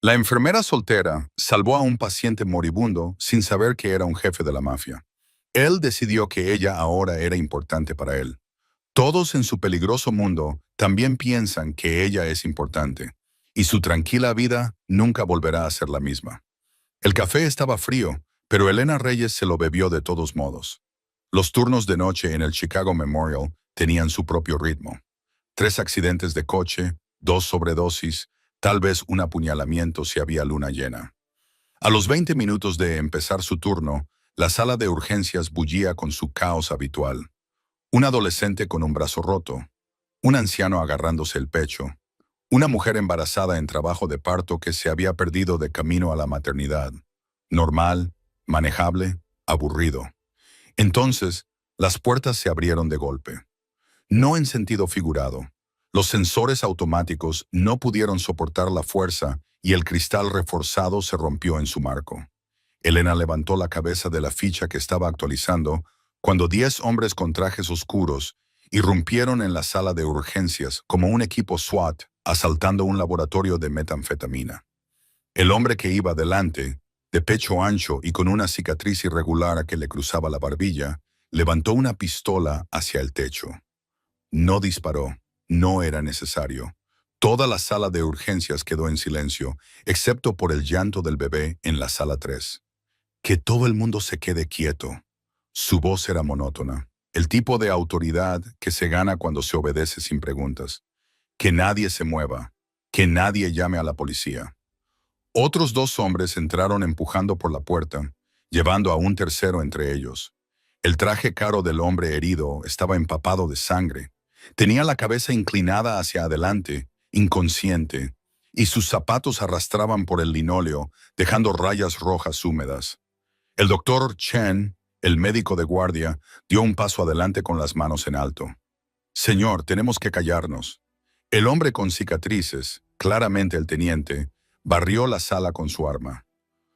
La enfermera soltera salvó a un paciente moribundo sin saber que era un jefe de la mafia. Él decidió que ella ahora era importante para él. Todos en su peligroso mundo también piensan que ella es importante, y su tranquila vida nunca volverá a ser la misma. El café estaba frío, pero Elena Reyes se lo bebió de todos modos. Los turnos de noche en el Chicago Memorial tenían su propio ritmo. 3 accidentes de coche, 2 sobredosis, tal vez un apuñalamiento si había luna llena. A los 20 minutos de empezar su turno, la sala de urgencias bullía con su caos habitual. Un adolescente con un brazo roto, un anciano agarrándose el pecho, una mujer embarazada en trabajo de parto que se había perdido de camino a la maternidad. Normal, manejable, aburrido. Entonces, las puertas se abrieron de golpe. No en sentido figurado. Los sensores automáticos no pudieron soportar la fuerza y el cristal reforzado se rompió en su marco. Elena levantó la cabeza de la ficha que estaba actualizando cuando 10 hombres con trajes oscuros irrumpieron en la sala de urgencias como un equipo SWAT asaltando un laboratorio de metanfetamina. El hombre que iba delante, de pecho ancho y con una cicatriz irregular que le cruzaba la barbilla, levantó una pistola hacia el techo. No disparó, no era necesario. Toda la sala de urgencias quedó en silencio, excepto por el llanto del bebé en la sala 3. Que todo el mundo se quede quieto. Su voz era monótona, el tipo de autoridad que se gana cuando se obedece sin preguntas. Que nadie se mueva, que nadie llame a la policía. Otros 2 hombres entraron empujando por la puerta, llevando a un tercero entre ellos. El traje caro del hombre herido estaba empapado de sangre. Tenía la cabeza inclinada hacia adelante, inconsciente, y sus zapatos arrastraban por el linóleo, dejando rayas rojas húmedas. El doctor Chen, el médico de guardia, dio un paso adelante con las manos en alto. «Señor, tenemos que callarnos». El hombre con cicatrices, claramente el teniente, barrió la sala con su arma.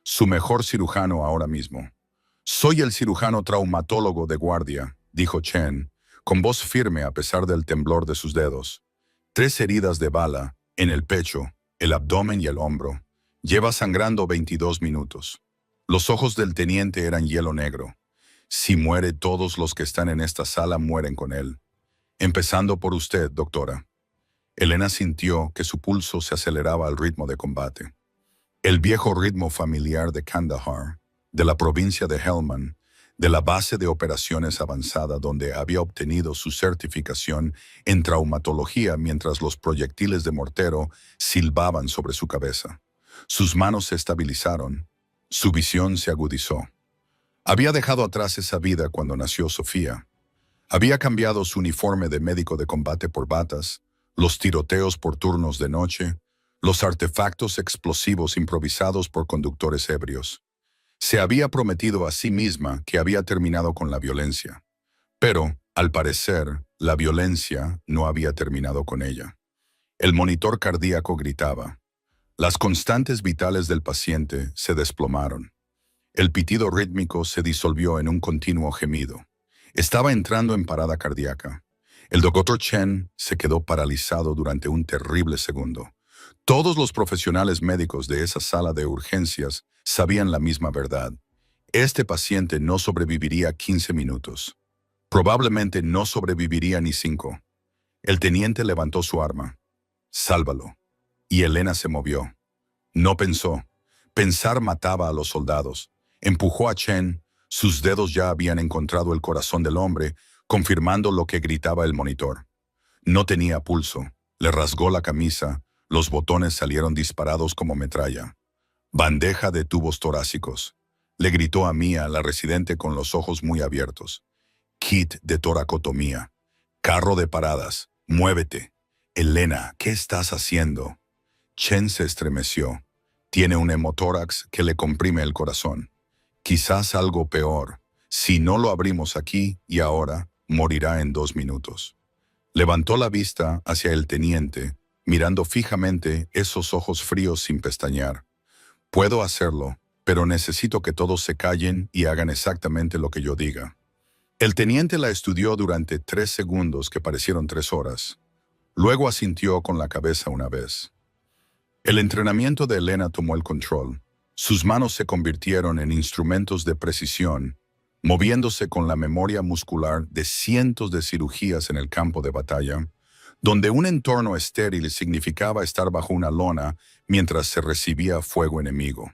Su mejor cirujano ahora mismo. «Soy el cirujano traumatólogo de guardia», dijo Chen, con voz firme a pesar del temblor de sus dedos. 3 heridas de bala, en el pecho, el abdomen y el hombro. Lleva sangrando 22 minutos. Los ojos del teniente eran hielo negro. Si muere, todos los que están en esta sala mueren con él. Empezando por usted, doctora. Elena sintió que su pulso se aceleraba al ritmo de combate. El viejo ritmo familiar de Kandahar, de la provincia de Helmand, de la base de operaciones avanzada donde había obtenido su certificación en traumatología mientras los proyectiles de mortero silbaban sobre su cabeza. Sus manos se estabilizaron, su visión se agudizó. Había dejado atrás esa vida cuando nació Sofía. Había cambiado su uniforme de médico de combate por batas, los tiroteos por turnos de noche, los artefactos explosivos improvisados por conductores ebrios. Se había prometido a sí misma que había terminado con la violencia. Pero, al parecer, la violencia no había terminado con ella. El monitor cardíaco gritaba. Las constantes vitales del paciente se desplomaron. El pitido rítmico se disolvió en un continuo gemido. Estaba entrando en parada cardíaca. El doctor Chen se quedó paralizado durante un terrible segundo. Todos los profesionales médicos de esa sala de urgencias sabían la misma verdad. Este paciente no sobreviviría 15 minutos. Probablemente no sobreviviría ni 5. El teniente levantó su arma. «Sálvalo». Y Elena se movió. No pensó. Pensar mataba a los soldados. Empujó a Chen. Sus dedos ya habían encontrado el corazón del hombre, confirmando lo que gritaba el monitor. No tenía pulso. Le rasgó la camisa. Los botones salieron disparados como metralla. «Bandeja de tubos torácicos», le gritó a Mia, la residente con los ojos muy abiertos. «Kit de toracotomía. Carro de paradas. Muévete». «Elena, ¿qué estás haciendo?» Chen se estremeció. Tiene un hemotórax que le comprime el corazón. Quizás algo peor. Si no lo abrimos aquí y ahora, morirá en 2 minutos. Levantó la vista hacia el teniente, mirando fijamente esos ojos fríos sin pestañear. «Puedo hacerlo, pero necesito que todos se callen y hagan exactamente lo que yo diga». El teniente la estudió durante 3 segundos que parecieron 3 horas. Luego asintió con la cabeza una vez. El entrenamiento de Elena tomó el control. Sus manos se convirtieron en instrumentos de precisión, moviéndose con la memoria muscular de cientos de cirugías en el campo de batalla, donde un entorno estéril significaba estar bajo una lona mientras se recibía fuego enemigo.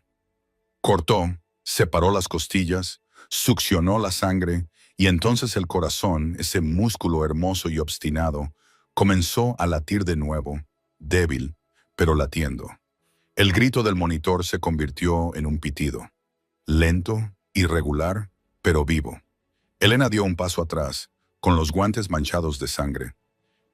Cortó, separó las costillas, succionó la sangre y entonces el corazón, ese músculo hermoso y obstinado, comenzó a latir de nuevo, débil, pero latiendo. El grito del monitor se convirtió en un pitido, lento, irregular, pero vivo. Elena dio un paso atrás, con los guantes manchados de sangre.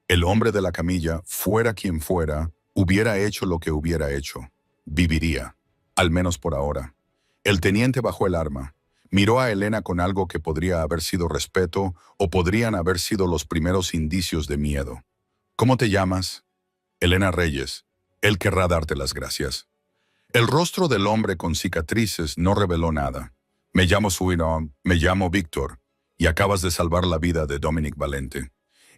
El hombre de la camilla, fuera quien fuera, hubiera hecho lo que hubiera hecho. Viviría, al menos por ahora. El teniente bajó el arma. Miró a Elena con algo que podría haber sido respeto o podrían haber sido los primeros indicios de miedo. ¿Cómo te llamas? Elena Reyes. Él querrá darte las gracias. El rostro del hombre con cicatrices no reveló nada. Me llamo Suino, me llamo Víctor, y acabas de salvar la vida de Dominic Valente.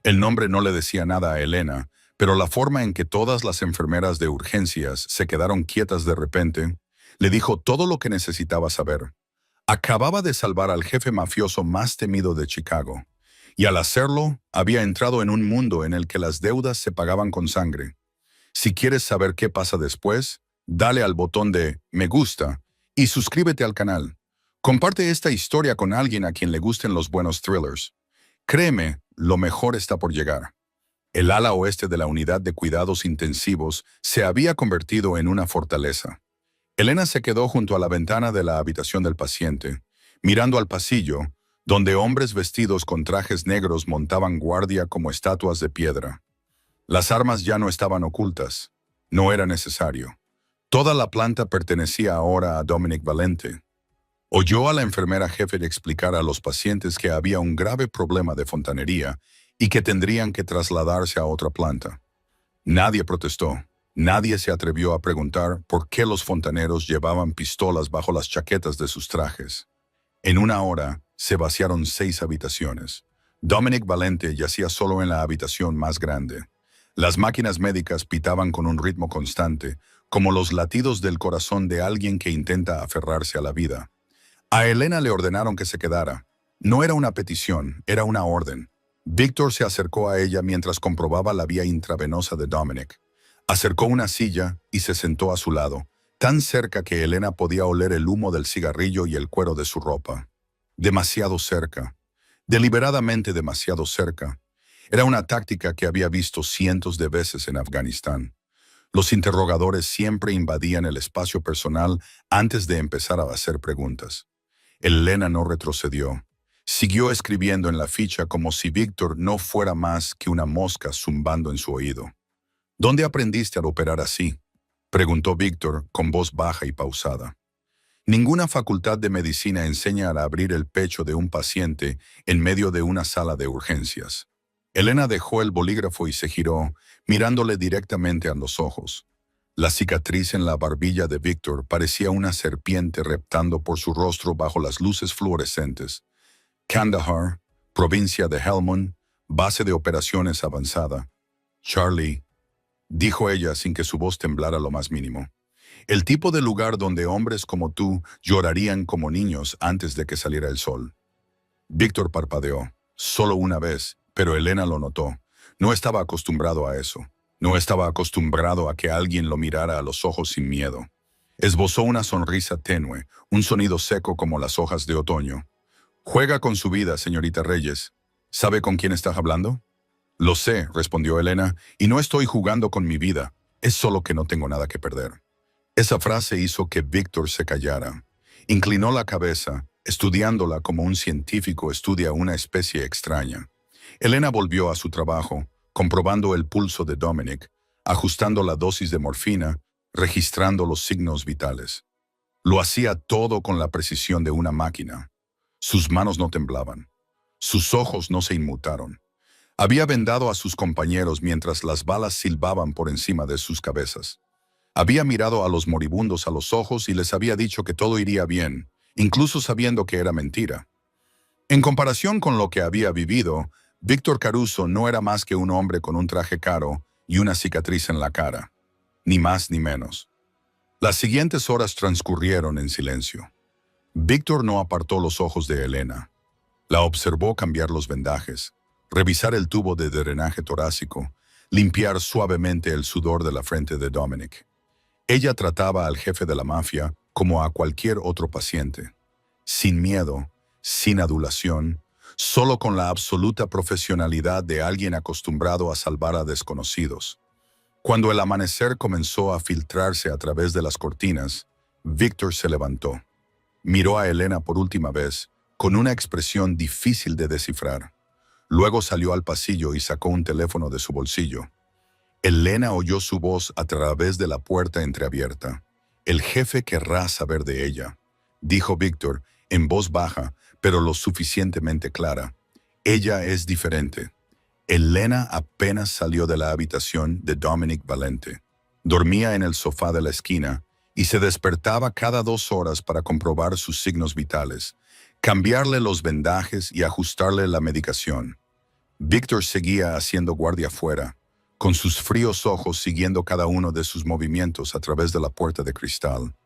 El nombre no le decía nada a Elena, pero la forma en que todas las enfermeras de urgencias se quedaron quietas de repente, le dijo todo lo que necesitaba saber. Acababa de salvar al jefe mafioso más temido de Chicago, y al hacerlo, había entrado en un mundo en el que las deudas se pagaban con sangre. Si quieres saber qué pasa después, dale al botón de me gusta y suscríbete al canal. Comparte esta historia con alguien a quien le gusten los buenos thrillers. Créeme, lo mejor está por llegar. El ala oeste de la unidad de cuidados intensivos se había convertido en una fortaleza. Elena se quedó junto a la ventana de la habitación del paciente, mirando al pasillo, donde hombres vestidos con trajes negros montaban guardia como estatuas de piedra. Las armas ya no estaban ocultas. No era necesario. Toda la planta pertenecía ahora a Dominic Valente. Oyó a la enfermera jefe explicar a los pacientes que había un grave problema de fontanería y que tendrían que trasladarse a otra planta. Nadie protestó. Nadie se atrevió a preguntar por qué los fontaneros llevaban pistolas bajo las chaquetas de sus trajes. En una hora, se vaciaron 6 habitaciones. Dominic Valente yacía solo en la habitación más grande. Las máquinas médicas pitaban con un ritmo constante, como los latidos del corazón de alguien que intenta aferrarse a la vida. A Elena le ordenaron que se quedara. No era una petición, era una orden. Víctor se acercó a ella mientras comprobaba la vía intravenosa de Dominic. Acercó una silla y se sentó a su lado, tan cerca que Elena podía oler el humo del cigarrillo y el cuero de su ropa. Demasiado cerca. Deliberadamente demasiado cerca. Era una táctica que había visto cientos de veces en Afganistán. Los interrogadores siempre invadían el espacio personal antes de empezar a hacer preguntas. Elena no retrocedió. Siguió escribiendo en la ficha como si Víctor no fuera más que una mosca zumbando en su oído. ¿Dónde aprendiste a operar así?, preguntó Víctor con voz baja y pausada. Ninguna facultad de medicina enseña a abrir el pecho de un paciente en medio de una sala de urgencias. Elena dejó el bolígrafo y se giró, mirándole directamente a los ojos. La cicatriz en la barbilla de Víctor parecía una serpiente reptando por su rostro bajo las luces fluorescentes. Kandahar, provincia de Helmand, base de operaciones avanzada. Charlie, dijo ella sin que su voz temblara lo más mínimo. El tipo de lugar donde hombres como tú llorarían como niños antes de que saliera el sol. Víctor parpadeó, solo una vez, pero Elena lo notó. No estaba acostumbrado a eso. No estaba acostumbrado a que alguien lo mirara a los ojos sin miedo. Esbozó una sonrisa tenue, un sonido seco como las hojas de otoño. Juega con su vida, señorita Reyes. ¿Sabe con quién estás hablando? Lo sé, respondió Elena, y no estoy jugando con mi vida. Es solo que no tengo nada que perder. Esa frase hizo que Víctor se callara. Inclinó la cabeza, estudiándola como un científico estudia una especie extraña. Elena volvió a su trabajo, comprobando el pulso de Dominic, ajustando la dosis de morfina, registrando los signos vitales. Lo hacía todo con la precisión de una máquina. Sus manos no temblaban. Sus ojos no se inmutaron. Había vendado a sus compañeros mientras las balas silbaban por encima de sus cabezas. Había mirado a los moribundos a los ojos y les había dicho que todo iría bien, incluso sabiendo que era mentira. En comparación con lo que había vivido, Víctor Caruso no era más que un hombre con un traje caro y una cicatriz en la cara. ni más ni menos. Las siguientes horas transcurrieron en silencio. Víctor no apartó los ojos de Elena. La observó cambiar los vendajes, revisar el tubo de drenaje torácico, limpiar suavemente el sudor de la frente de Dominic. Ella trataba al jefe de la mafia como a cualquier otro paciente, sin miedo, sin adulación, solo con la absoluta profesionalidad de alguien acostumbrado a salvar a desconocidos. Cuando el amanecer comenzó a filtrarse a través de las cortinas, Víctor se levantó. Miró a Elena por última vez, con una expresión difícil de descifrar. Luego salió al pasillo y sacó un teléfono de su bolsillo. Elena oyó su voz a través de la puerta entreabierta. «El jefe querrá saber de ella», dijo Víctor, en voz baja, pero lo suficientemente clara. «Ella es diferente». Elena apenas salió de la habitación de Dominic Valente. Dormía en el sofá de la esquina y se despertaba cada 2 horas para comprobar sus signos vitales, cambiarle los vendajes y ajustarle la medicación. Víctor seguía haciendo guardia afuera, con sus fríos ojos siguiendo cada uno de sus movimientos a través de la puerta de cristal.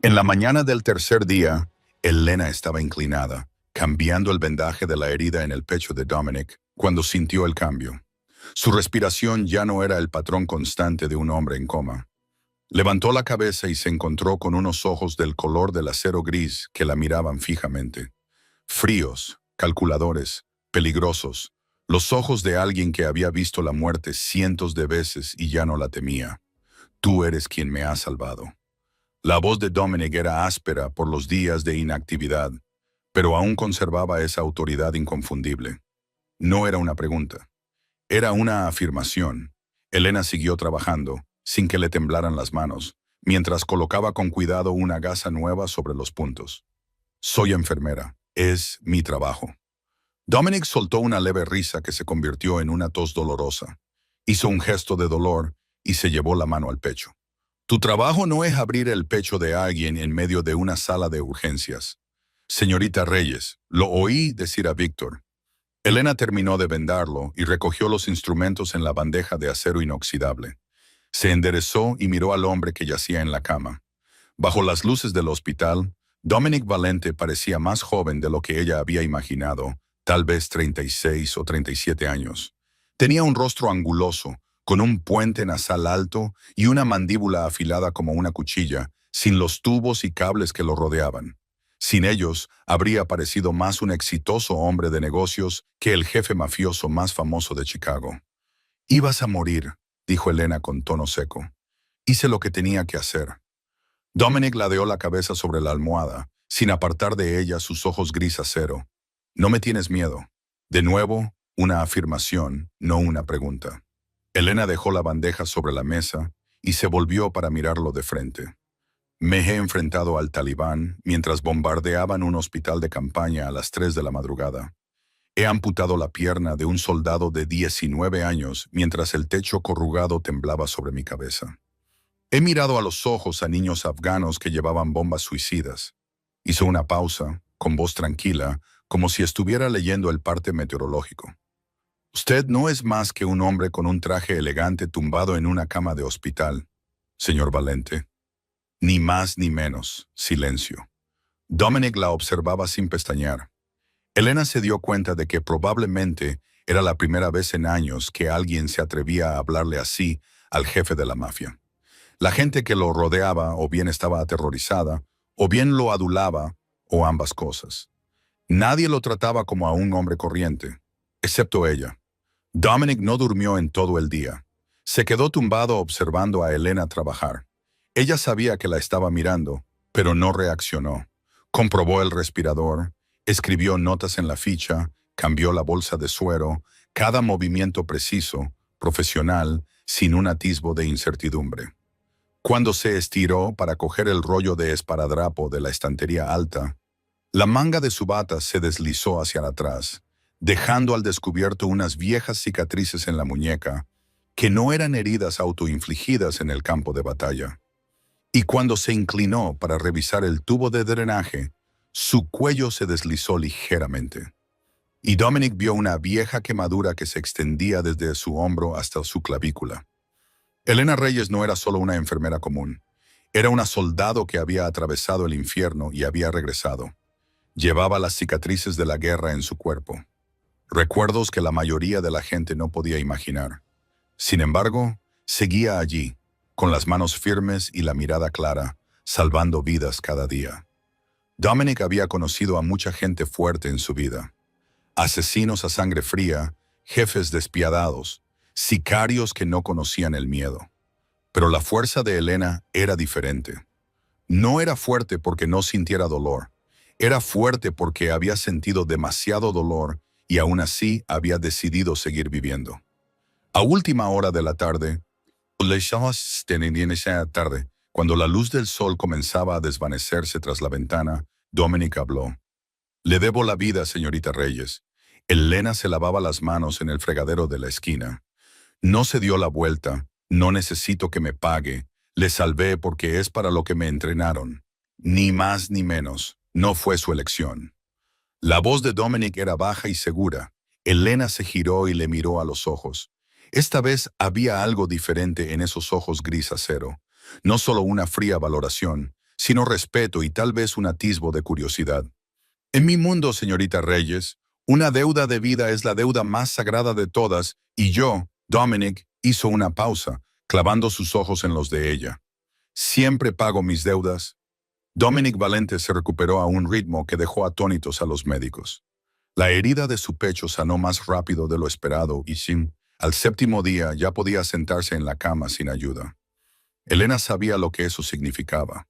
En la mañana del tercer día, Elena estaba inclinada, cambiando el vendaje de la herida en el pecho de Dominic, cuando sintió el cambio. Su respiración ya no era el patrón constante de un hombre en coma. Levantó la cabeza y se encontró con unos ojos del color del acero gris que la miraban fijamente. Fríos, calculadores, peligrosos, los ojos de alguien que había visto la muerte cientos de veces y ya no la temía. «Tú eres quien me ha salvado». La voz de Dominic era áspera por los días de inactividad, pero aún conservaba esa autoridad inconfundible. No era una pregunta. Era una afirmación. Elena siguió trabajando, sin que le temblaran las manos, mientras colocaba con cuidado una gasa nueva sobre los puntos. «Soy enfermera. Es mi trabajo». Dominic soltó una leve risa que se convirtió en una tos dolorosa. Hizo un gesto de dolor y se llevó la mano al pecho. «Tu trabajo no es abrir el pecho de alguien en medio de una sala de urgencias. Señorita Reyes», lo oí decir a Víctor. Elena terminó de vendarlo y recogió los instrumentos en la bandeja de acero inoxidable. Se enderezó y miró al hombre que yacía en la cama. Bajo las luces del hospital, Dominic Valente parecía más joven de lo que ella había imaginado, tal vez 36 o 37 años. Tenía un rostro anguloso, con un puente nasal alto y una mandíbula afilada como una cuchilla, sin los tubos y cables que lo rodeaban. Sin ellos, habría parecido más un exitoso hombre de negocios que el jefe mafioso más famoso de Chicago. «Ibas a morir», dijo Elena con tono seco. «Hice lo que tenía que hacer». Dominic ladeó la cabeza sobre la almohada, sin apartar de ella sus ojos gris acero. «No me tienes miedo». De nuevo, una afirmación, no una pregunta. Elena dejó la bandeja sobre la mesa y se volvió para mirarlo de frente. «Me he enfrentado al talibán mientras bombardeaban un hospital de campaña a las 3 de la madrugada. He amputado la pierna de un soldado de 19 años mientras el techo corrugado temblaba sobre mi cabeza. He mirado a los ojos a niños afganos que llevaban bombas suicidas». Hizo una pausa, con voz tranquila, como si estuviera leyendo el parte meteorológico. «Usted no es más que un hombre con un traje elegante tumbado en una cama de hospital, señor Valente». Ni más ni menos. Silencio. Dominic la observaba sin pestañear. Elena se dio cuenta de que probablemente era la primera vez en años que alguien se atrevía a hablarle así al jefe de la mafia. La gente que lo rodeaba o bien estaba aterrorizada, o bien lo adulaba, o ambas cosas. Nadie lo trataba como a un hombre corriente, excepto ella. Dominic no durmió en todo el día. Se quedó tumbado observando a Elena trabajar. Ella sabía que la estaba mirando, pero no reaccionó. Comprobó el respirador, escribió notas en la ficha, cambió la bolsa de suero, cada movimiento preciso, profesional, sin un atisbo de incertidumbre. Cuando se estiró para coger el rollo de esparadrapo de la estantería alta, la manga de su bata se deslizó hacia atrás, dejando al descubierto unas viejas cicatrices en la muñeca, que no eran heridas autoinfligidas en el campo de batalla. Y cuando se inclinó para revisar el tubo de drenaje, su cuello se deslizó ligeramente. Y Dominic vio una vieja quemadura que se extendía desde su hombro hasta su clavícula. Elena Reyes no era solo una enfermera común. Era una soldado que había atravesado el infierno y había regresado. Llevaba las cicatrices de la guerra en su cuerpo. Recuerdos que la mayoría de la gente no podía imaginar. Sin embargo, seguía allí, con las manos firmes y la mirada clara, salvando vidas cada día. Dominic había conocido a mucha gente fuerte en su vida. Asesinos a sangre fría, jefes despiadados, sicarios que no conocían el miedo. Pero la fuerza de Elena era diferente. No era fuerte porque no sintiera dolor. Era fuerte porque había sentido demasiado dolor y aún así había decidido seguir viviendo. A última hora de la tarde, cuando la luz del sol comenzaba a desvanecerse tras la ventana, Dominic habló. Le debo la vida, señorita Reyes. Elena se lavaba las manos en el fregadero de la esquina. No se dio la vuelta. No necesito que me pague. Le salvé porque es para lo que me entrenaron. Ni más ni menos. No fue su elección. La voz de Dominic era baja y segura. Elena se giró y le miró a los ojos. Esta vez había algo diferente en esos ojos gris acero. No solo una fría valoración, sino respeto y tal vez un atisbo de curiosidad. En mi mundo, señorita Reyes, una deuda de vida es la deuda más sagrada de todas y yo, Dominic, hizo una pausa, clavando sus ojos en los de ella. Siempre pago mis deudas. Dominic Valente se recuperó a un ritmo que dejó atónitos a los médicos. La herida de su pecho sanó más rápido de lo esperado y al séptimo día ya podía sentarse en la cama sin ayuda. Elena sabía lo que eso significaba.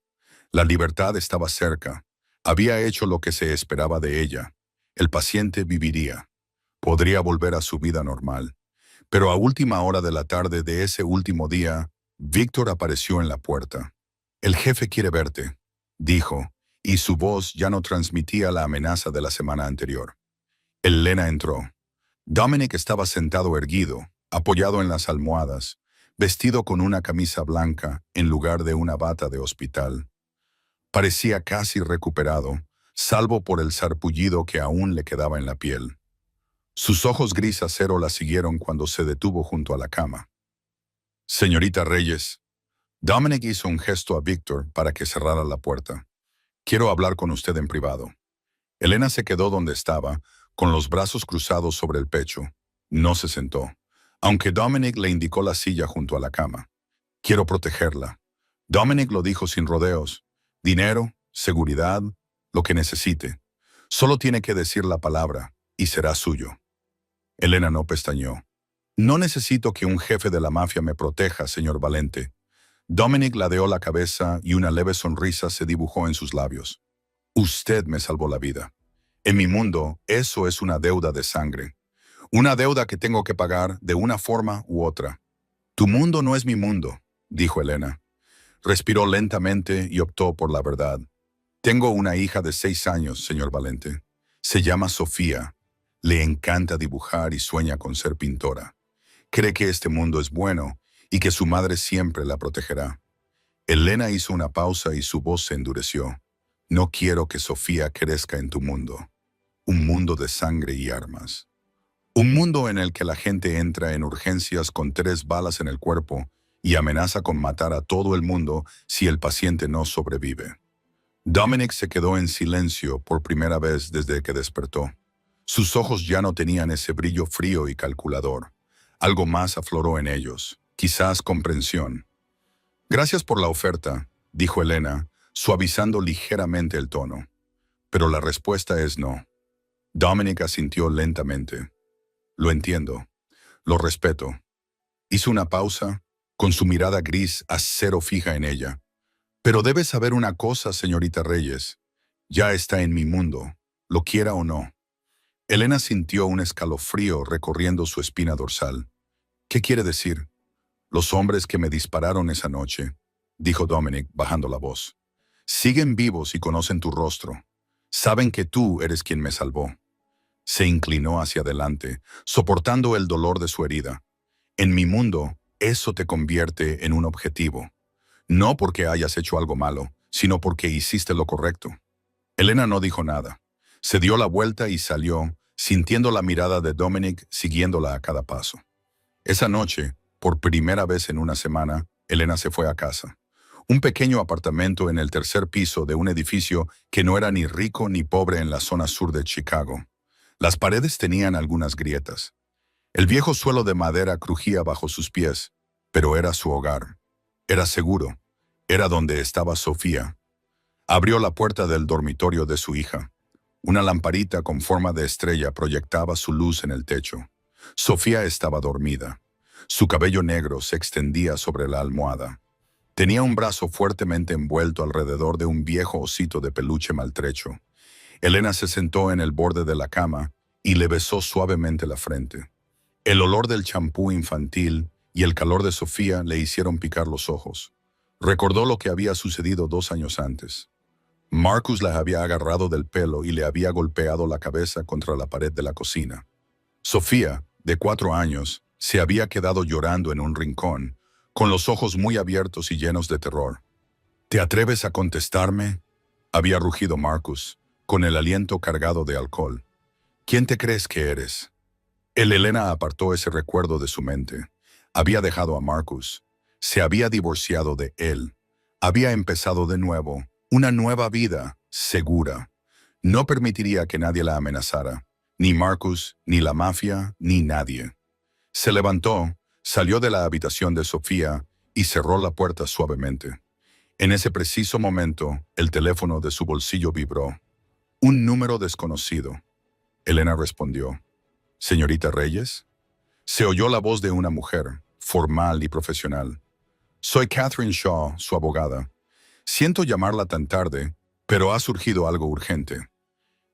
La libertad estaba cerca. Había hecho lo que se esperaba de ella. El paciente viviría. Podría volver a su vida normal. Pero a última hora de la tarde de ese último día, Víctor apareció en la puerta. «El jefe quiere verte», dijo, y su voz ya no transmitía la amenaza de la semana anterior. Elena entró. Dominic estaba sentado erguido, apoyado en las almohadas, vestido con una camisa blanca en lugar de una bata de hospital. Parecía casi recuperado, salvo por el sarpullido que aún le quedaba en la piel. Sus ojos gris acero la siguieron cuando se detuvo junto a la cama. «Señorita Reyes». Dominic hizo un gesto a Víctor para que cerrara la puerta. «Quiero hablar con usted en privado». Elena se quedó donde estaba, con los brazos cruzados sobre el pecho. No se sentó, aunque Dominic le indicó la silla junto a la cama. «Quiero protegerla». Dominic lo dijo sin rodeos. «Dinero, seguridad, lo que necesite. Solo tiene que decir la palabra, y será suyo». Elena no pestañeó. «No necesito que un jefe de la mafia me proteja, señor Valente». Dominic ladeó la cabeza y una leve sonrisa se dibujó en sus labios. «Usted me salvó la vida. En mi mundo, eso es una deuda de sangre. Una deuda que tengo que pagar de una forma u otra». «Tu mundo no es mi mundo», dijo Elena. Respiró lentamente y optó por la verdad. «Tengo una hija de 6 años, señor Valente. Se llama Sofía. Le encanta dibujar y sueña con ser pintora. Cree que este mundo es bueno y que su madre siempre la protegerá». Elena hizo una pausa y su voz se endureció. «No quiero que Sofía crezca en tu mundo. Un mundo de sangre y armas. Un mundo en el que la gente entra en urgencias con 3 balas en el cuerpo y amenaza con matar a todo el mundo si el paciente no sobrevive». Dominic se quedó en silencio por primera vez desde que despertó. Sus ojos ya no tenían ese brillo frío y calculador. Algo más afloró en ellos, quizás comprensión. «Gracias por la oferta», dijo Elena, suavizando ligeramente el tono. «Pero la respuesta es no». Dominic asintió lentamente. «Lo entiendo. Lo respeto». Hizo una pausa, con su mirada gris acero fija en ella. «Pero debe saber una cosa, señorita Reyes. Ya está en mi mundo, lo quiera o no». Elena sintió un escalofrío recorriendo su espina dorsal. «¿Qué quiere decir?» «Los hombres que me dispararon esa noche», dijo Dominic, bajando la voz, «siguen vivos y conocen tu rostro. Saben que tú eres quien me salvó». Se inclinó hacia adelante, soportando el dolor de su herida. «En mi mundo, eso te convierte en un objetivo. No porque hayas hecho algo malo, sino porque hiciste lo correcto». Elena no dijo nada. Se dio la vuelta y salió, sintiendo la mirada de Dominic siguiéndola a cada paso. Esa noche, por primera vez en una semana, Elena se fue a casa. Un pequeño apartamento en el tercer piso de un edificio que no era ni rico ni pobre en la zona sur de Chicago. Las paredes tenían algunas grietas. El viejo suelo de madera crujía bajo sus pies, pero era su hogar. Era seguro. Era donde estaba Sofía. Abrió la puerta del dormitorio de su hija. Una lamparita con forma de estrella proyectaba su luz en el techo. Sofía estaba dormida. Su cabello negro se extendía sobre la almohada. Tenía un brazo fuertemente envuelto alrededor de un viejo osito de peluche maltrecho. Elena se sentó en el borde de la cama y le besó suavemente la frente. El olor del champú infantil y el calor de Sofía le hicieron picar los ojos. Recordó lo que había sucedido 2 años antes. Marcus la había agarrado del pelo y le había golpeado la cabeza contra la pared de la cocina. Sofía, de 4 años, se había quedado llorando en un rincón, con los ojos muy abiertos y llenos de terror. ¿Te atreves a contestarme?, había rugido Marcus, con el aliento cargado de alcohol. ¿Quién te crees que eres? Elena apartó ese recuerdo de su mente. Había dejado a Marcus. Se había divorciado de él. Había empezado de nuevo, una nueva vida, segura. No permitiría que nadie la amenazara, ni Marcus, ni la mafia, ni nadie. Se levantó, salió de la habitación de Sofía y cerró la puerta suavemente. En ese preciso momento, el teléfono de su bolsillo vibró. Un número desconocido. Elena respondió. ¿Señorita Reyes? Se oyó la voz de una mujer, formal y profesional. Soy Catherine Shaw, su abogada. Siento llamarla tan tarde, pero ha surgido algo urgente.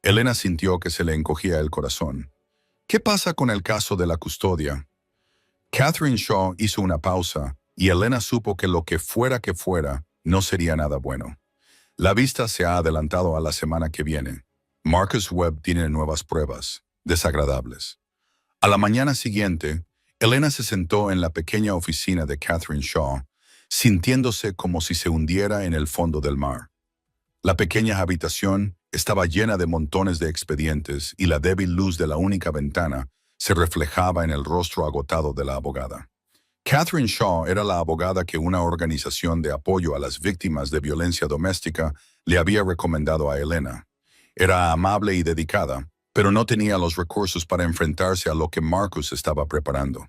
Elena sintió que se le encogía el corazón. ¿Qué pasa con el caso de la custodia? Catherine Shaw hizo una pausa y Elena supo que lo que fuera, no sería nada bueno. La vista se ha adelantado a la semana que viene. Marcus Webb tiene nuevas pruebas, desagradables. A la mañana siguiente, Elena se sentó en la pequeña oficina de Catherine Shaw, sintiéndose como si se hundiera en el fondo del mar. La pequeña habitación estaba llena de montones de expedientes y la débil luz de la única ventana se reflejaba en el rostro agotado de la abogada. Catherine Shaw era la abogada que una organización de apoyo a las víctimas de violencia doméstica le había recomendado a Elena. Era amable y dedicada, pero no tenía los recursos para enfrentarse a lo que Marcus estaba preparando.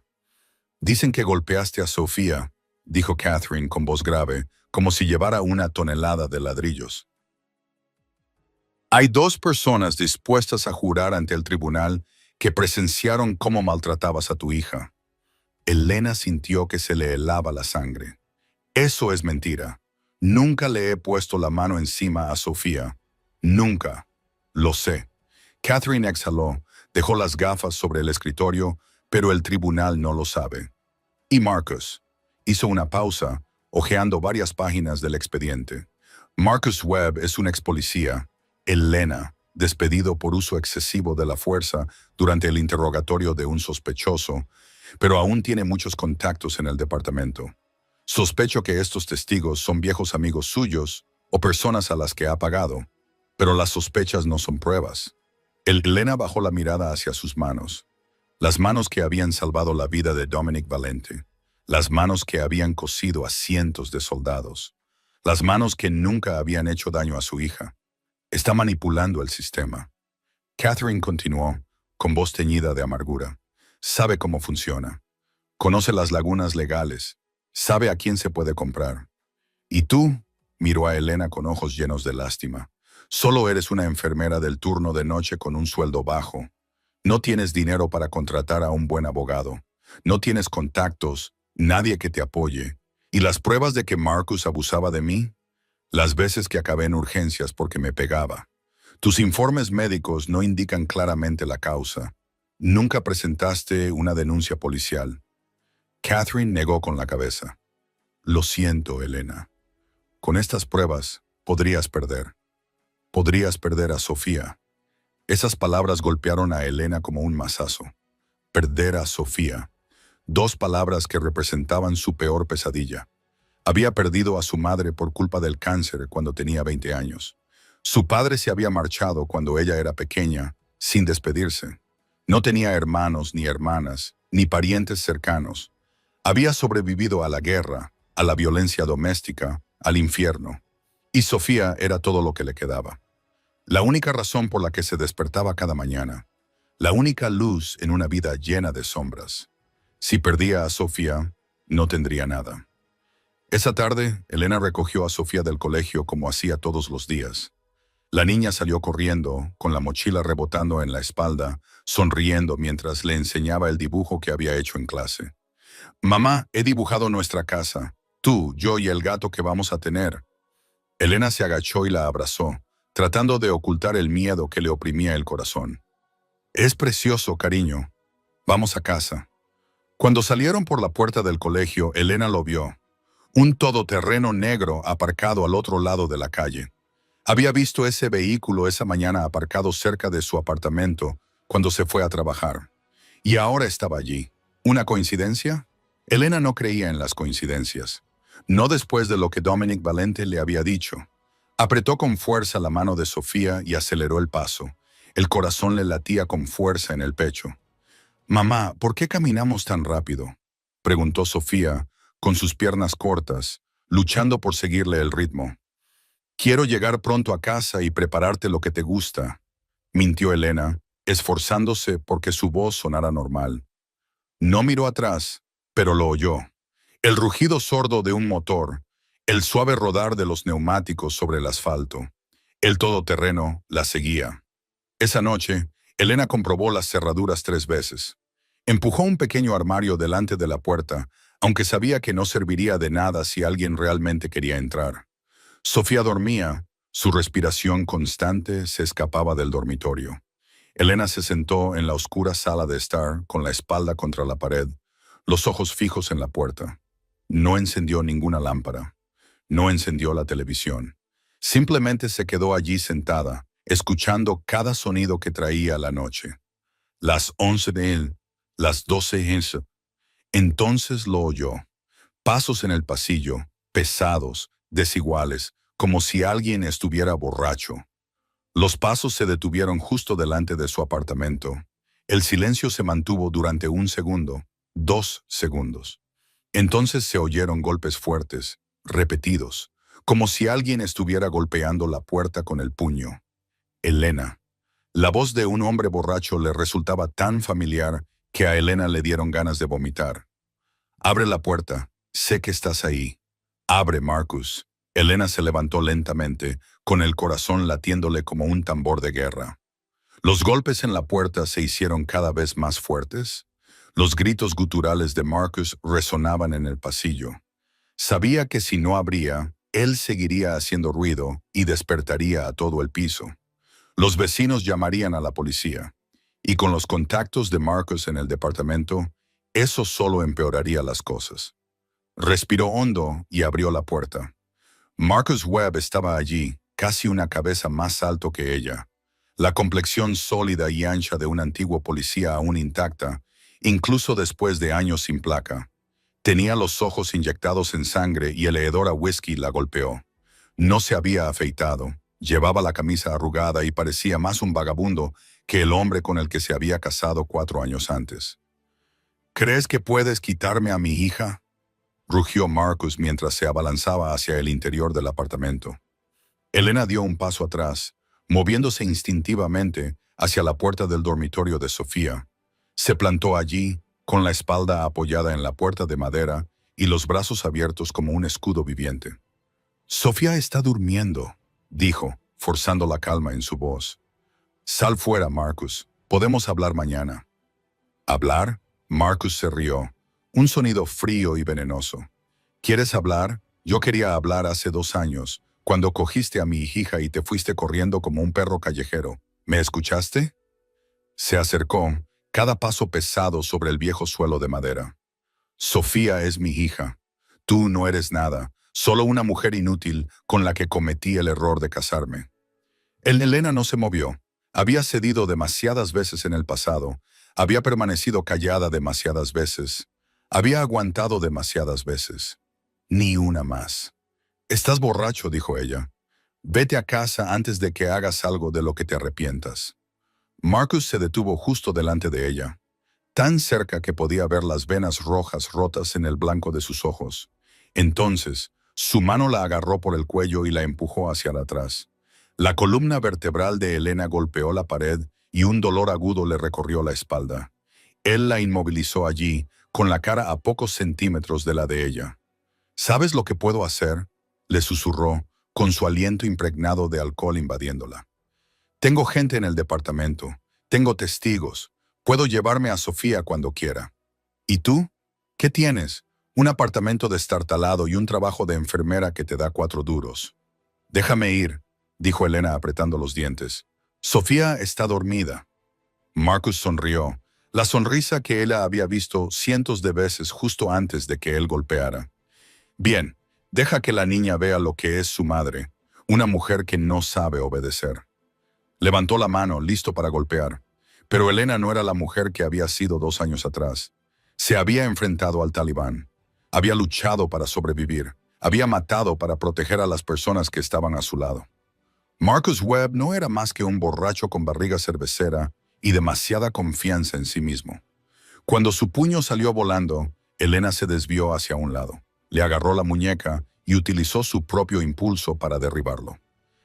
Dicen que golpeaste a Sofía, dijo Catherine con voz grave, como si llevara una tonelada de ladrillos. Hay 2 personas dispuestas a jurar ante el tribunal que presenciaron cómo maltratabas a tu hija. Elena sintió que se le helaba la sangre. Eso es mentira. Nunca le he puesto la mano encima a Sofía. Nunca. Lo sé. Catherine exhaló, dejó las gafas sobre el escritorio, pero el tribunal no lo sabe. ¿Y Marcus? Hizo una pausa, hojeando varias páginas del expediente. Marcus Webb es un ex policía. Elena, despedido por uso excesivo de la fuerza durante el interrogatorio de un sospechoso, pero aún tiene muchos contactos en el departamento. Sospecho que estos testigos son viejos amigos suyos o personas a las que ha pagado, pero las sospechas no son pruebas. Elena bajó la mirada hacia sus manos, las manos que habían salvado la vida de Dominic Valente, las manos que habían cosido a cientos de soldados, las manos que nunca habían hecho daño a su hija. Está manipulando el sistema. Catherine continuó, con voz teñida de amargura. Sabe cómo funciona. Conoce las lagunas legales. Sabe a quién se puede comprar. ¿Y tú? Miró a Elena con ojos llenos de lástima. Solo eres una enfermera del turno de noche con un sueldo bajo. No tienes dinero para contratar a un buen abogado. No tienes contactos, nadie que te apoye. ¿Y las pruebas de que Marcus abusaba de mí? Las veces que acabé en urgencias porque me pegaba. Tus informes médicos no indican claramente la causa. Nunca presentaste una denuncia policial. Catherine negó con la cabeza. Lo siento, Elena. Con estas pruebas podrías perder. Podrías perder a Sofía. Esas palabras golpearon a Elena como un mazazo. Perder a Sofía. 2 palabras que representaban su peor pesadilla. Había perdido a su madre por culpa del cáncer cuando tenía 20 años. Su padre se había marchado cuando ella era pequeña, sin despedirse. No tenía hermanos ni hermanas, ni parientes cercanos. Había sobrevivido a la guerra, a la violencia doméstica, al infierno. Y Sofía era todo lo que le quedaba. La única razón por la que se despertaba cada mañana. La única luz en una vida llena de sombras. Si perdía a Sofía, no tendría nada. Esa tarde, Elena recogió a Sofía del colegio como hacía todos los días. La niña salió corriendo, con la mochila rebotando en la espalda, sonriendo mientras le enseñaba el dibujo que había hecho en clase. «Mamá, he dibujado nuestra casa. Tú, yo y el gato que vamos a tener». Elena se agachó y la abrazó, tratando de ocultar el miedo que le oprimía el corazón. «Es precioso, cariño. Vamos a casa». Cuando salieron por la puerta del colegio, Elena lo vio. Un todoterreno negro aparcado al otro lado de la calle. Había visto ese vehículo esa mañana aparcado cerca de su apartamento cuando se fue a trabajar. Y ahora estaba allí. ¿Una coincidencia? Elena no creía en las coincidencias. No después de lo que Dominic Valente le había dicho. Apretó con fuerza la mano de Sofía y aceleró el paso. El corazón le latía con fuerza en el pecho. «Mamá, ¿por qué caminamos tan rápido?», preguntó Sofía, con sus piernas cortas, luchando por seguirle el ritmo. «Quiero llegar pronto a casa y prepararte lo que te gusta», mintió Elena, esforzándose porque su voz sonara normal. No miró atrás, pero lo oyó. El rugido sordo de un motor, el suave rodar de los neumáticos sobre el asfalto. El todoterreno la seguía. Esa noche, Elena comprobó las cerraduras 3 veces. Empujó un pequeño armario delante de la puerta, aunque sabía que no serviría de nada si alguien realmente quería entrar. Sofía dormía, su respiración constante se escapaba del dormitorio. Elena se sentó en la oscura sala de estar, con la espalda contra la pared, los ojos fijos en la puerta. No encendió ninguna lámpara. No encendió la televisión. Simplemente se quedó allí sentada, escuchando cada sonido que traía la noche. Las 11 de él, las 12 en su. Entonces lo oyó. Pasos en el pasillo, pesados, desiguales, como si alguien estuviera borracho. Los pasos se detuvieron justo delante de su apartamento. El silencio se mantuvo durante 1 segundo, 2 segundos. Entonces se oyeron golpes fuertes, repetidos, como si alguien estuviera golpeando la puerta con el puño. Elena. La voz de un hombre borracho le resultaba tan familiar que a Elena le dieron ganas de vomitar. «Abre la puerta. Sé que estás ahí». «Abre, Marcus». Elena se levantó lentamente, con el corazón latiéndole como un tambor de guerra. Los golpes en la puerta se hicieron cada vez más fuertes. Los gritos guturales de Marcus resonaban en el pasillo. Sabía que si no abría, él seguiría haciendo ruido y despertaría a todo el piso. Los vecinos llamarían a la policía. Y con los contactos de Marcus en el departamento, eso solo empeoraría las cosas. Respiró hondo y abrió la puerta. Marcus Webb estaba allí, casi una cabeza más alto que ella. La complexión sólida y ancha de un antiguo policía aún intacta, incluso después de años sin placa. Tenía los ojos inyectados en sangre y el hedor a whisky la golpeó. No se había afeitado, llevaba la camisa arrugada y parecía más un vagabundo que el hombre con el que se había casado 4 años antes. «¿Crees que puedes quitarme a mi hija?», rugió Marcus mientras se abalanzaba hacia el interior del apartamento. Elena dio un paso atrás, moviéndose instintivamente hacia la puerta del dormitorio de Sofía. Se plantó allí, con la espalda apoyada en la puerta de madera y los brazos abiertos como un escudo viviente. «Sofía está durmiendo», dijo, forzando la calma en su voz. «Sal fuera, Marcus. Podemos hablar mañana». «¿Hablar?», Marcus se rió. Un sonido frío y venenoso. «¿Quieres hablar? Yo quería hablar hace 2 años, cuando cogiste a mi hija y te fuiste corriendo como un perro callejero. ¿Me escuchaste?». Se acercó, cada paso pesado sobre el viejo suelo de madera. «Sofía es mi hija. Tú no eres nada, solo una mujer inútil con la que cometí el error de casarme». Elena no se movió. Había cedido demasiadas veces en el pasado, había permanecido callada demasiadas veces, había aguantado demasiadas veces. Ni una más. «Estás borracho», dijo ella. «Vete a casa antes de que hagas algo de lo que te arrepientas». Marcus se detuvo justo delante de ella. tan cerca que podía ver las venas rojas rotas en el blanco de sus ojos. Entonces, su mano la agarró por el cuello y la empujó hacia atrás. La columna vertebral de Elena golpeó la pared y un dolor agudo le recorrió la espalda. Él la inmovilizó allí, con la cara a pocos centímetros de la de ella. ¿Sabes lo que puedo hacer?, le susurró, con su aliento impregnado de alcohol invadiéndola. Tengo gente en el departamento, tengo testigos, puedo llevarme a Sofía cuando quiera. ¿Y tú? ¿Qué tienes? Un apartamento destartalado y un trabajo de enfermera que te da 4 duros. Déjame ir, dijo Elena apretando los dientes. Sofía está dormida. Marcus sonrió, la sonrisa que él había visto cientos de veces justo antes de que él golpeara. Bien, deja que la niña vea lo que es su madre, una mujer que no sabe obedecer. Levantó la mano, listo para golpear. Pero Elena no era la mujer que había sido 2 años atrás. Se había enfrentado al talibán. Había luchado para sobrevivir. Había matado para proteger a las personas que estaban a su lado. Marcus Webb no era más que un borracho con barriga cervecera y demasiada confianza en sí mismo. Cuando su puño salió volando, Elena se desvió hacia un lado. Le agarró la muñeca y utilizó su propio impulso para derribarlo.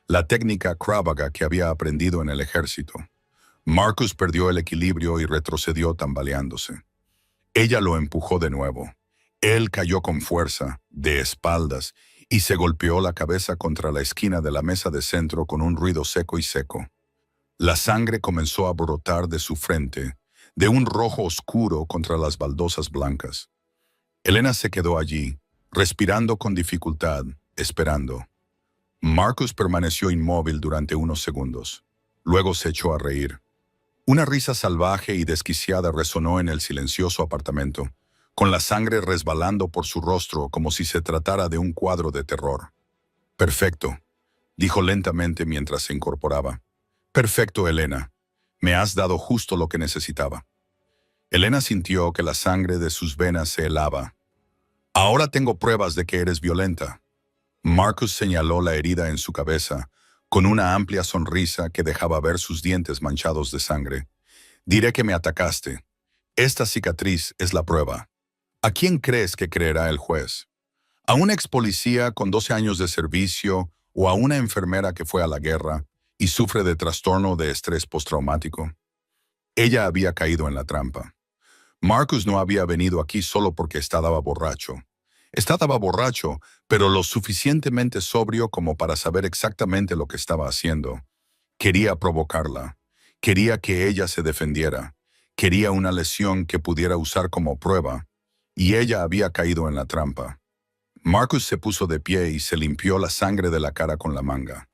La técnica Krav Maga que había aprendido en el ejército. Marcus perdió el equilibrio y retrocedió tambaleándose. Ella lo empujó de nuevo. Él cayó con fuerza, de espaldas, y se golpeó la cabeza contra la esquina de la mesa de centro con un ruido seco y seco. La sangre comenzó a brotar de su frente, de un rojo oscuro contra las baldosas blancas. Elena se quedó allí, respirando con dificultad, esperando. Marcus permaneció inmóvil durante unos segundos. Luego se echó a reír. Una risa salvaje y desquiciada resonó en el silencioso apartamento, con la sangre resbalando por su rostro como si se tratara de un cuadro de terror. «Perfecto», dijo lentamente mientras se incorporaba. «Perfecto, Elena. Me has dado justo lo que necesitaba». Elena sintió que la sangre de sus venas se helaba. «Ahora tengo pruebas de que eres violenta». Marcus señaló la herida en su cabeza, con una amplia sonrisa que dejaba ver sus dientes manchados de sangre. «Diré que me atacaste. Esta cicatriz es la prueba». ¿A quién crees que creerá el juez? ¿A un ex policía con 12 años de servicio o a una enfermera que fue a la guerra y sufre de trastorno de estrés postraumático? Ella había caído en la trampa. Marcus no había venido aquí solo porque estaba borracho. Estaba borracho, pero lo suficientemente sobrio como para saber exactamente lo que estaba haciendo. Quería provocarla. Quería que ella se defendiera. Quería una lesión que pudiera usar como prueba. Y ella había caído en la trampa. Marcus se puso de pie y se limpió la sangre de la cara con la manga.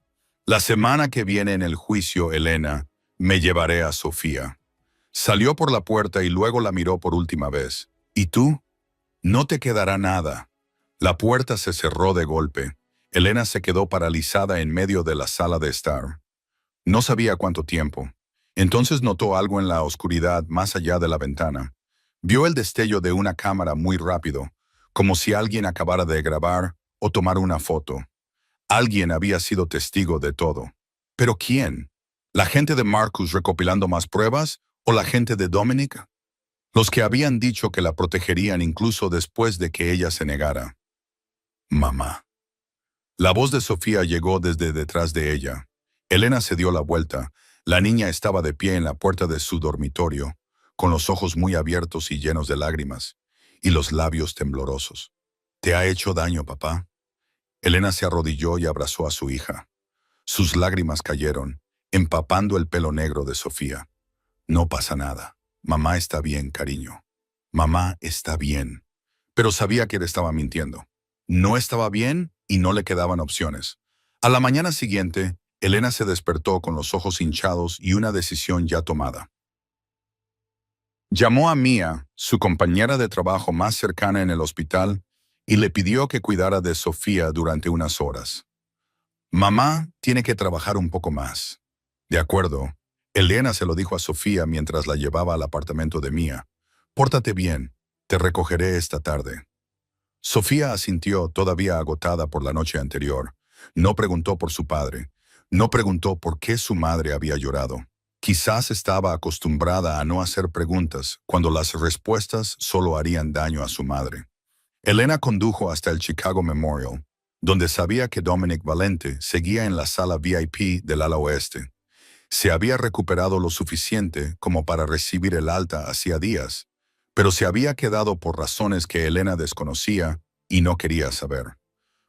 «La semana que viene en el juicio, Elena, me llevaré a Sofía». Salió por la puerta y luego la miró por última vez. «¿Y tú? No te quedará nada». La puerta se cerró de golpe. Elena se quedó paralizada en medio de la sala de estar. No sabía cuánto tiempo. Entonces notó algo en la oscuridad más allá de la ventana. Vio el destello de una cámara muy rápido, como si alguien acabara de grabar o tomar una foto. Alguien había sido testigo de todo. ¿Pero quién? ¿La gente de Marcus recopilando más pruebas o la gente de Dominic? Los que habían dicho que la protegerían incluso después de que ella se negara. «Mamá». La voz de Sofía llegó desde detrás de ella. Elena se dio la vuelta. La niña estaba de pie en la puerta de su dormitorio, con los ojos muy abiertos y llenos de lágrimas, y los labios temblorosos. «¿Te ha hecho daño, papá?» Elena se arrodilló y abrazó a su hija. Sus lágrimas cayeron, empapando el pelo negro de Sofía. «No pasa nada. Mamá está bien, cariño. Mamá está bien». Pero sabía que él estaba mintiendo. No estaba bien y no le quedaban opciones. A la mañana siguiente, Elena se despertó con los ojos hinchados y una decisión ya tomada. Llamó a Mia, su compañera de trabajo más cercana en el hospital, y le pidió que cuidara de Sofía durante unas horas. «Mamá tiene que trabajar un poco más». «De acuerdo». Elena se lo dijo a Sofía mientras la llevaba al apartamento de Mia. «Pórtate bien, te recogeré esta tarde». Sofía asintió, todavía agotada por la noche anterior. No preguntó por su padre. No preguntó por qué su madre había llorado. Quizás estaba acostumbrada a no hacer preguntas cuando las respuestas solo harían daño a su madre. Elena condujo hasta el Chicago Memorial, donde sabía que Dominic Valente seguía en la sala VIP del ala oeste. Se había recuperado lo suficiente como para recibir el alta hacía días, pero se había quedado por razones que Elena desconocía y no quería saber.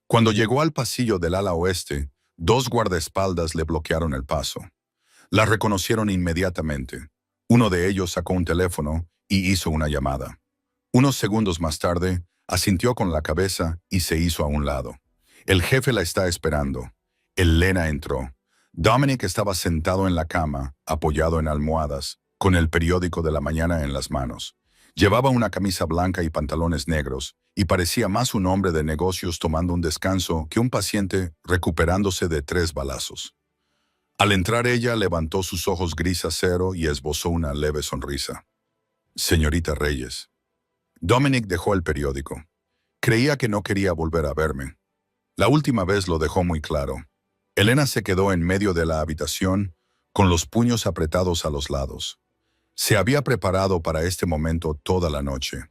Cuando llegó al pasillo del ala oeste, dos guardaespaldas le bloquearon el paso. La reconocieron inmediatamente. Uno de ellos sacó un teléfono y hizo una llamada. Unos segundos más tarde, asintió con la cabeza y se hizo a un lado. El jefe la está esperando. Elena entró. Dominic estaba sentado en la cama, apoyado en almohadas, con el periódico de la mañana en las manos. Llevaba una camisa blanca y pantalones negros, y parecía más un hombre de negocios tomando un descanso que un paciente recuperándose de 3 balazos. Al entrar ella, levantó sus ojos gris acero y esbozó una leve sonrisa. «Señorita Reyes». Dominic dejó el periódico. Creía que no quería volver a verme. La última vez lo dejó muy claro. Elena se quedó en medio de la habitación, con los puños apretados a los lados. Se había preparado para este momento toda la noche.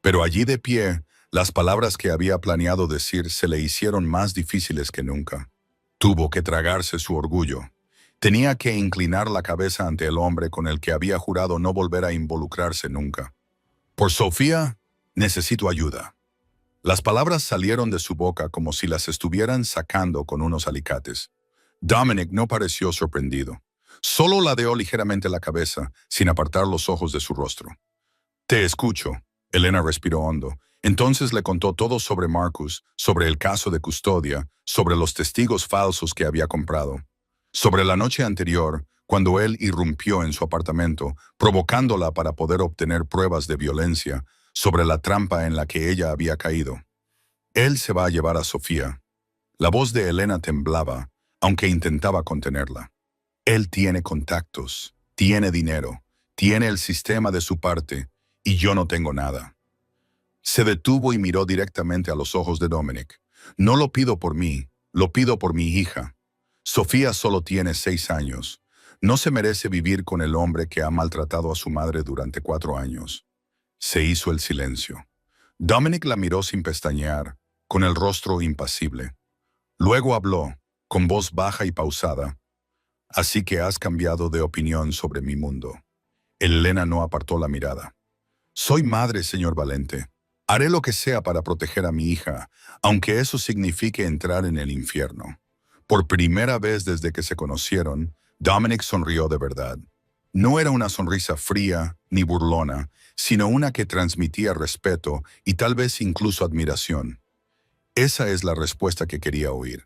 Pero allí de pie, las palabras que había planeado decir se le hicieron más difíciles que nunca. Tuvo que tragarse su orgullo. Tenía que inclinar la cabeza ante el hombre con el que había jurado no volver a involucrarse nunca. «Por Sofía, necesito ayuda». Las palabras salieron de su boca como si las estuvieran sacando con unos alicates. Dominic no pareció sorprendido. Solo ladeó ligeramente la cabeza, sin apartar los ojos de su rostro. «Te escucho». Elena respiró hondo. Entonces le contó todo sobre Marcus, sobre el caso de custodia, sobre los testigos falsos que había comprado. Sobre la noche anterior, cuando él irrumpió en su apartamento, provocándola para poder obtener pruebas de violencia, sobre la trampa en la que ella había caído. «Él se va a llevar a Sofía». La voz de Elena temblaba, aunque intentaba contenerla. «Él tiene contactos, tiene dinero, tiene el sistema de su parte, y yo no tengo nada». Se detuvo y miró directamente a los ojos de Dominic. «No lo pido por mí, lo pido por mi hija. Sofía solo tiene 6 años. No se merece vivir con el hombre que ha maltratado a su madre durante 4 años». Se hizo el silencio. Dominic la miró sin pestañear, con el rostro impasible. Luego habló, con voz baja y pausada. «Así que has cambiado de opinión sobre mi mundo». Elena no apartó la mirada. «Soy madre, señor Valente. Haré lo que sea para proteger a mi hija, aunque eso signifique entrar en el infierno». Por primera vez desde que se conocieron, Dominic sonrió de verdad. No era una sonrisa fría ni burlona, sino una que transmitía respeto y tal vez incluso admiración. Esa es la respuesta que quería oír.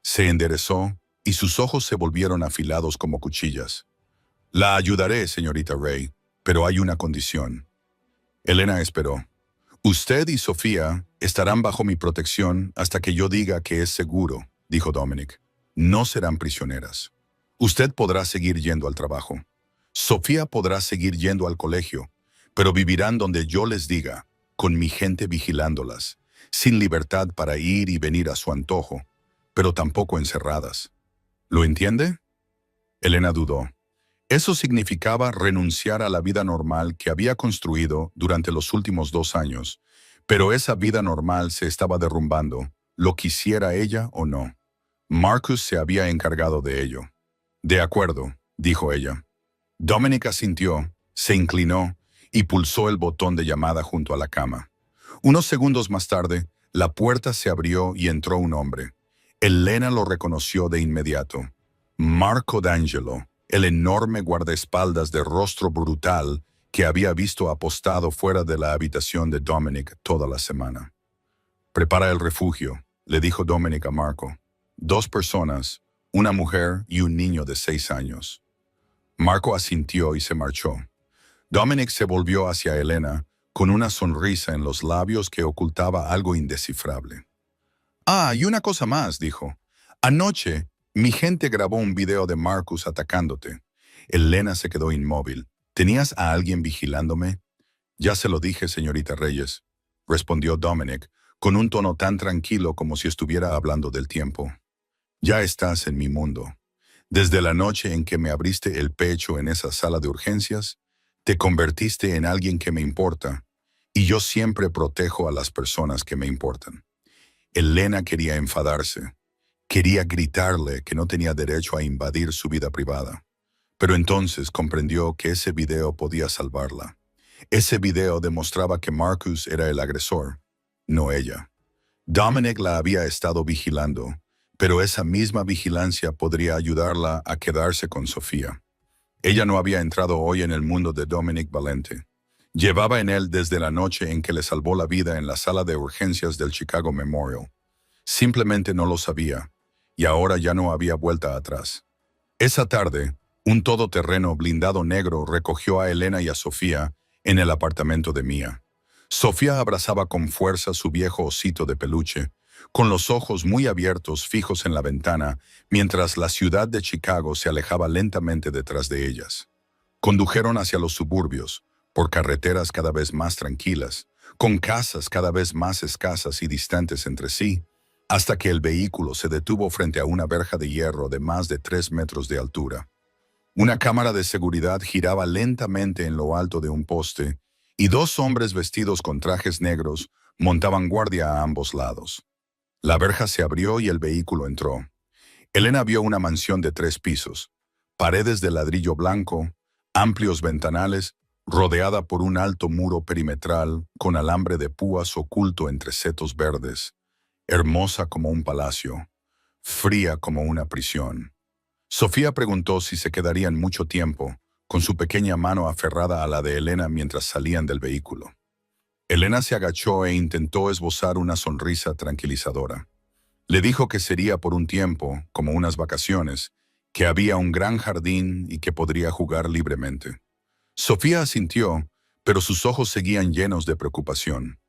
Se enderezó y sus ojos se volvieron afilados como cuchillas. «La ayudaré, señorita Ray, pero hay una condición». Elena esperó. «Usted y Sofía estarán bajo mi protección hasta que yo diga que es seguro», dijo Dominic. «No serán prisioneras. Usted podrá seguir yendo al trabajo. Sofía podrá seguir yendo al colegio, pero vivirán donde yo les diga, con mi gente vigilándolas, sin libertad para ir y venir a su antojo, pero tampoco encerradas. ¿Lo entiende?» Elena dudó. Eso significaba renunciar a la vida normal que había construido durante los últimos 2 años, pero esa vida normal se estaba derrumbando, lo quisiera ella o no. Marcus se había encargado de ello. «De acuerdo», dijo ella. Dominic asintió, se inclinó y pulsó el botón de llamada junto a la cama. Unos segundos más tarde, la puerta se abrió y entró un hombre. Elena lo reconoció de inmediato. Marco D'Angelo, el enorme guardaespaldas de rostro brutal que había visto apostado fuera de la habitación de Dominic toda la semana. «Prepara el refugio», le dijo Dominic a Marco. «2 personas, una mujer y un niño de 6 años». Marco asintió y se marchó. Dominic se volvió hacia Elena con una sonrisa en los labios que ocultaba algo indescifrable. «Ah, y una cosa más», dijo. «Anoche, mi gente grabó un video de Marcus atacándote». Elena se quedó inmóvil. «¿Tenías a alguien vigilándome?» «Ya se lo dije, señorita Reyes», respondió Dominic, con un tono tan tranquilo como si estuviera hablando del tiempo. «Ya estás en mi mundo. Desde la noche en que me abriste el pecho en esa sala de urgencias, te convertiste en alguien que me importa, y yo siempre protejo a las personas que me importan. Elena quería enfadarse. Quería gritarle que no tenía derecho a invadir su vida privada. Pero entonces comprendió que ese video podía salvarla. Ese video demostraba que Marcus era el agresor, no ella. Dominic la había estado vigilando, pero esa misma vigilancia podría ayudarla a quedarse con Sofía. Ella no había entrado hoy en el mundo de Dominic Valente. Llevaba en él desde la noche en que le salvó la vida en la sala de urgencias del Chicago Memorial. Simplemente no lo sabía, y ahora ya no había vuelta atrás. Esa tarde, un todoterreno blindado negro recogió a Elena y a Sofía en el apartamento de Mia. Sofía abrazaba con fuerza su viejo osito de peluche, con los ojos muy abiertos fijos en la ventana, mientras la ciudad de Chicago se alejaba lentamente detrás de ellas. Condujeron hacia los suburbios, por carreteras cada vez más tranquilas, con casas cada vez más escasas y distantes entre sí, hasta que el vehículo se detuvo frente a una verja de hierro de más de 3 metros de altura. Una cámara de seguridad giraba lentamente en lo alto de un poste, y 2 hombres vestidos con trajes negros montaban guardia a ambos lados. La verja se abrió y el vehículo entró. Elena vio una mansión de 3 pisos, paredes de ladrillo blanco, amplios ventanales, rodeada por un alto muro perimetral con alambre de púas oculto entre setos verdes, hermosa como un palacio, fría como una prisión. Sofía preguntó si se quedarían mucho tiempo, con su pequeña mano aferrada a la de Elena mientras salían del vehículo. Elena se agachó e intentó esbozar una sonrisa tranquilizadora. Le dijo que sería por un tiempo, como unas vacaciones, que había un gran jardín y que podría jugar libremente. Sofía asintió, pero sus ojos seguían llenos de preocupación.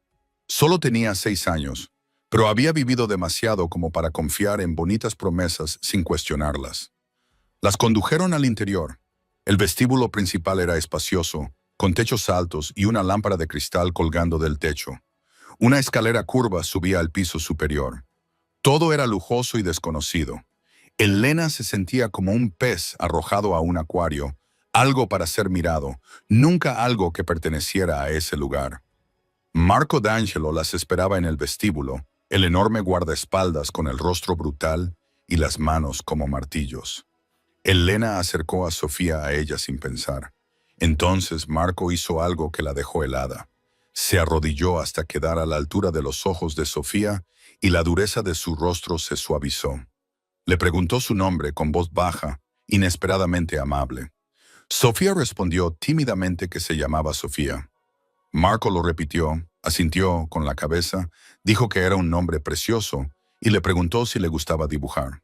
Solo tenía 6 años, pero había vivido demasiado como para confiar en bonitas promesas sin cuestionarlas. Las condujeron al interior. El vestíbulo principal era espacioso, con techos altos y una lámpara de cristal colgando del techo. Una escalera curva subía al piso superior. Todo era lujoso y desconocido. Elena se sentía como un pez arrojado a un acuario, algo para ser mirado, nunca algo que perteneciera a ese lugar. Marco D'Angelo las esperaba en el vestíbulo, el enorme guardaespaldas con el rostro brutal y las manos como martillos. Elena acercó a Sofía a ella sin pensar. Entonces Marco hizo algo que la dejó helada. Se arrodilló hasta quedar a la altura de los ojos de Sofía y la dureza de su rostro se suavizó. Le preguntó su nombre con voz baja, inesperadamente amable. Sofía respondió tímidamente que se llamaba Sofía. Marco lo repitió, asintió con la cabeza, dijo que era un nombre precioso y le preguntó si le gustaba dibujar.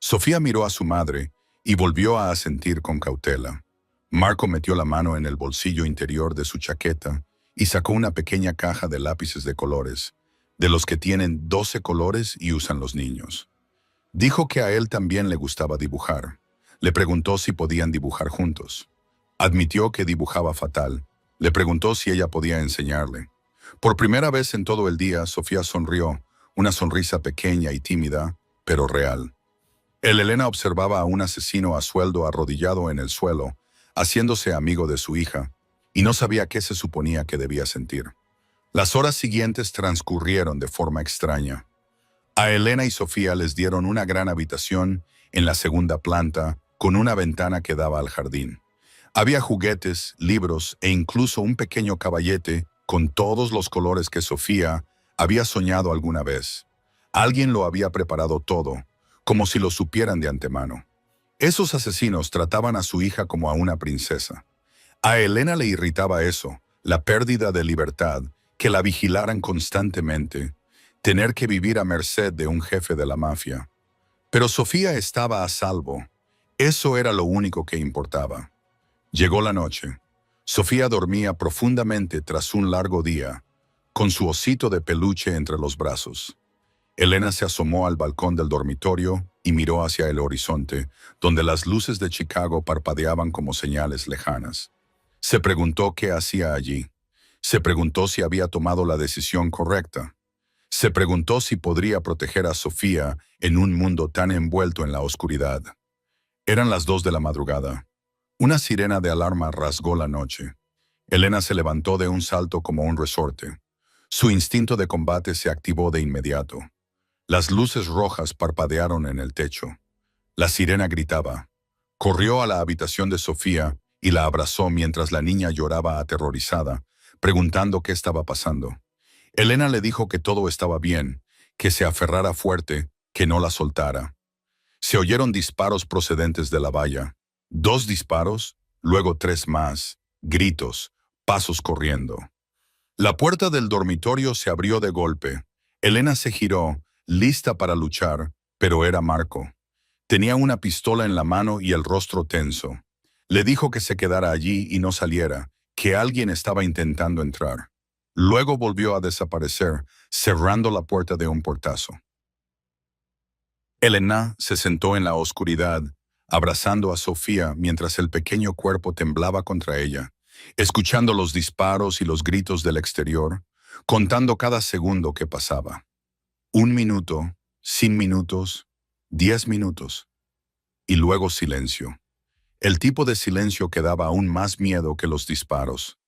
Sofía miró a su madre y volvió a asentir con cautela. Marco metió la mano en el bolsillo interior de su chaqueta y sacó una pequeña caja de lápices de colores, de los que tienen 12 colores y usan los niños. Dijo que a él también le gustaba dibujar. Le preguntó si podían dibujar juntos. Admitió que dibujaba fatal. Le preguntó si ella podía enseñarle. Por primera vez en todo el día, Sofía sonrió, una sonrisa pequeña y tímida, pero real. Elena observaba a un asesino a sueldo arrodillado en el suelo, haciéndose amigo de su hija, y no sabía qué se suponía que debía sentir. Las horas siguientes transcurrieron de forma extraña. A Elena y Sofía les dieron una gran habitación en la segunda planta, con una ventana que daba al jardín. Había juguetes, libros e incluso un pequeño caballete con todos los colores que Sofía había soñado alguna vez. Alguien lo había preparado todo, como si lo supieran de antemano. Esos asesinos trataban a su hija como a una princesa. A Elena le irritaba eso, la pérdida de libertad, que la vigilaran constantemente, tener que vivir a merced de un jefe de la mafia. Pero Sofía estaba a salvo. Eso era lo único que importaba. Llegó la noche. Sofía dormía profundamente tras un largo día, con su osito de peluche entre los brazos. Elena se asomó al balcón del dormitorio y miró hacia el horizonte, donde las luces de Chicago parpadeaban como señales lejanas. Se preguntó qué hacía allí. Se preguntó si había tomado la decisión correcta. Se preguntó si podría proteger a Sofía en un mundo tan envuelto en la oscuridad. Eran las 2 de la madrugada. Una sirena de alarma rasgó la noche. Elena se levantó de un salto como un resorte. Su instinto de combate se activó de inmediato. Las luces rojas parpadearon en el techo. La sirena gritaba. Corrió a la habitación de Sofía y la abrazó mientras la niña lloraba aterrorizada, preguntando qué estaba pasando. Elena le dijo que todo estaba bien, que se aferrara fuerte, que no la soltara. Se oyeron disparos procedentes de la valla. 2 disparos, luego 3 más, gritos, pasos corriendo. La puerta del dormitorio se abrió de golpe. Elena se giró, lista para luchar, pero era Marco. Tenía una pistola en la mano y el rostro tenso. Le dijo que se quedara allí y no saliera, que alguien estaba intentando entrar. Luego volvió a desaparecer, cerrando la puerta de un portazo. Elena se sentó en la oscuridad, abrazando a Sofía mientras el pequeño cuerpo temblaba contra ella, escuchando los disparos y los gritos del exterior, contando cada segundo que pasaba. 1 minuto, 100 minutos, 10 minutos. Y luego silencio. El tipo de silencio que daba aún más miedo que los disparos.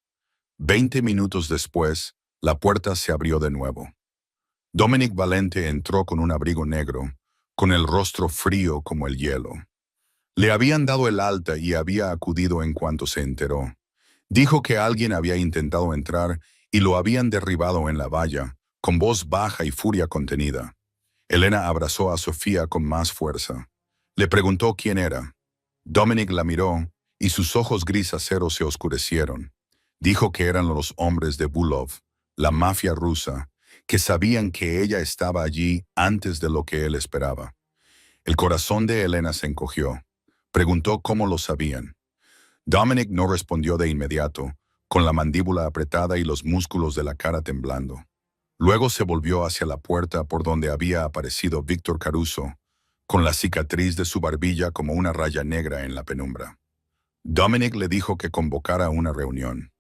20 minutos después, la puerta se abrió de nuevo. Dominic Valente entró con un abrigo negro, con el rostro frío como el hielo. Le habían dado el alta y había acudido en cuanto se enteró. Dijo que alguien había intentado entrar y lo habían derribado en la valla, con voz baja y furia contenida. Elena abrazó a Sofía con más fuerza. Le preguntó quién era. Dominic la miró y sus ojos gris acero se oscurecieron. Dijo que eran los hombres de Bulov, la mafia rusa, que sabían que ella estaba allí antes de lo que él esperaba. El corazón de Elena se encogió. Preguntó cómo lo sabían. Dominic no respondió de inmediato, con la mandíbula apretada y los músculos de la cara temblando. Luego se volvió hacia la puerta por donde había aparecido Víctor Caruso, con la cicatriz de su barbilla como una raya negra en la penumbra. Dominic le dijo que convocara una reunión.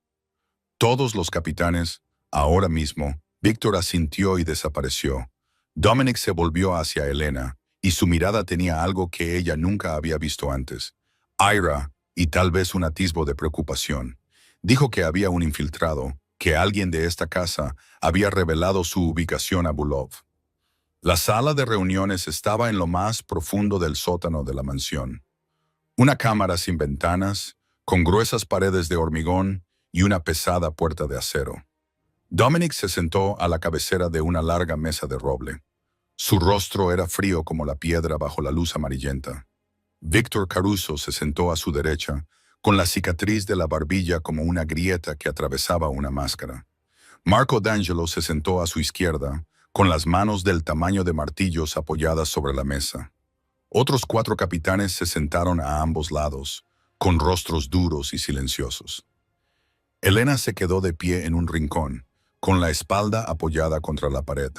Todos los capitanes, ahora mismo. Víctor asintió y desapareció. Dominic se volvió hacia Elena, y su mirada tenía algo que ella nunca había visto antes. Ira, y tal vez un atisbo de preocupación. Dijo que había un infiltrado, que alguien de esta casa había revelado su ubicación a Bulov. La sala de reuniones estaba en lo más profundo del sótano de la mansión. Una cámara sin ventanas, con gruesas paredes de hormigón y una pesada puerta de acero. Dominic se sentó a la cabecera de una larga mesa de roble. Su rostro era frío como la piedra bajo la luz amarillenta. Víctor Caruso se sentó a su derecha, con la cicatriz de la barbilla como una grieta que atravesaba una máscara. Marco D'Angelo se sentó a su izquierda, con las manos del tamaño de martillos apoyadas sobre la mesa. Otros 4 capitanes se sentaron a ambos lados, con rostros duros y silenciosos. Elena se quedó de pie en un rincón, con la espalda apoyada contra la pared.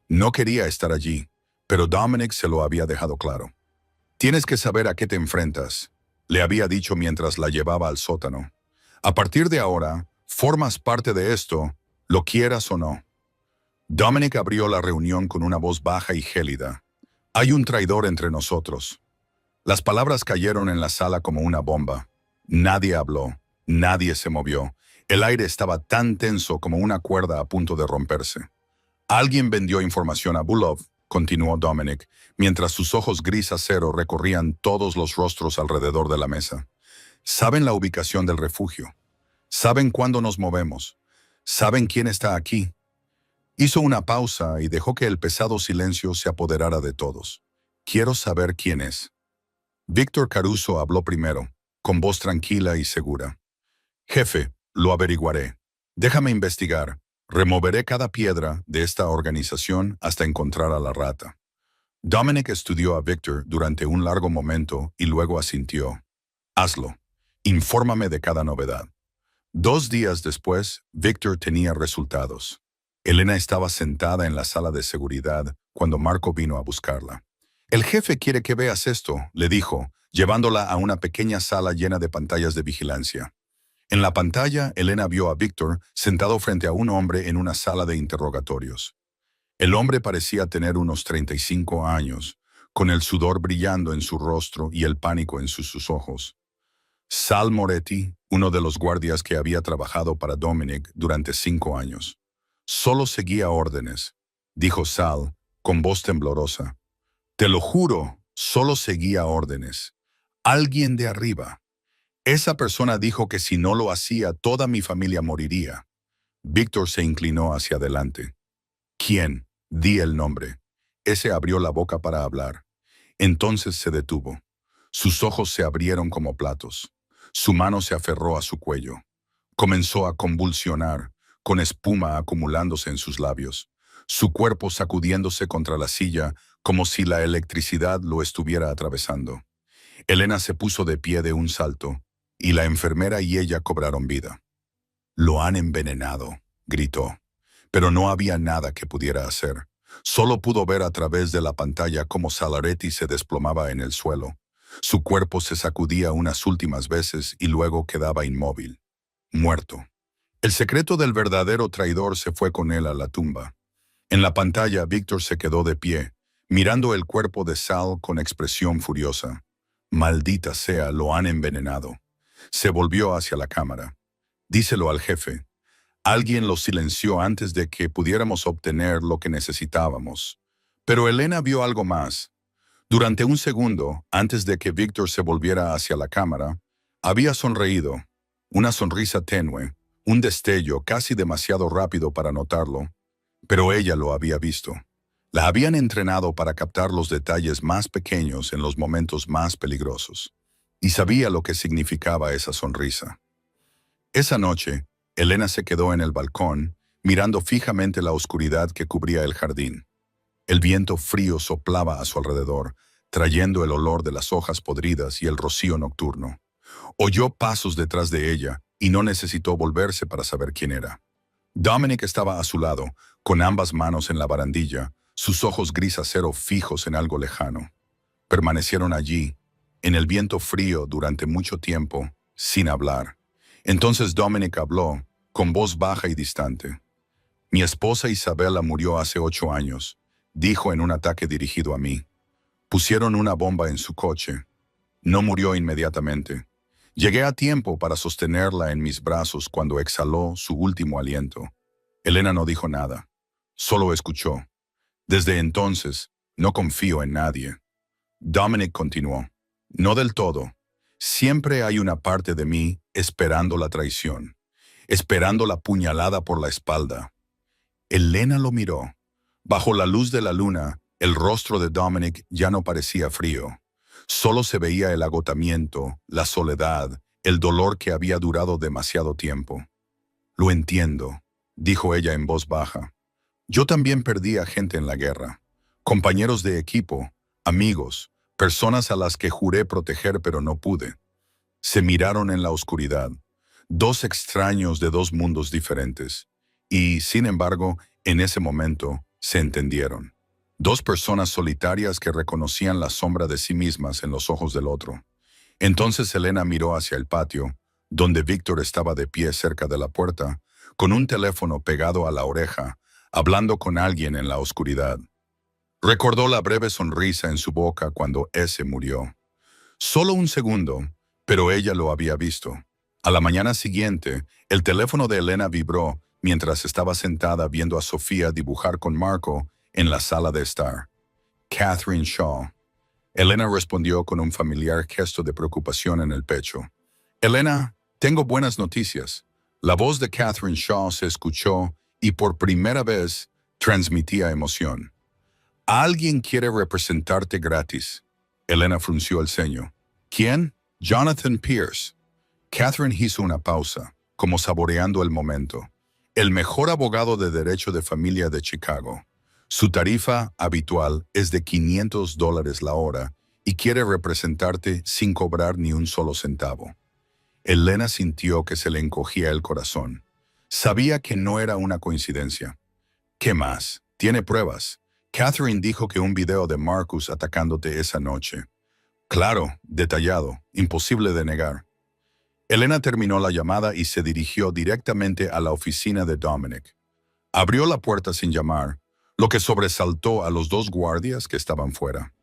No quería estar allí, pero Dominic se lo había dejado claro. «Tienes que saber a qué te enfrentas», le había dicho mientras la llevaba al sótano. «A partir de ahora, formas parte de esto, lo quieras o no». Dominic abrió la reunión con una voz baja y gélida. «Hay un traidor entre nosotros». Las palabras cayeron en la sala como una bomba. Nadie habló, nadie se movió. El aire estaba tan tenso como una cuerda a punto de romperse. «Alguien vendió información a Bulov», continuó Dominic, mientras sus ojos gris acero recorrían todos los rostros alrededor de la mesa. «Saben la ubicación del refugio. Saben cuándo nos movemos. Saben quién está aquí». Hizo una pausa y dejó que el pesado silencio se apoderara de todos. «Quiero saber quién es». Víctor Caruso habló primero, con voz tranquila y segura. «Jefe, lo averiguaré. Déjame investigar. Removeré cada piedra de esta organización hasta encontrar a la rata». Dominic estudió a Víctor durante un largo momento y luego asintió. «Hazlo. Infórmame de cada novedad». 2 días después, Víctor tenía resultados. Elena estaba sentada en la sala de seguridad cuando Marco vino a buscarla. «El jefe quiere que veas esto», le dijo, llevándola a una pequeña sala llena de pantallas de vigilancia. En la pantalla, Elena vio a Víctor sentado frente a un hombre en una sala de interrogatorios. El hombre parecía tener unos 35 años, con el sudor brillando en su rostro y el pánico en sus ojos. Sal Moretti, uno de los guardias que había trabajado para Dominic durante 5 años. Solo seguía órdenes, dijo Sal, con voz temblorosa. Te lo juro, solo seguía órdenes. Alguien de arriba. Esa persona dijo que si no lo hacía, toda mi familia moriría. Víctor se inclinó hacia adelante. ¿Quién? Di el nombre. Ese abrió la boca para hablar. Entonces se detuvo. Sus ojos se abrieron como platos. Su mano se aferró a su cuello. Comenzó a convulsionar, con espuma acumulándose en sus labios, su cuerpo sacudiéndose contra la silla como si la electricidad lo estuviera atravesando. Elena se puso de pie de un salto, y la enfermera y ella cobraron vida. «Lo han envenenado», gritó. Pero no había nada que pudiera hacer. Solo pudo ver a través de la pantalla cómo Salaretti se desplomaba en el suelo. Su cuerpo se sacudía unas últimas veces y luego quedaba inmóvil, muerto. El secreto del verdadero traidor se fue con él a la tumba. En la pantalla, Víctor se quedó de pie, mirando el cuerpo de Sal con expresión furiosa. «Maldita sea, lo han envenenado». Se volvió hacia la cámara. «Díselo al jefe». Alguien lo silenció antes de que pudiéramos obtener lo que necesitábamos. Pero Elena vio algo más. Durante un segundo, antes de que Víctor se volviera hacia la cámara, había sonreído. Una sonrisa tenue, un destello casi demasiado rápido para notarlo. Pero ella lo había visto. La habían entrenado para captar los detalles más pequeños en los momentos más peligrosos. Y sabía lo que significaba esa sonrisa. Esa noche, Elena se quedó en el balcón, mirando fijamente la oscuridad que cubría el jardín. El viento frío soplaba a su alrededor, trayendo el olor de las hojas podridas y el rocío nocturno. Oyó pasos detrás de ella y no necesitó volverse para saber quién era. Dominic estaba a su lado, con ambas manos en la barandilla, sus ojos gris acero fijos en algo lejano. Permanecieron allí, en el viento frío durante mucho tiempo, sin hablar. Entonces Dominic habló, con voz baja y distante. «Mi esposa Isabella murió hace 8 años», dijo en un ataque dirigido a mí. «Pusieron una bomba en su coche. No murió inmediatamente. Llegué a tiempo para sostenerla en mis brazos cuando exhaló su último aliento». Elena no dijo nada, solo escuchó. «Desde entonces, no confío en nadie». Dominic continuó. «No del todo. Siempre hay una parte de mí esperando la traición, esperando la puñalada por la espalda». Elena lo miró. Bajo la luz de la luna, el rostro de Dominic ya no parecía frío. Solo se veía el agotamiento, la soledad, el dolor que había durado demasiado tiempo. «Lo entiendo», dijo ella en voz baja. «Yo también perdí a gente en la guerra. Compañeros de equipo, amigos, personas a las que juré proteger pero no pude». Se miraron en la oscuridad, dos extraños de dos mundos diferentes, y, sin embargo, en ese momento, se entendieron. Dos personas solitarias que reconocían la sombra de sí mismas en los ojos del otro. Entonces Elena miró hacia el patio, donde Víctor estaba de pie cerca de la puerta, con un teléfono pegado a la oreja, hablando con alguien en la oscuridad. Recordó la breve sonrisa en su boca cuando ese murió. Solo un segundo, pero ella lo había visto. A la mañana siguiente, el teléfono de Elena vibró mientras estaba sentada viendo a Sofía dibujar con Marco en la sala de estar. «Catherine Shaw». Elena respondió con un familiar gesto de preocupación en el pecho. «Elena, tengo buenas noticias». La voz de Catherine Shaw se escuchó y por primera vez transmitía emoción. «Alguien quiere representarte gratis». Elena frunció el ceño. «¿Quién?» «Jonathan Pierce». Catherine hizo una pausa, como saboreando el momento. «El mejor abogado de derecho de familia de Chicago. Su tarifa habitual es de $500 la hora y quiere representarte sin cobrar ni un solo centavo». Elena sintió que se le encogía el corazón. Sabía que no era una coincidencia. «¿Qué más? Tiene pruebas». Catherine dijo que un video de Marcus atacándote esa noche. «Claro, detallado, imposible de negar». Elena terminó la llamada y se dirigió directamente a la oficina de Dominic. Abrió la puerta sin llamar, lo que sobresaltó a los dos guardias que estaban fuera.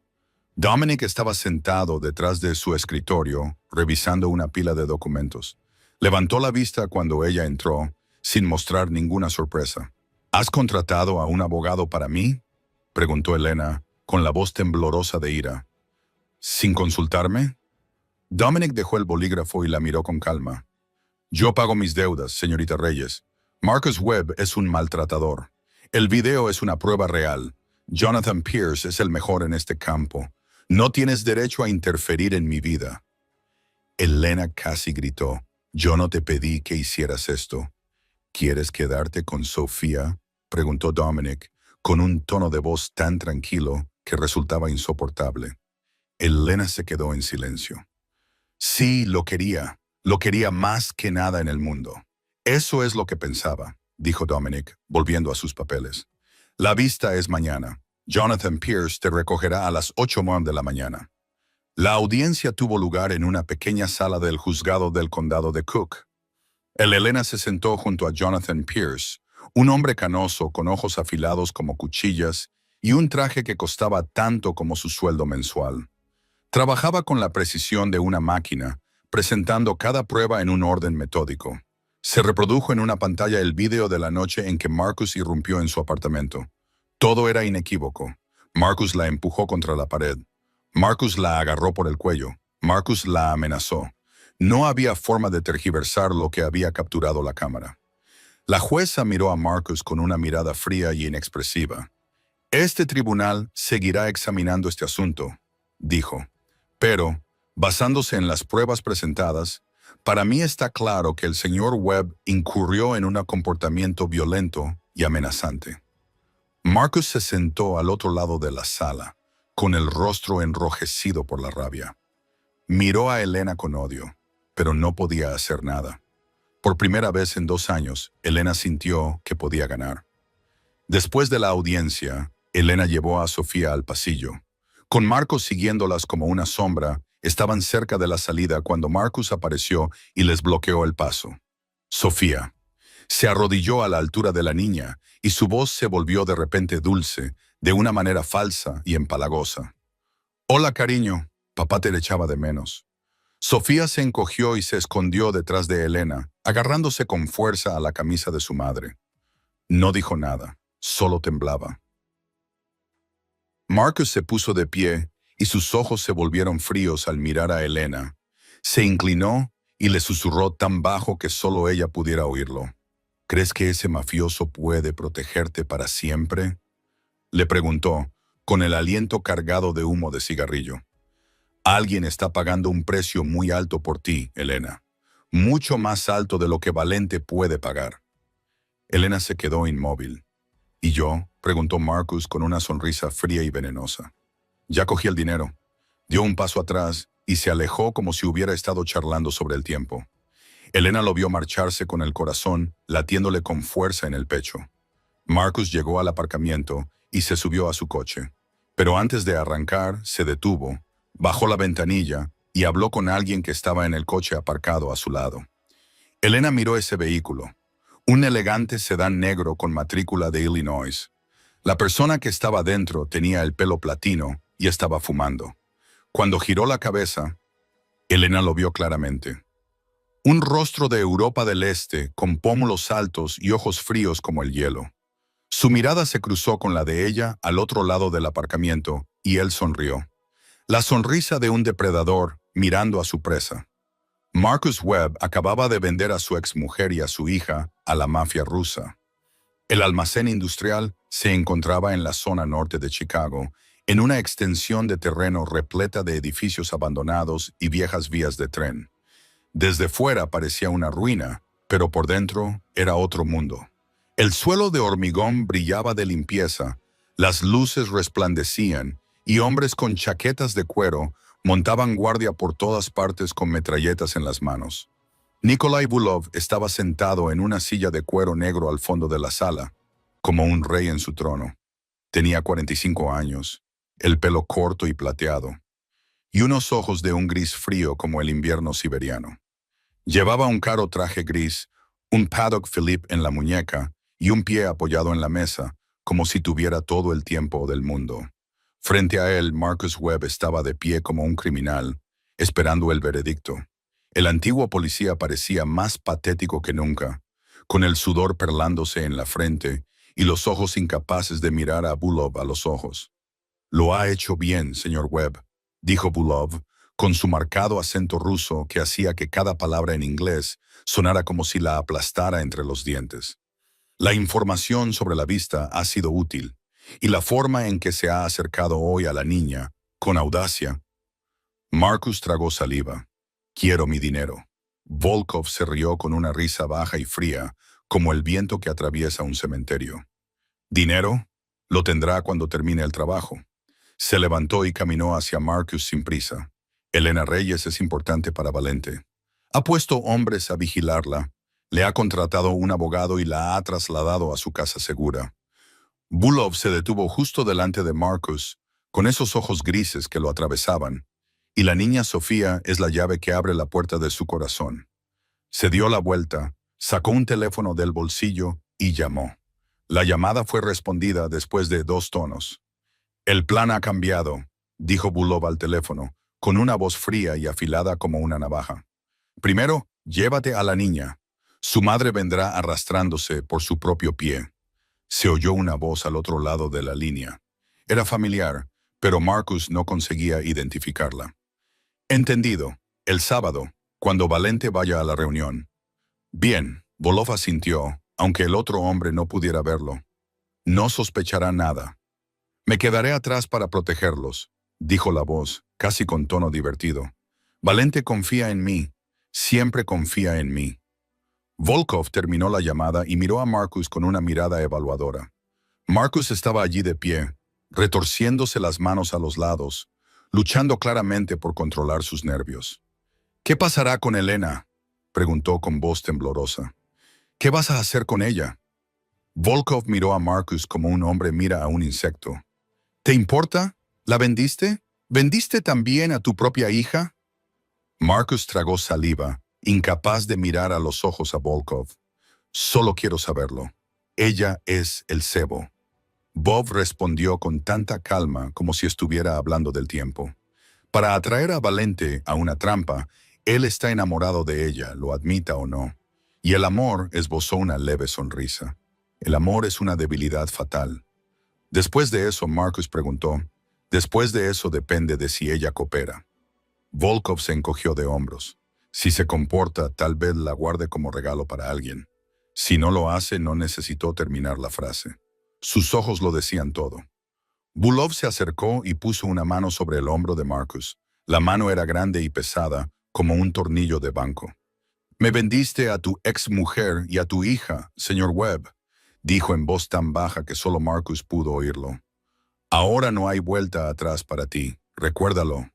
Dominic estaba sentado detrás de su escritorio, revisando una pila de documentos. Levantó la vista cuando ella entró, sin mostrar ninguna sorpresa. ¿Has contratado a un abogado para mí?, preguntó Elena, con la voz temblorosa de ira. ¿Sin consultarme? Dominic dejó el bolígrafo y la miró con calma. Yo pago mis deudas, señorita Reyes. Marcus Webb es un maltratador. El video es una prueba real. Jonathan Pierce es el mejor en este campo. No tienes derecho a interferir en mi vida. Elena casi gritó. Yo no te pedí que hicieras esto. ¿Quieres quedarte con Sofía?, preguntó Dominic, con un tono de voz tan tranquilo que resultaba insoportable. Elena se quedó en silencio. Sí, lo quería. Lo quería más que nada en el mundo. Eso es lo que pensaba, dijo Dominic, volviendo a sus papeles. La vista es mañana. Jonathan Pierce te recogerá a las 8:00 de la mañana. La audiencia tuvo lugar en una pequeña sala del juzgado del condado de Cook. Elena se sentó junto a Jonathan Pierce, un hombre canoso con ojos afilados como cuchillas y un traje que costaba tanto como su sueldo mensual. Trabajaba con la precisión de una máquina, presentando cada prueba en un orden metódico. Se reprodujo en una pantalla el video de la noche en que Marcus irrumpió en su apartamento. Todo era inequívoco. Marcus la empujó contra la pared. Marcus la agarró por el cuello. Marcus la amenazó. No había forma de tergiversar lo que había capturado la cámara. La jueza miró a Marcus con una mirada fría y inexpresiva. Este tribunal seguirá examinando este asunto, dijo. Pero, basándose en las pruebas presentadas, para mí está claro que el señor Webb incurrió en un comportamiento violento y amenazante. Marcus se sentó al otro lado de la sala, con el rostro enrojecido por la rabia. Miró a Elena con odio, pero no podía hacer nada. Por primera vez en 2 años, Elena sintió que podía ganar. Después de la audiencia, Elena llevó a Sofía al pasillo. Con Marcus siguiéndolas como una sombra, estaban cerca de la salida cuando Marcus apareció y les bloqueó el paso. Sofía se arrodilló a la altura de la niña y su voz se volvió de repente dulce, de una manera falsa y empalagosa. «Hola, cariño, papá te le echaba de menos». Sofía se encogió y se escondió detrás de Elena, agarrándose con fuerza a la camisa de su madre. No dijo nada, solo temblaba. Marcus se puso de pie y sus ojos se volvieron fríos al mirar a Elena. Se inclinó y le susurró tan bajo que solo ella pudiera oírlo. «¿Crees que ese mafioso puede protegerte para siempre?», le preguntó, con el aliento cargado de humo de cigarrillo. «Alguien está pagando un precio muy alto por ti, Elena. Mucho más alto de lo que Valente puede pagar». Elena se quedó inmóvil. «¿Y yo?», preguntó Marcus con una sonrisa fría y venenosa. «Ya cogí el dinero». Dio un paso atrás y se alejó como si hubiera estado charlando sobre el tiempo. Elena lo vio marcharse con el corazón latiéndole con fuerza en el pecho. Marcus llegó al aparcamiento y se subió a su coche. Pero antes de arrancar, se detuvo, bajó la ventanilla y habló con alguien que estaba en el coche aparcado a su lado. Elena miró ese vehículo, un elegante sedán negro con matrícula de Illinois. La persona que estaba dentro tenía el pelo platino y estaba fumando. Cuando giró la cabeza, Elena lo vio claramente. Un rostro de Europa del Este, con pómulos altos y ojos fríos como el hielo. Su mirada se cruzó con la de ella al otro lado del aparcamiento y él sonrió. La sonrisa de un depredador mirando a su presa. Marcus Webb acababa de vender a su exmujer y a su hija a la mafia rusa. El almacén industrial se encontraba en la zona norte de Chicago, en una extensión de terreno repleta de edificios abandonados y viejas vías de tren. Desde fuera parecía una ruina, pero por dentro era otro mundo. El suelo de hormigón brillaba de limpieza, las luces resplandecían y hombres con chaquetas de cuero montaban guardia por todas partes con metralletas en las manos. Nikolai Bulov estaba sentado en una silla de cuero negro al fondo de la sala, como un rey en su trono. Tenía 45 años, el pelo corto y plateado, y unos ojos de un gris frío como el invierno siberiano. Llevaba un caro traje gris, un Paddock Philippe en la muñeca y un pie apoyado en la mesa, como si tuviera todo el tiempo del mundo. Frente a él, Marcus Webb estaba de pie como un criminal, esperando el veredicto. El antiguo policía parecía más patético que nunca, con el sudor perlándose en la frente y los ojos incapaces de mirar a Bulov a los ojos. «Lo ha hecho bien, señor Webb», dijo Bulov, con su marcado acento ruso que hacía que cada palabra en inglés sonara como si la aplastara entre los dientes. «La información sobre la vista ha sido útil, y la forma en que se ha acercado hoy a la niña, con audacia». Marcus tragó saliva. «Quiero mi dinero». Volkov se rió con una risa baja y fría, como el viento que atraviesa un cementerio. «¿Dinero? Lo tendrá cuando termine el trabajo». Se levantó y caminó hacia Marcus sin prisa. «Elena Reyes es importante para Valente. Ha puesto hombres a vigilarla, le ha contratado un abogado y la ha trasladado a su casa segura». Bulov se detuvo justo delante de Marcus, con esos ojos grises que lo atravesaban, y la niña Sofía es la llave que abre la puerta de su corazón. Se dio la vuelta, sacó un teléfono del bolsillo y llamó. La llamada fue respondida después de 2 tonos. «El plan ha cambiado», dijo Bulov al teléfono, con una voz fría y afilada como una navaja. «Primero, llévate a la niña. Su madre vendrá arrastrándose por su propio pie». Se oyó una voz al otro lado de la línea. Era familiar, pero Marcus no conseguía identificarla. «Entendido. El sábado, cuando Valente vaya a la reunión». «Bien», Bulov asintió, aunque el otro hombre no pudiera verlo. «No sospechará nada». «Me quedaré atrás para protegerlos», dijo la voz, casi con tono divertido. «Valente confía en mí. Siempre confía en mí». Volkov terminó la llamada y miró a Marcus con una mirada evaluadora. Marcus estaba allí de pie, retorciéndose las manos a los lados, luchando claramente por controlar sus nervios. «¿Qué pasará con Elena?», preguntó con voz temblorosa. «¿Qué vas a hacer con ella?». Volkov miró a Marcus como un hombre mira a un insecto. «¿Te importa? ¿La vendiste? ¿Vendiste también a tu propia hija?». Marcus tragó saliva, incapaz de mirar a los ojos a Volkov. «Solo quiero saberlo. Ella es el cebo». Bob respondió con tanta calma como si estuviera hablando del tiempo. «Para atraer a Valente a una trampa, él está enamorado de ella, lo admita o no». Y el amor esbozó una leve sonrisa. «El amor es una debilidad fatal». Después de eso, Marcus preguntó, «Después de eso depende de si ella coopera». Volkov se encogió de hombros. «Si se comporta, tal vez la guarde como regalo para alguien». Si no lo hace, no necesitó terminar la frase. Sus ojos lo decían todo. Bulov se acercó y puso una mano sobre el hombro de Marcus. La mano era grande y pesada, como un tornillo de banco. «Me vendiste a tu exmujer y a tu hija, señor Webb», dijo en voz tan baja que solo Marcus pudo oírlo. «Ahora no hay vuelta atrás para ti, recuérdalo».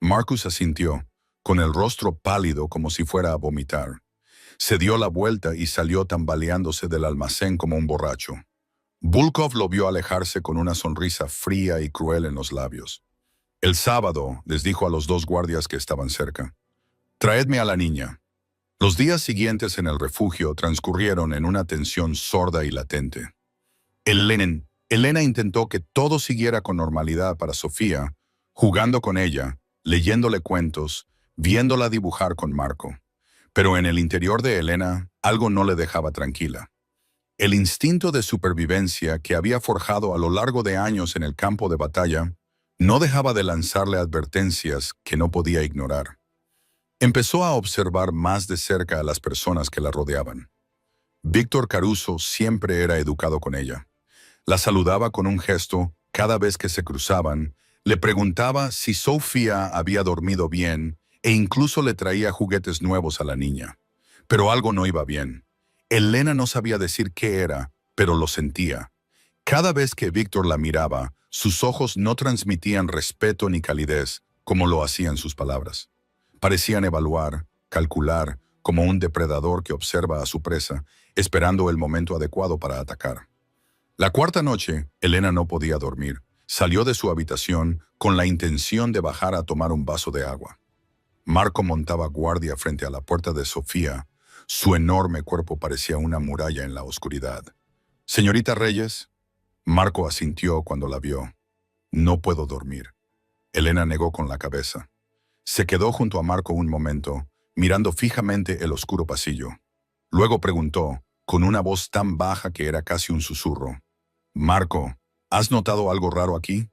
Marcus asintió, con el rostro pálido como si fuera a vomitar. Se dio la vuelta y salió tambaleándose del almacén como un borracho. Volkov lo vio alejarse con una sonrisa fría y cruel en los labios. «El sábado», les dijo a los 2 guardias que estaban cerca, «traedme a la niña». Los días siguientes en el refugio transcurrieron en una tensión sorda y latente. Elena intentó que todo siguiera con normalidad para Sofía, jugando con ella, leyéndole cuentos, viéndola dibujar con Marco. Pero en el interior de Elena, algo no le dejaba tranquila. El instinto de supervivencia que había forjado a lo largo de años en el campo de batalla no dejaba de lanzarle advertencias que no podía ignorar. Empezó a observar más de cerca a las personas que la rodeaban. Víctor Caruso siempre era educado con ella. La saludaba con un gesto cada vez que se cruzaban, le preguntaba si Sofía había dormido bien e incluso le traía juguetes nuevos a la niña. Pero algo no iba bien. Elena no sabía decir qué era, pero lo sentía. Cada vez que Víctor la miraba, sus ojos no transmitían respeto ni calidez, como lo hacían sus palabras. Parecían evaluar, calcular, como un depredador que observa a su presa, esperando el momento adecuado para atacar. La 4ª noche, Elena no podía dormir. Salió de su habitación con la intención de bajar a tomar un vaso de agua. Marco montaba guardia frente a la puerta de Sofía. Su enorme cuerpo parecía una muralla en la oscuridad. «Señorita Reyes». Marco asintió cuando la vio. No puedo dormir. Elena negó con la cabeza. Se quedó junto a Marco un momento, mirando fijamente el oscuro pasillo. Luego preguntó, con una voz tan baja que era casi un susurro. «Marco, ¿has notado algo raro aquí?»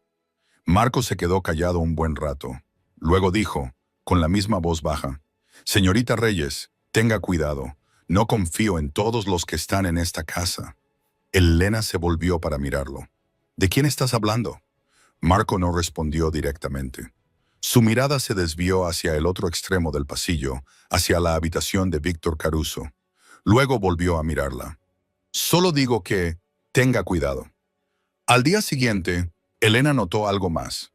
Marco se quedó callado un buen rato. Luego dijo, con la misma voz baja, «Señorita Reyes, tenga cuidado. No confío en todos los que están en esta casa». Elena se volvió para mirarlo. «¿De quién estás hablando?» Marco no respondió directamente. Su mirada se desvió hacia el otro extremo del pasillo, hacia la habitación de Víctor Caruso. Luego volvió a mirarla. «Solo digo que tenga cuidado». Al día siguiente, Elena notó algo más.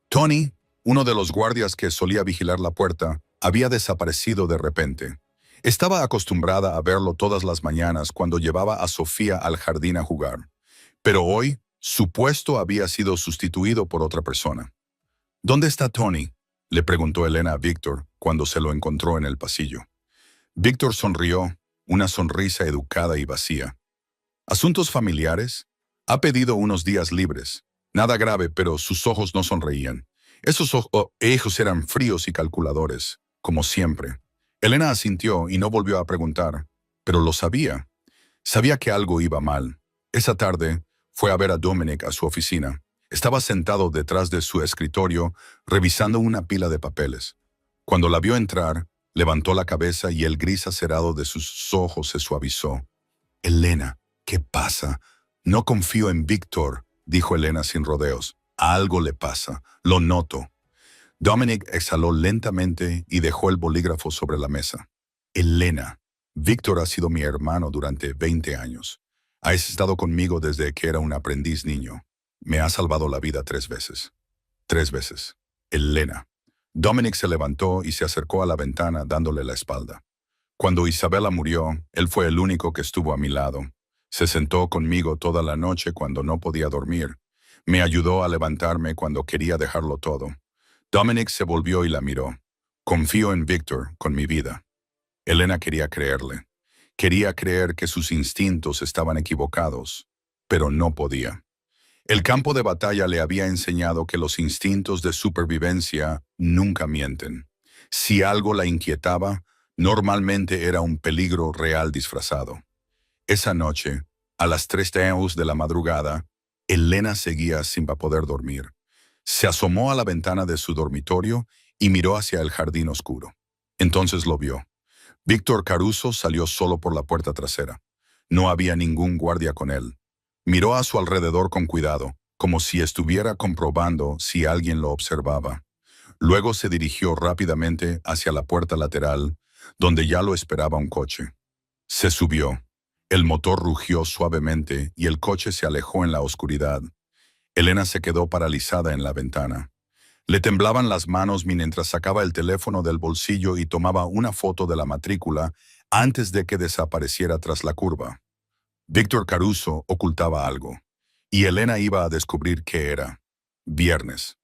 Tony, uno de los guardias que solía vigilar la puerta, había desaparecido de repente. Estaba acostumbrada a verlo todas las mañanas cuando llevaba a Sofía al jardín a jugar. Pero hoy, su puesto había sido sustituido por otra persona. «¿Dónde está Tony?», le preguntó Elena a Víctor cuando se lo encontró en el pasillo. Víctor sonrió, una sonrisa educada y vacía. «¿Asuntos familiares? Ha pedido unos días libres. Nada grave, pero sus ojos no sonreían. Esos ojos eran fríos y calculadores, como siempre». Elena asintió y no volvió a preguntar, pero lo sabía. Sabía que algo iba mal. Esa tarde, fue a ver a Dominic a su oficina. Estaba sentado detrás de su escritorio, revisando una pila de papeles. Cuando la vio entrar, levantó la cabeza y el gris acerado de sus ojos se suavizó. «Elena, ¿qué pasa?» «No confío en Víctor», dijo Elena sin rodeos. «Algo le pasa. Lo noto». Dominic exhaló lentamente y dejó el bolígrafo sobre la mesa. «Elena, Víctor ha sido mi hermano durante 20 años. Ha estado conmigo desde que era un aprendiz niño. Me ha salvado la vida 3 veces. 3 veces. Elena». Dominic se levantó y se acercó a la ventana dándole la espalda. «Cuando Isabela murió, él fue el único que estuvo a mi lado. Se sentó conmigo toda la noche cuando no podía dormir. Me ayudó a levantarme cuando quería dejarlo todo». Dominic se volvió y la miró. «Confío en Víctor con mi vida». Elena quería creerle. Quería creer que sus instintos estaban equivocados, pero no podía. El campo de batalla le había enseñado que los instintos de supervivencia nunca mienten. Si algo la inquietaba, normalmente era un peligro real disfrazado. Esa noche, a las 3:00 de la madrugada, Elena seguía sin poder dormir. Se asomó a la ventana de su dormitorio y miró hacia el jardín oscuro. Entonces lo vio. Víctor Caruso salió solo por la puerta trasera. No había ningún guardia con él. Miró a su alrededor con cuidado, como si estuviera comprobando si alguien lo observaba. Luego se dirigió rápidamente hacia la puerta lateral, donde ya lo esperaba un coche. Se subió. El motor rugió suavemente y el coche se alejó en la oscuridad. Elena se quedó paralizada en la ventana. Le temblaban las manos mientras sacaba el teléfono del bolsillo y tomaba una foto de la matrícula antes de que desapareciera tras la curva. Víctor Caruso ocultaba algo, y Elena iba a descubrir qué era. Viernes.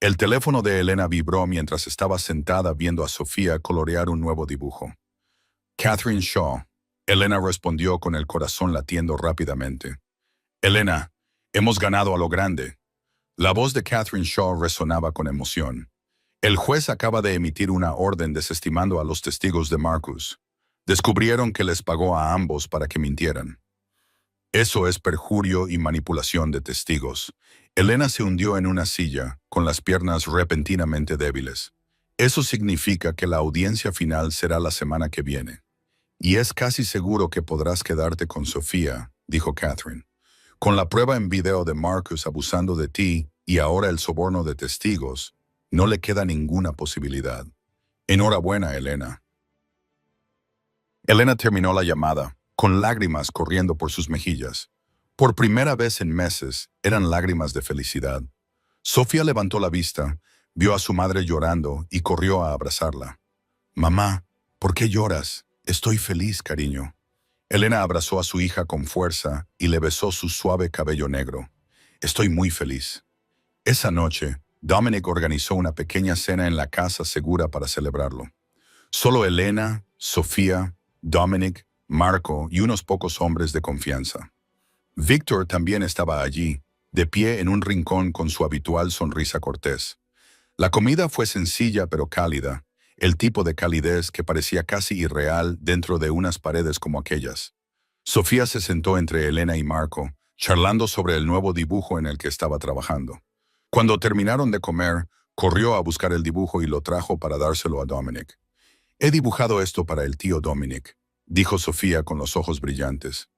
El teléfono de Elena vibró mientras estaba sentada viendo a Sofía colorear un nuevo dibujo. «Catherine Shaw». Elena respondió con el corazón latiendo rápidamente. «Elena, hemos ganado a lo grande». La voz de Catherine Shaw resonaba con emoción. «El juez acaba de emitir una orden desestimando a los testigos de Marcus. Descubrieron que les pagó a ambos para que mintieran». «Eso es perjurio y manipulación de testigos». Elena se hundió en una silla, con las piernas repentinamente débiles. «Eso significa que la audiencia final será la semana que viene. Y es casi seguro que podrás quedarte con Sofía», dijo Catherine. «Con la prueba en video de Marcus abusando de ti y ahora el soborno de testigos, no le queda ninguna posibilidad. Enhorabuena, Elena». Elena terminó la llamada, con lágrimas corriendo por sus mejillas. Por primera vez en meses, eran lágrimas de felicidad. Sofía levantó la vista, vio a su madre llorando y corrió a abrazarla. «Mamá, ¿por qué lloras? Estoy feliz, cariño». Elena abrazó a su hija con fuerza y le besó su suave cabello negro. «Estoy muy feliz». Esa noche, Dominic organizó una pequeña cena en la casa segura para celebrarlo. Solo Elena, Sofía, Dominic, Marco y unos pocos hombres de confianza. Víctor también estaba allí, de pie en un rincón con su habitual sonrisa cortés. La comida fue sencilla pero cálida, el tipo de calidez que parecía casi irreal dentro de unas paredes como aquellas. Sofía se sentó entre Elena y Marco, charlando sobre el nuevo dibujo en el que estaba trabajando. Cuando terminaron de comer, corrió a buscar el dibujo y lo trajo para dárselo a Dominic. «He dibujado esto para el tío Dominic», dijo Sofía con los ojos brillantes.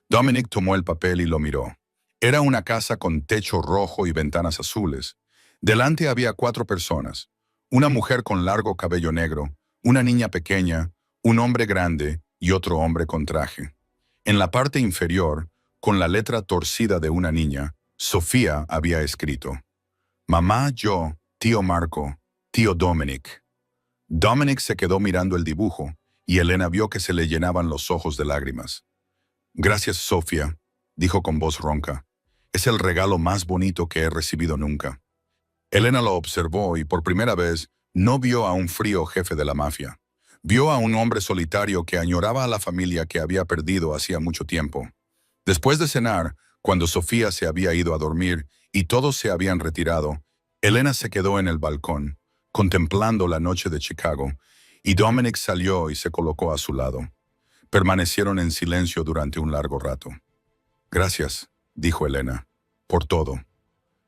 Dominic tomó el papel y lo miró. Era una casa con techo rojo y ventanas azules. Delante había 4 personas: una mujer con largo cabello negro, una niña pequeña, un hombre grande y otro hombre con traje. En la parte inferior, con la letra torcida de una niña, Sofía había escrito: «Mamá, yo, tío Marco, tío Dominic». Dominic se quedó mirando el dibujo y Elena vio que se le llenaban los ojos de lágrimas. «Gracias, Sofía», dijo con voz ronca. «Es el regalo más bonito que he recibido nunca». Elena lo observó y por primera vez no vio a un frío jefe de la mafia. Vio a un hombre solitario que añoraba a la familia que había perdido hacía mucho tiempo. Después de cenar, cuando Sofía se había ido a dormir y todos se habían retirado, Elena se quedó en el balcón, contemplando la noche de Chicago, y Dominic salió y se colocó a su lado. Permanecieron en silencio durante un largo rato. «Gracias», dijo Elena, «por todo».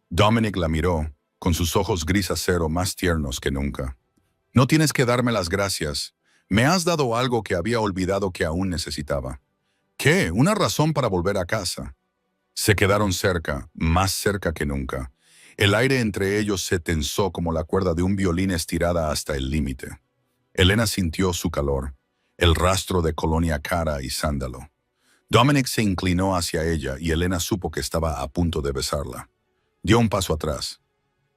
Dominic la miró, con sus ojos gris acero más tiernos que nunca. «No tienes que darme las gracias. Me has dado algo que había olvidado que aún necesitaba». «¿Qué? ¿Una razón para volver a casa?» Se quedaron cerca, más cerca que nunca. El aire entre ellos se tensó como la cuerda de un violín estirada hasta el límite. Elena sintió su calor, el rastro de colonia cara y sándalo. Dominic se inclinó hacia ella y Elena supo que estaba a punto de besarla. Dio un paso atrás.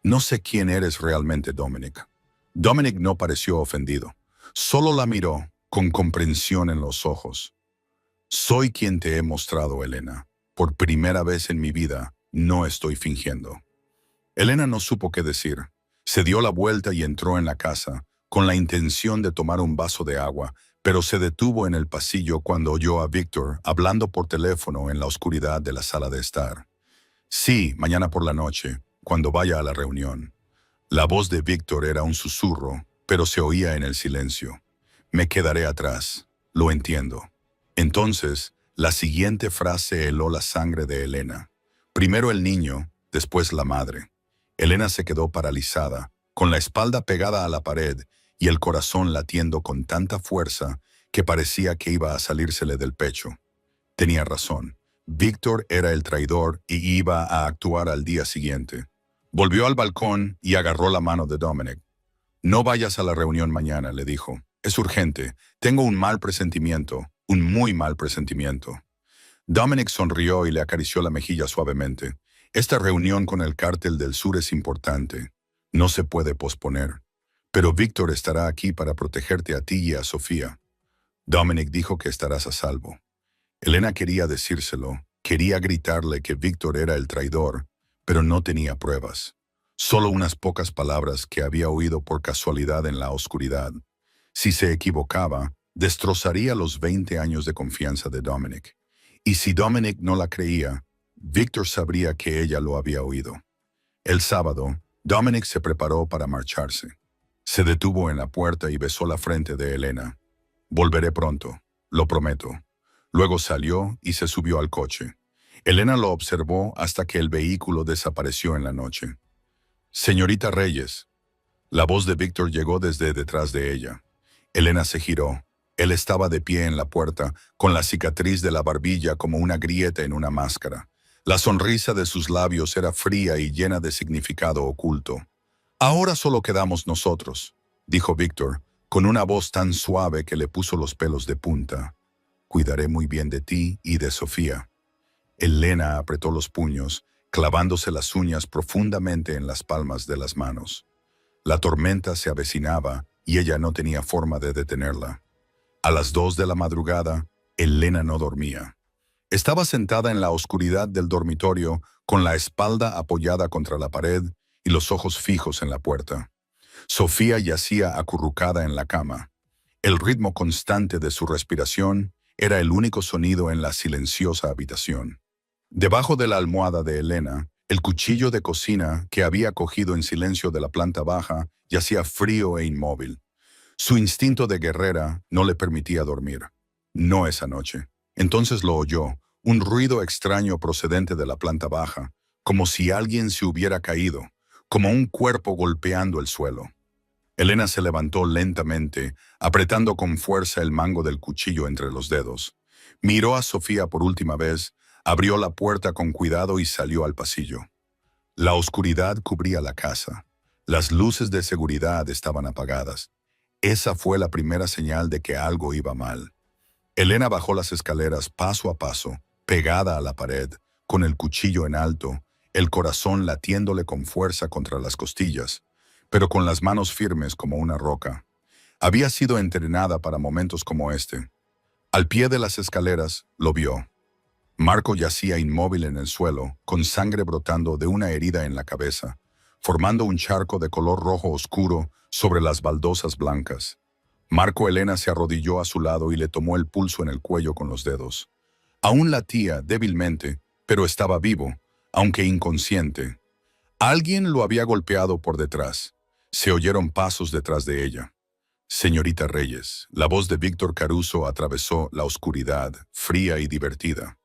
«No sé quién eres realmente, Dominic». Dominic no pareció ofendido. Solo la miró, con comprensión en los ojos. «Soy quien te he mostrado, Elena. Por primera vez en mi vida, no estoy fingiendo». Elena no supo qué decir. Se dio la vuelta y entró en la casa, con la intención de tomar un vaso de agua, pero se detuvo en el pasillo cuando oyó a Víctor hablando por teléfono en la oscuridad de la sala de estar. «Sí, mañana por la noche, cuando vaya a la reunión». La voz de Víctor era un susurro, pero se oía en el silencio. «Me quedaré atrás. Lo entiendo». Entonces, la siguiente frase heló la sangre de Elena. Primero el niño, después la madre. Elena se quedó paralizada, con la espalda pegada a la pared y el corazón latiendo con tanta fuerza que parecía que iba a salírsele del pecho. Tenía razón. Víctor era el traidor y iba a actuar al día siguiente. Volvió al balcón y agarró la mano de Dominic. «No vayas a la reunión mañana», le dijo. «Es urgente. Tengo un mal presentimiento, un muy mal presentimiento». Dominic sonrió y le acarició la mejilla suavemente. «Esta reunión con el Cártel del Sur es importante. No se puede posponer. Pero Víctor estará aquí para protegerte a ti y a Sofía». Dominic dijo que estarás a salvo. Elena quería decírselo, quería gritarle que Víctor era el traidor, pero no tenía pruebas. Solo unas pocas palabras que había oído por casualidad en la oscuridad. Si se equivocaba, destrozaría los 20 años de confianza de Dominic. Y si Dominic no la creía, Víctor sabría que ella lo había oído. El sábado, Dominic se preparó para marcharse. Se detuvo en la puerta y besó la frente de Elena. «Volveré pronto, lo prometo». Luego salió y se subió al coche. Elena lo observó hasta que el vehículo desapareció en la noche. «Señorita Reyes». La voz de Víctor llegó desde detrás de ella. Elena se giró. Él estaba de pie en la puerta, con la cicatriz de la barbilla como una grieta en una máscara. La sonrisa de sus labios era fría y llena de significado oculto. «Ahora solo quedamos nosotros», dijo Víctor, con una voz tan suave que le puso los pelos de punta. «Cuidaré muy bien de ti y de Sofía». Elena apretó los puños, clavándose las uñas profundamente en las palmas de las manos. La tormenta se avecinaba y ella no tenía forma de detenerla. A las 2 de la madrugada, Elena no dormía. Estaba sentada en la oscuridad del dormitorio, con la espalda apoyada contra la pared y los ojos fijos en la puerta. Sofía yacía acurrucada en la cama. El ritmo constante de su respiración era el único sonido en la silenciosa habitación. Debajo de la almohada de Elena, El cuchillo de cocina que había cogido en silencio de la planta baja yacía frío e inmóvil. Su instinto de guerrera no le permitía dormir. No esa noche. Entonces lo oyó, un ruido extraño procedente de la planta baja, como si alguien se hubiera caído, como un cuerpo golpeando el suelo. Elena se levantó lentamente, apretando con fuerza el mango del cuchillo entre los dedos. Miró a Sofía por última vez, abrió la puerta con cuidado y salió al pasillo. La oscuridad cubría la casa. Las luces de seguridad estaban apagadas. Esa fue la primera señal de que algo iba mal. Elena bajó las escaleras paso a paso, pegada a la pared, con el cuchillo en alto, el corazón latiéndole con fuerza contra las costillas, pero con las manos firmes como una roca. Había sido entrenada para momentos como este. Al pie de las escaleras, lo vio. Marco yacía inmóvil en el suelo, con sangre brotando de una herida en la cabeza, formando un charco de color rojo oscuro sobre las baldosas blancas. Marco Elena se arrodilló a su lado y le tomó el pulso en el cuello con los dedos. Aún latía débilmente, pero estaba vivo, aunque inconsciente. Alguien lo había golpeado por detrás. Se oyeron pasos detrás de ella. Señorita Reyes, la voz de Víctor Caruso atravesó la oscuridad, fría y divertida.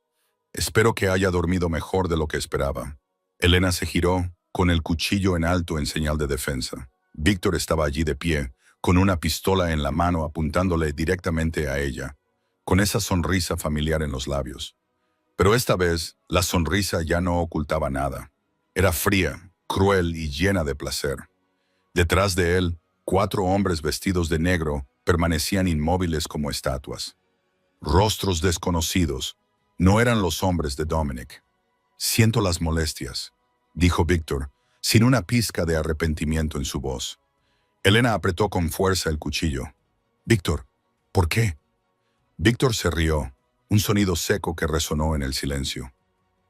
Espero que haya dormido mejor de lo que esperaba. Elena se giró, con el cuchillo en alto en señal de defensa. Víctor estaba allí de pie, con una pistola en la mano apuntándole directamente a ella, con esa sonrisa familiar en los labios. Pero esta vez, la sonrisa ya no ocultaba nada. Era fría, cruel y llena de placer. Detrás de él, 4 hombres vestidos de negro permanecían inmóviles como estatuas. Rostros desconocidos. No eran los hombres de Dominic. Siento las molestias, dijo Víctor, sin una pizca de arrepentimiento en su voz. Elena apretó con fuerza el cuchillo. Víctor, ¿por qué? Víctor se rió, un sonido seco que resonó en el silencio.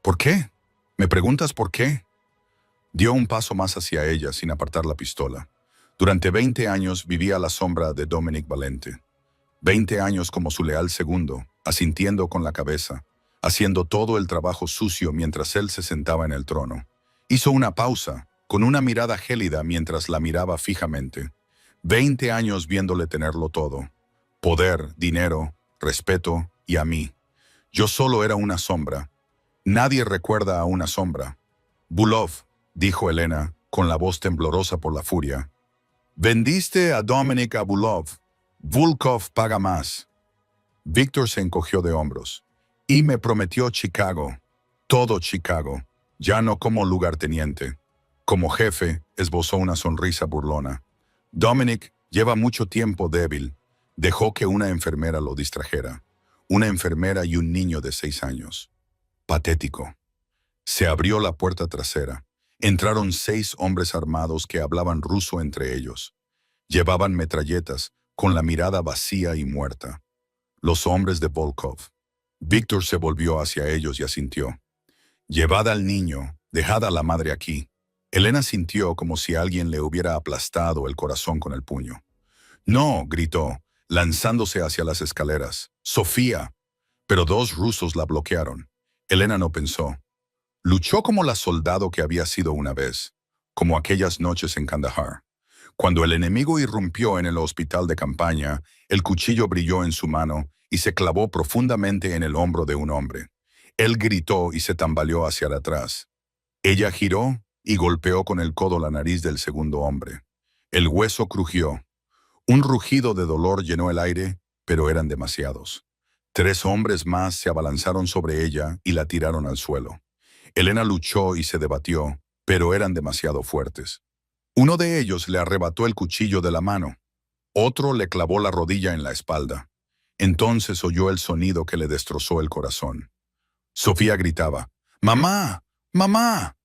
¿Por qué? ¿Me preguntas por qué? Dio un paso más hacia ella sin apartar la pistola. Durante 20 años vivía a la sombra de Dominic Valente. 20 años como su leal segundo, asintiendo con la cabeza, haciendo todo el trabajo sucio mientras él se sentaba en el trono. Hizo una pausa, con una mirada gélida mientras la miraba fijamente. 20 años viéndole tenerlo todo. Poder, dinero, respeto y a mí. Yo solo era una sombra. Nadie recuerda a una sombra. Bulov, dijo Elena, con la voz temblorosa por la furia. Vendiste a Dominic a Bulov. Volkov paga más. Víctor se encogió de hombros. Y me prometió Chicago. Todo Chicago. Ya no como lugarteniente. Como jefe, esbozó una sonrisa burlona. Dominic lleva mucho tiempo débil. Dejó que una enfermera lo distrajera. Una enfermera y un niño de 6 años. Patético. Se abrió la puerta trasera. Entraron 6 hombres armados que hablaban ruso entre ellos. Llevaban metralletas, con la mirada vacía y muerta. Los hombres de Volkov. Víctor se volvió hacia ellos y asintió. Llevad al niño, dejad a la madre aquí. Elena sintió como si alguien le hubiera aplastado el corazón con el puño. No, gritó, lanzándose hacia las escaleras. Sofía. Pero 2 rusos la bloquearon. Elena no pensó. Luchó como la soldado que había sido una vez, como aquellas noches en Kandahar. Cuando el enemigo irrumpió en el hospital de campaña, el cuchillo brilló en su mano y se clavó profundamente en el hombro de un hombre. Él gritó y se tambaleó hacia atrás. Ella giró y golpeó con el codo la nariz del segundo hombre. El hueso crujió. Un rugido de dolor llenó el aire, pero eran demasiados. 3 hombres más se abalanzaron sobre ella y la tiraron al suelo. Elena luchó y se debatió, pero eran demasiado fuertes. Uno de ellos le arrebató el cuchillo de la mano. Otro le clavó la rodilla en la espalda. Entonces oyó el sonido que le destrozó el corazón. Sofía gritaba, ¡Mamá! ¡Mamá!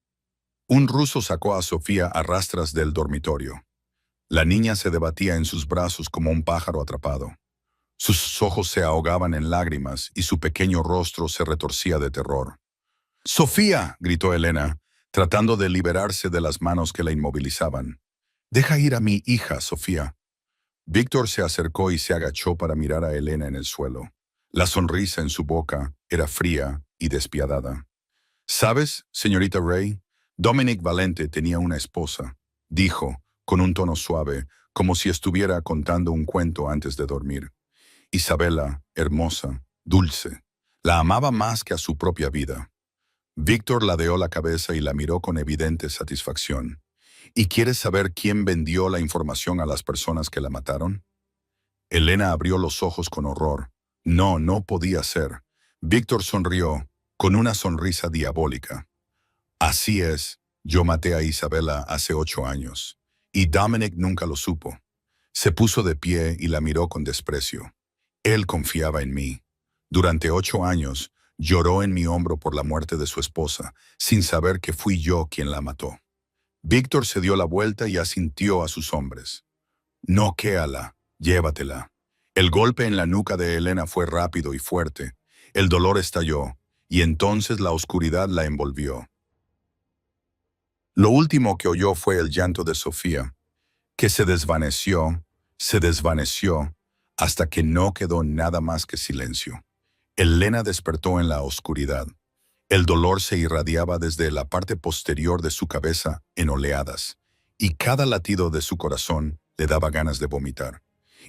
Un ruso sacó a Sofía a rastras del dormitorio. La niña se debatía en sus brazos como un pájaro atrapado. Sus ojos se ahogaban en lágrimas y su pequeño rostro se retorcía de terror. ¡Sofía! Gritó Elena, tratando de liberarse de las manos que la inmovilizaban. Deja ir a mi hija, Sofía. Víctor se acercó y se agachó para mirar a Elena en el suelo. La sonrisa en su boca era fría y despiadada. ¿Sabes, señorita Ray? Dominic Valente tenía una esposa, dijo, con un tono suave, como si estuviera contando un cuento antes de dormir. Isabela, hermosa, dulce, la amaba más que a su propia vida. Víctor ladeó la cabeza y la miró con evidente satisfacción. ¿Y quieres saber quién vendió la información a las personas que la mataron? Elena abrió los ojos con horror. No, no podía ser. Víctor sonrió, con una sonrisa diabólica. Así es, yo maté a Isabela hace 8 años, y Dominic nunca lo supo. Se puso de pie y la miró con desprecio. Él confiaba en mí. Durante 8 años, lloró en mi hombro por la muerte de su esposa, sin saber que fui yo quien la mató. Víctor se dio la vuelta y asintió a sus hombres. Noquéala, llévatela. El golpe en la nuca de Elena fue rápido y fuerte. El dolor estalló, y entonces la oscuridad la envolvió. Lo último que oyó fue el llanto de Sofía, que se desvaneció, hasta que no quedó nada más que silencio. Elena despertó en la oscuridad. El dolor se irradiaba desde la parte posterior de su cabeza en oleadas, y cada latido de su corazón le daba ganas de vomitar.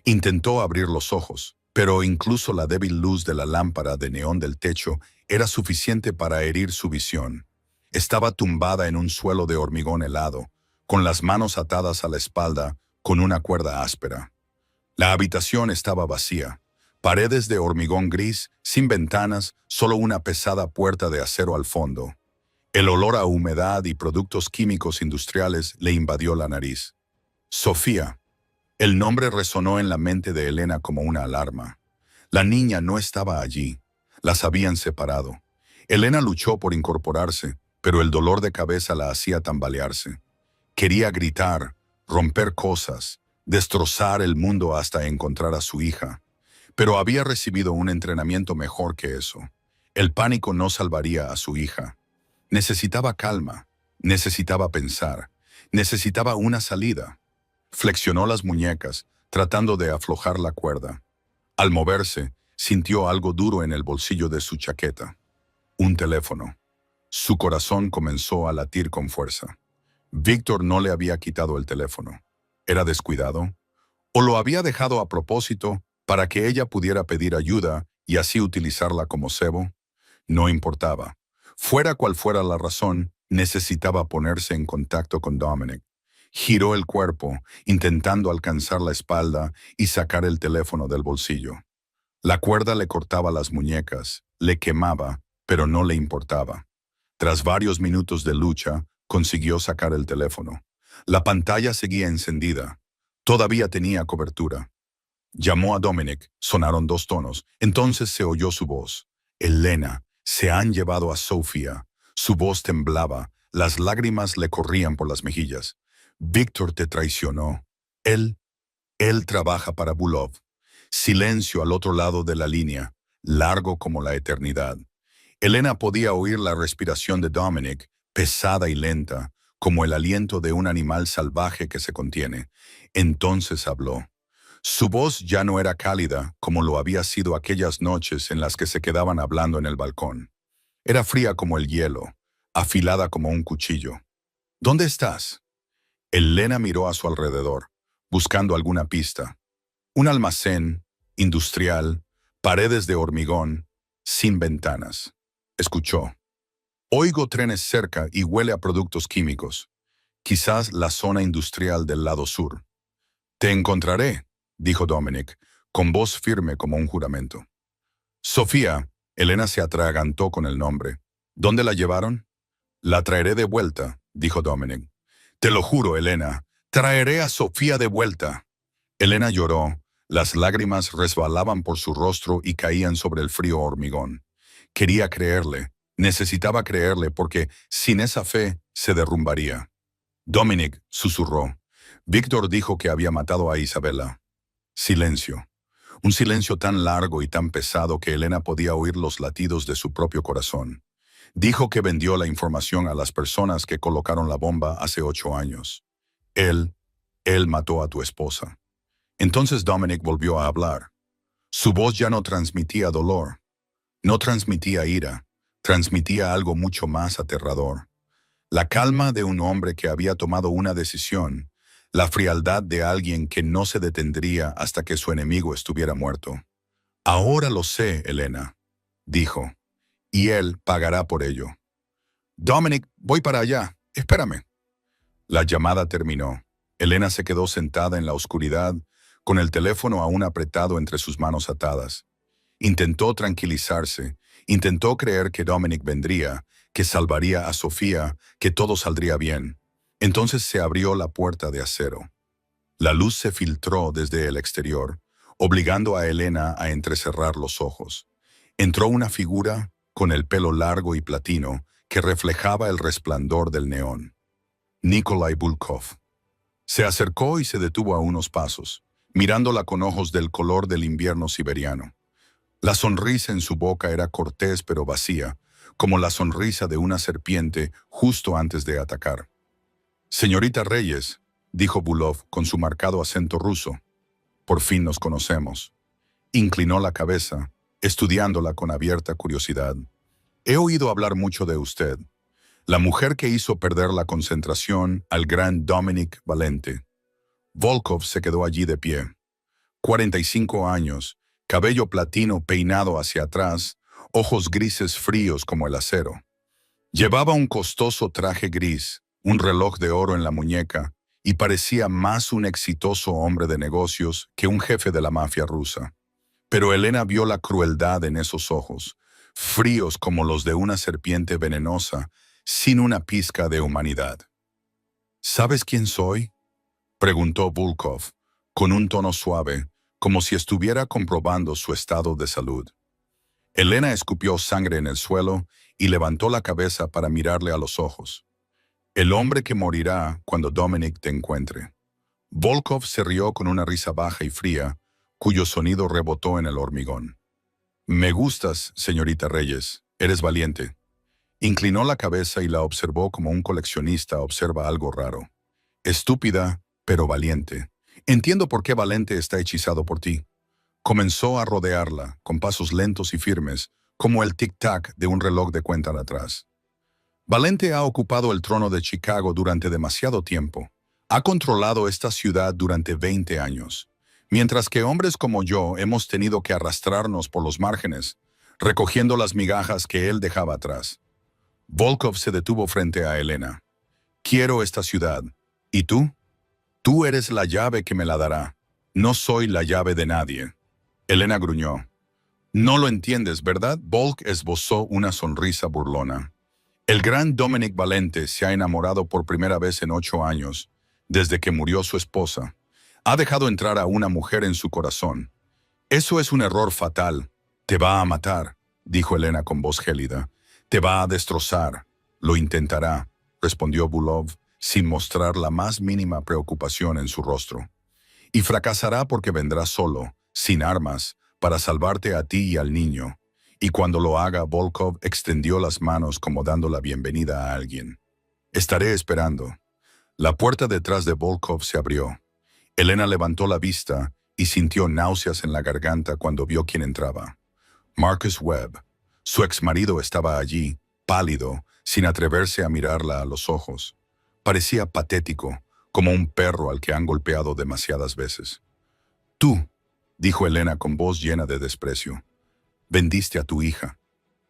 Intentó abrir los ojos, pero incluso la débil luz de la lámpara de neón del techo era suficiente para herir su visión. Estaba tumbada en un suelo de hormigón helado, con las manos atadas a la espalda con una cuerda áspera. La habitación estaba vacía. Paredes de hormigón gris, sin ventanas, solo una pesada puerta de acero al fondo. El olor a humedad y productos químicos industriales le invadió la nariz. Sofía. El nombre resonó en la mente de Elena como una alarma. La niña no estaba allí. Las habían separado. Elena luchó por incorporarse, pero el dolor de cabeza la hacía tambalearse. Quería gritar, romper cosas, destrozar el mundo hasta encontrar a su hija. Pero había recibido un entrenamiento mejor que eso. El pánico no salvaría a su hija. Necesitaba calma, necesitaba pensar, necesitaba una salida. Flexionó las muñecas, tratando de aflojar la cuerda. Al moverse, sintió algo duro en el bolsillo de su chaqueta. Un teléfono. Su corazón comenzó a latir con fuerza. Víctor no le había quitado el teléfono. ¿Era descuidado? ¿O lo había dejado a propósito para que ella pudiera pedir ayuda y así utilizarla como cebo? No importaba. Fuera cual fuera la razón, necesitaba ponerse en contacto con Dominic. Giró el cuerpo, intentando alcanzar la espalda y sacar el teléfono del bolsillo. La cuerda le cortaba las muñecas, le quemaba, pero no le importaba. Tras varios minutos de lucha, consiguió sacar el teléfono. La pantalla seguía encendida. Todavía tenía cobertura. Llamó a Dominic, sonaron 2 tonos. Entonces se oyó su voz. Elena, se han llevado a Sofía. Su voz temblaba, las lágrimas le corrían por las mejillas. Víctor te traicionó. Él trabaja para Bulov. Silencio al otro lado de la línea, largo como la eternidad. Elena podía oír la respiración de Dominic, pesada y lenta, como el aliento de un animal salvaje que se contiene. Entonces habló. Su voz ya no era cálida como lo había sido aquellas noches en las que se quedaban hablando en el balcón. Era fría como el hielo, afilada como un cuchillo. ¿Dónde estás? Elena miró a su alrededor, buscando alguna pista. Un almacén, industrial, paredes de hormigón, sin ventanas. Escuchó. Oigo trenes cerca y huele a productos químicos. Quizás la zona industrial del lado sur. Te encontraré, dijo Dominic, con voz firme como un juramento. Sofía, Elena se atragantó con el nombre. ¿Dónde la llevaron? La traeré de vuelta, dijo Dominic. Te lo juro, Elena, traeré a Sofía de vuelta. Elena lloró, las lágrimas resbalaban por su rostro y caían sobre el frío hormigón. Quería creerle, necesitaba creerle porque sin esa fe se derrumbaría. Dominic susurró. Víctor dijo que había matado a Isabela. Silencio. Un silencio tan largo y tan pesado que Elena podía oír los latidos de su propio corazón. Dijo que vendió la información a las personas que colocaron la bomba hace 8 años. Él mató a tu esposa. Entonces Dominic volvió a hablar. Su voz ya no transmitía dolor. No transmitía ira. Transmitía algo mucho más aterrador. La calma de un hombre que había tomado una decisión, la frialdad de alguien que no se detendría hasta que su enemigo estuviera muerto. Ahora lo sé, Elena, dijo, y él pagará por ello. Dominic, voy para allá. Espérame. La llamada terminó. Elena se quedó sentada en la oscuridad, con el teléfono aún apretado entre sus manos atadas. Intentó tranquilizarse, intentó creer que Dominic vendría, que salvaría a Sofía, que todo saldría bien. Entonces se abrió la puerta de acero. La luz se filtró desde el exterior, obligando a Elena a entrecerrar los ojos. Entró una figura, con el pelo largo y platino, que reflejaba el resplandor del neón. Nikolai Volkov. Se acercó y se detuvo a unos pasos, mirándola con ojos del color del invierno siberiano. La sonrisa en su boca era cortés pero vacía, como la sonrisa de una serpiente justo antes de atacar. «Señorita Reyes», dijo Bulov con su marcado acento ruso, «por fin nos conocemos». Inclinó la cabeza, estudiándola con abierta curiosidad. «He oído hablar mucho de usted. La mujer que hizo perder la concentración al gran Dominic Valente». Volkov se quedó allí de pie. 45 años, cabello platino peinado hacia atrás, ojos grises fríos como el acero. Llevaba un costoso traje gris, un reloj de oro en la muñeca, y parecía más un exitoso hombre de negocios que un jefe de la mafia rusa. Pero Elena vio la crueldad en esos ojos, fríos como los de una serpiente venenosa, sin una pizca de humanidad. «¿Sabes quién soy?», preguntó Volkov, con un tono suave, como si estuviera comprobando su estado de salud. Elena escupió sangre en el suelo y levantó la cabeza para mirarle a los ojos. «El hombre que morirá cuando Dominic te encuentre». Volkov se rió con una risa baja y fría, cuyo sonido rebotó en el hormigón. «Me gustas, señorita Reyes. Eres valiente». Inclinó la cabeza y la observó como un coleccionista observa algo raro. «Estúpida, pero valiente. Entiendo por qué Valente está hechizado por ti». Comenzó a rodearla, con pasos lentos y firmes, como el tic-tac de un reloj de cuenta atrás. «Valente ha ocupado el trono de Chicago durante demasiado tiempo. Ha controlado esta ciudad durante 20 años. Mientras que hombres como yo hemos tenido que arrastrarnos por los márgenes, recogiendo las migajas que él dejaba atrás». Volkov se detuvo frente a Elena. «Quiero esta ciudad. ¿Y tú? Tú eres la llave que me la dará. No soy la llave de nadie». Elena gruñó. «No lo entiendes, ¿verdad?». Volk esbozó una sonrisa burlona. «El gran Dominic Valente se ha enamorado por primera vez en 8 años, desde que murió su esposa. Ha dejado entrar a una mujer en su corazón. Eso es un error fatal. Te va a matar», dijo Elena con voz gélida. «Te va a destrozar». «Lo intentará», respondió Bulov, sin mostrar la más mínima preocupación en su rostro. «Y fracasará porque vendrá solo, sin armas, para salvarte a ti y al niño». Y cuando lo haga, Volkov extendió las manos como dando la bienvenida a alguien. «Estaré esperando». La puerta detrás de Volkov se abrió. Elena levantó la vista y sintió náuseas en la garganta cuando vio quién entraba. Marcus Webb. Su exmarido estaba allí, pálido, sin atreverse a mirarla a los ojos. Parecía patético, como un perro al que han golpeado demasiadas veces. «Tú», dijo Elena con voz llena de desprecio, «vendiste a tu hija.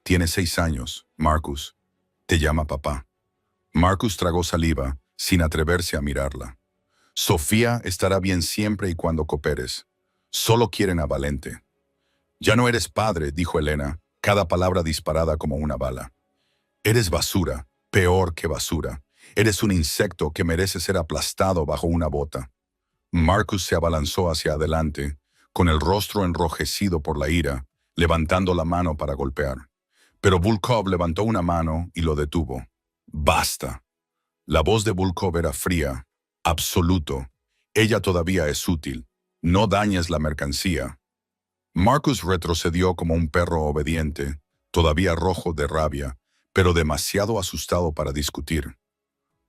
Tiene 6 años, Marcus. Te llama papá». Marcus tragó saliva, sin atreverse a mirarla. «Sofía estará bien siempre y cuando cooperes. Solo quieren a Valente». «Ya no eres padre», dijo Elena, cada palabra disparada como una bala. «Eres basura, peor que basura. Eres un insecto que merece ser aplastado bajo una bota». Marcus se abalanzó hacia adelante, con el rostro enrojecido por la ira, levantando la mano para golpear. Pero Volkov levantó una mano y lo detuvo. «Basta». La voz de Volkov era fría, absoluto. «Ella todavía es útil. No dañes la mercancía». Marcus retrocedió como un perro obediente, todavía rojo de rabia, pero demasiado asustado para discutir.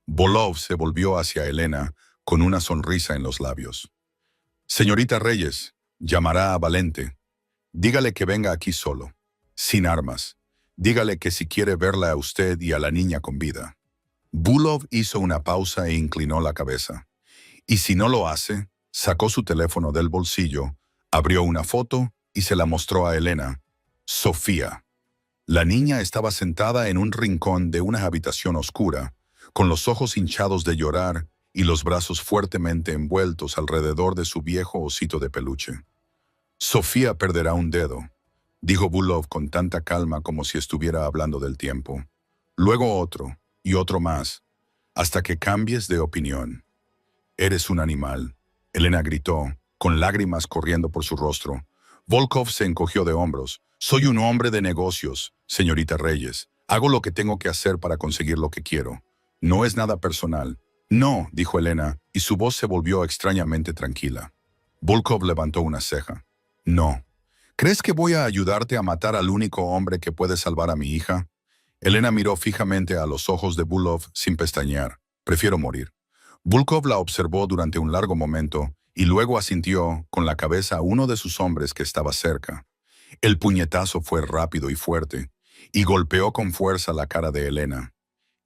Volov se volvió hacia Elena con una sonrisa en los labios. «Señorita Reyes, llamará a Valente. Dígale que venga aquí solo, sin armas. Dígale que si quiere verla a usted y a la niña con vida». Bulov hizo una pausa e inclinó la cabeza. Y si no lo hace, sacó su teléfono del bolsillo, abrió una foto y se la mostró a Elena. Sofía. La niña estaba sentada en un rincón de una habitación oscura, con los ojos hinchados de llorar y los brazos fuertemente envueltos alrededor de su viejo osito de peluche. Sofía perderá un dedo, dijo Bulov con tanta calma como si estuviera hablando del tiempo. Luego otro, y otro más, hasta que cambies de opinión. Eres un animal, Elena gritó, con lágrimas corriendo por su rostro. Volkov se encogió de hombros. Soy un hombre de negocios, señorita Reyes. Hago lo que tengo que hacer para conseguir lo que quiero. No es nada personal. No, dijo Elena, y su voz se volvió extrañamente tranquila. Volkov levantó una ceja. No. ¿Crees que voy a ayudarte a matar al único hombre que puede salvar a mi hija? Elena miró fijamente a los ojos de Bulov sin pestañear. Prefiero morir. Volkov la observó durante un largo momento y luego asintió con la cabeza a uno de sus hombres que estaba cerca. El puñetazo fue rápido y fuerte, y golpeó con fuerza la cara de Elena.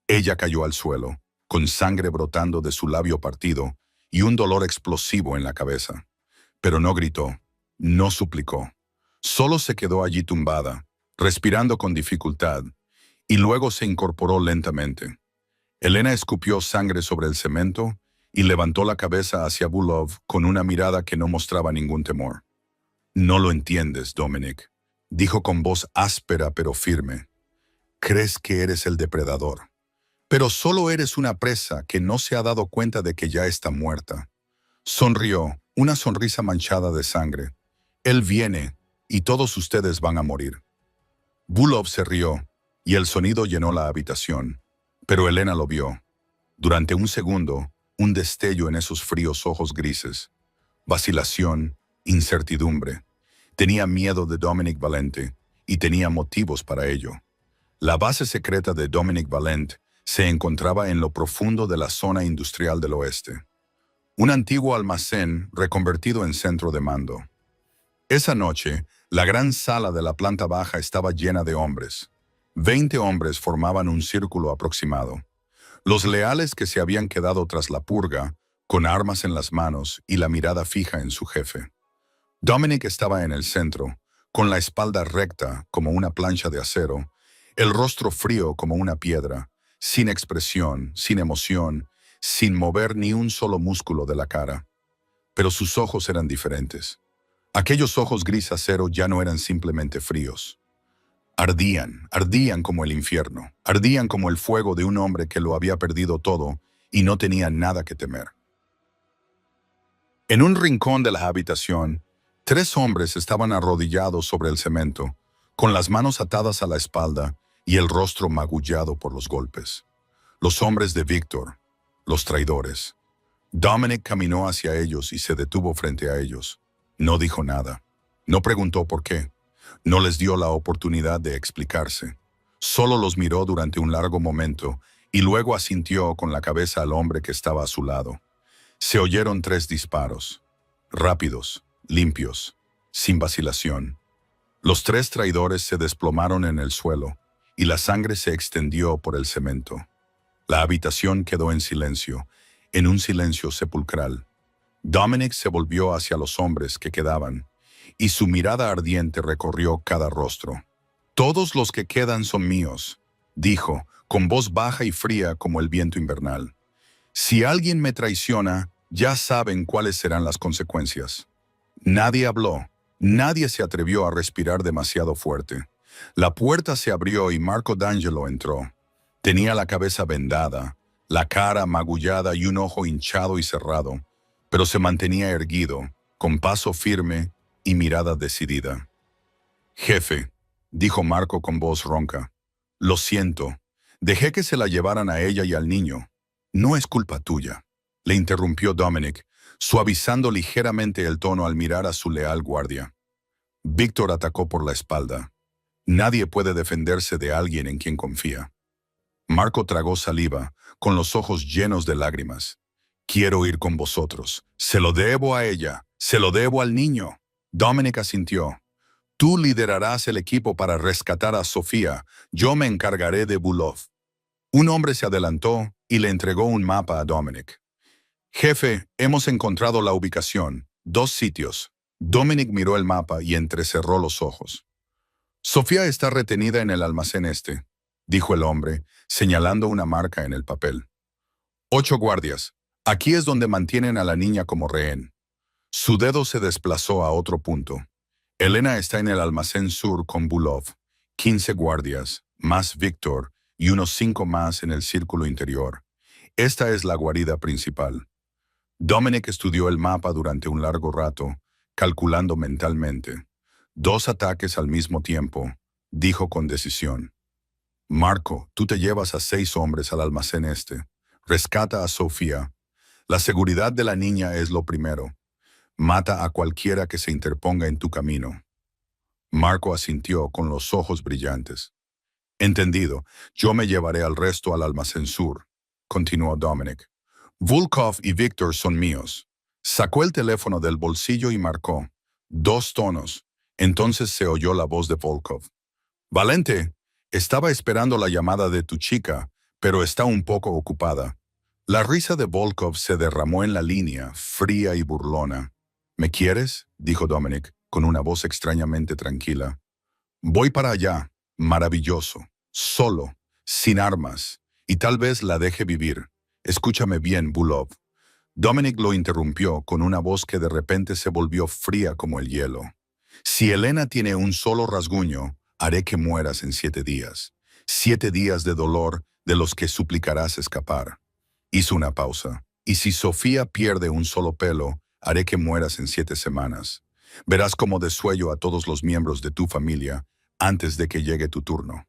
Ella cayó al suelo, con sangre brotando de su labio partido y un dolor explosivo en la cabeza. Pero no gritó, no suplicó. Solo se quedó allí tumbada, respirando con dificultad, y luego se incorporó lentamente. Elena escupió sangre sobre el cemento y levantó la cabeza hacia Bulov con una mirada que no mostraba ningún temor. No lo entiendes, Dominic, dijo con voz áspera pero firme. Crees que eres el depredador, pero solo eres una presa que no se ha dado cuenta de que ya está muerta. Sonrió, una sonrisa manchada de sangre. Él viene, y todos ustedes van a morir. Bulov se rió, y el sonido llenó la habitación. Pero Elena lo vio. Durante un segundo, un destello en esos fríos ojos grises. Vacilación, incertidumbre. Tenía miedo de Dominic Valente, y tenía motivos para ello. La base secreta de Dominic Valente se encontraba en lo profundo de la zona industrial del oeste. Un antiguo almacén reconvertido en centro de mando. Esa noche, la gran sala de la planta baja estaba llena de hombres. 20 hombres formaban un círculo aproximado. Los leales que se habían quedado tras la purga, con armas en las manos y la mirada fija en su jefe. Dominic estaba en el centro, con la espalda recta como una plancha de acero, el rostro frío como una piedra, sin expresión, sin emoción, sin mover ni un solo músculo de la cara. Pero sus ojos eran diferentes. Aquellos ojos gris acero ya no eran simplemente fríos. Ardían como el infierno, ardían como el fuego de un hombre que lo había perdido todo y no tenía nada que temer. En un rincón de la habitación, 3 hombres estaban arrodillados sobre el cemento, con las manos atadas a la espalda y el rostro magullado por los golpes. Los hombres de Víctor, los traidores. Dominic caminó hacia ellos y se detuvo frente a ellos. No dijo nada. No preguntó por qué. No les dio la oportunidad de explicarse. Solo los miró durante un largo momento y luego asintió con la cabeza al hombre que estaba a su lado. Se oyeron 3 disparos. Rápidos, limpios, sin vacilación. Los 3 traidores se desplomaron en el suelo y la sangre se extendió por el cemento. La habitación quedó en silencio, en un silencio sepulcral. Dominic se volvió hacia los hombres que quedaban, y su mirada ardiente recorrió cada rostro. «Todos los que quedan son míos», dijo, con voz baja y fría como el viento invernal. «Si alguien me traiciona, ya saben cuáles serán las consecuencias». Nadie habló, nadie se atrevió a respirar demasiado fuerte. La puerta se abrió y Marco D'Angelo entró. Tenía la cabeza vendada, la cara magullada y un ojo hinchado y cerrado, pero se mantenía erguido, con paso firme y mirada decidida. «Jefe», dijo Marco con voz ronca, «lo siento, dejé que se la llevaran a ella y al niño. No es culpa tuya», le interrumpió Dominic, suavizando ligeramente el tono al mirar a su leal guardia. Víctor atacó por la espalda. Nadie puede defenderse de alguien en quien confía. Marco tragó saliva, con los ojos llenos de lágrimas. «Quiero ir con vosotros. Se lo debo a ella. Se lo debo al niño». Dominic asintió. «Tú liderarás el equipo para rescatar a Sofía. Yo me encargaré de Bulov». Un hombre se adelantó y le entregó un mapa a Dominic. Jefe, hemos encontrado la ubicación. 2 sitios. Dominic miró el mapa y entrecerró los ojos. Sofía está retenida en el almacén este, dijo el hombre, señalando una marca en el papel. 8 guardias. Aquí es donde mantienen a la niña como rehén. Su dedo se desplazó a otro punto. Elena está en el almacén sur con Bulov. 15 guardias, más Víctor y unos 5 más en el círculo interior. Esta es la guarida principal. Dominic estudió el mapa durante un largo rato, calculando mentalmente. 2 ataques al mismo tiempo, dijo con decisión. Marco, tú te llevas a 6 hombres al almacén este. Rescata a Sofía. La seguridad de la niña es lo primero. Mata a cualquiera que se interponga en tu camino. Marco asintió con los ojos brillantes. Entendido, yo me llevaré al resto al almacén sur, continuó Dominic. Volkov y Víctor son míos. Sacó el teléfono del bolsillo y marcó. 2 tonos. Entonces se oyó la voz de Volkov. Valente, estaba esperando la llamada de tu chica, pero está un poco ocupada. La risa de Volkov se derramó en la línea, fría y burlona. ¿Me quieres?, dijo Dominic, con una voz extrañamente tranquila. Voy para allá, maravilloso, solo, sin armas, y tal vez la deje vivir. Escúchame bien, Bulov. Dominic lo interrumpió con una voz que de repente se volvió fría como el hielo. Si Elena tiene un solo rasguño, haré que mueras en 7 días. 7 días de dolor de los que suplicarás escapar. Hizo una pausa. Y si Sofía pierde un solo pelo, haré que mueras en 7 semanas. Verás cómo desuello a todos los miembros de tu familia antes de que llegue tu turno.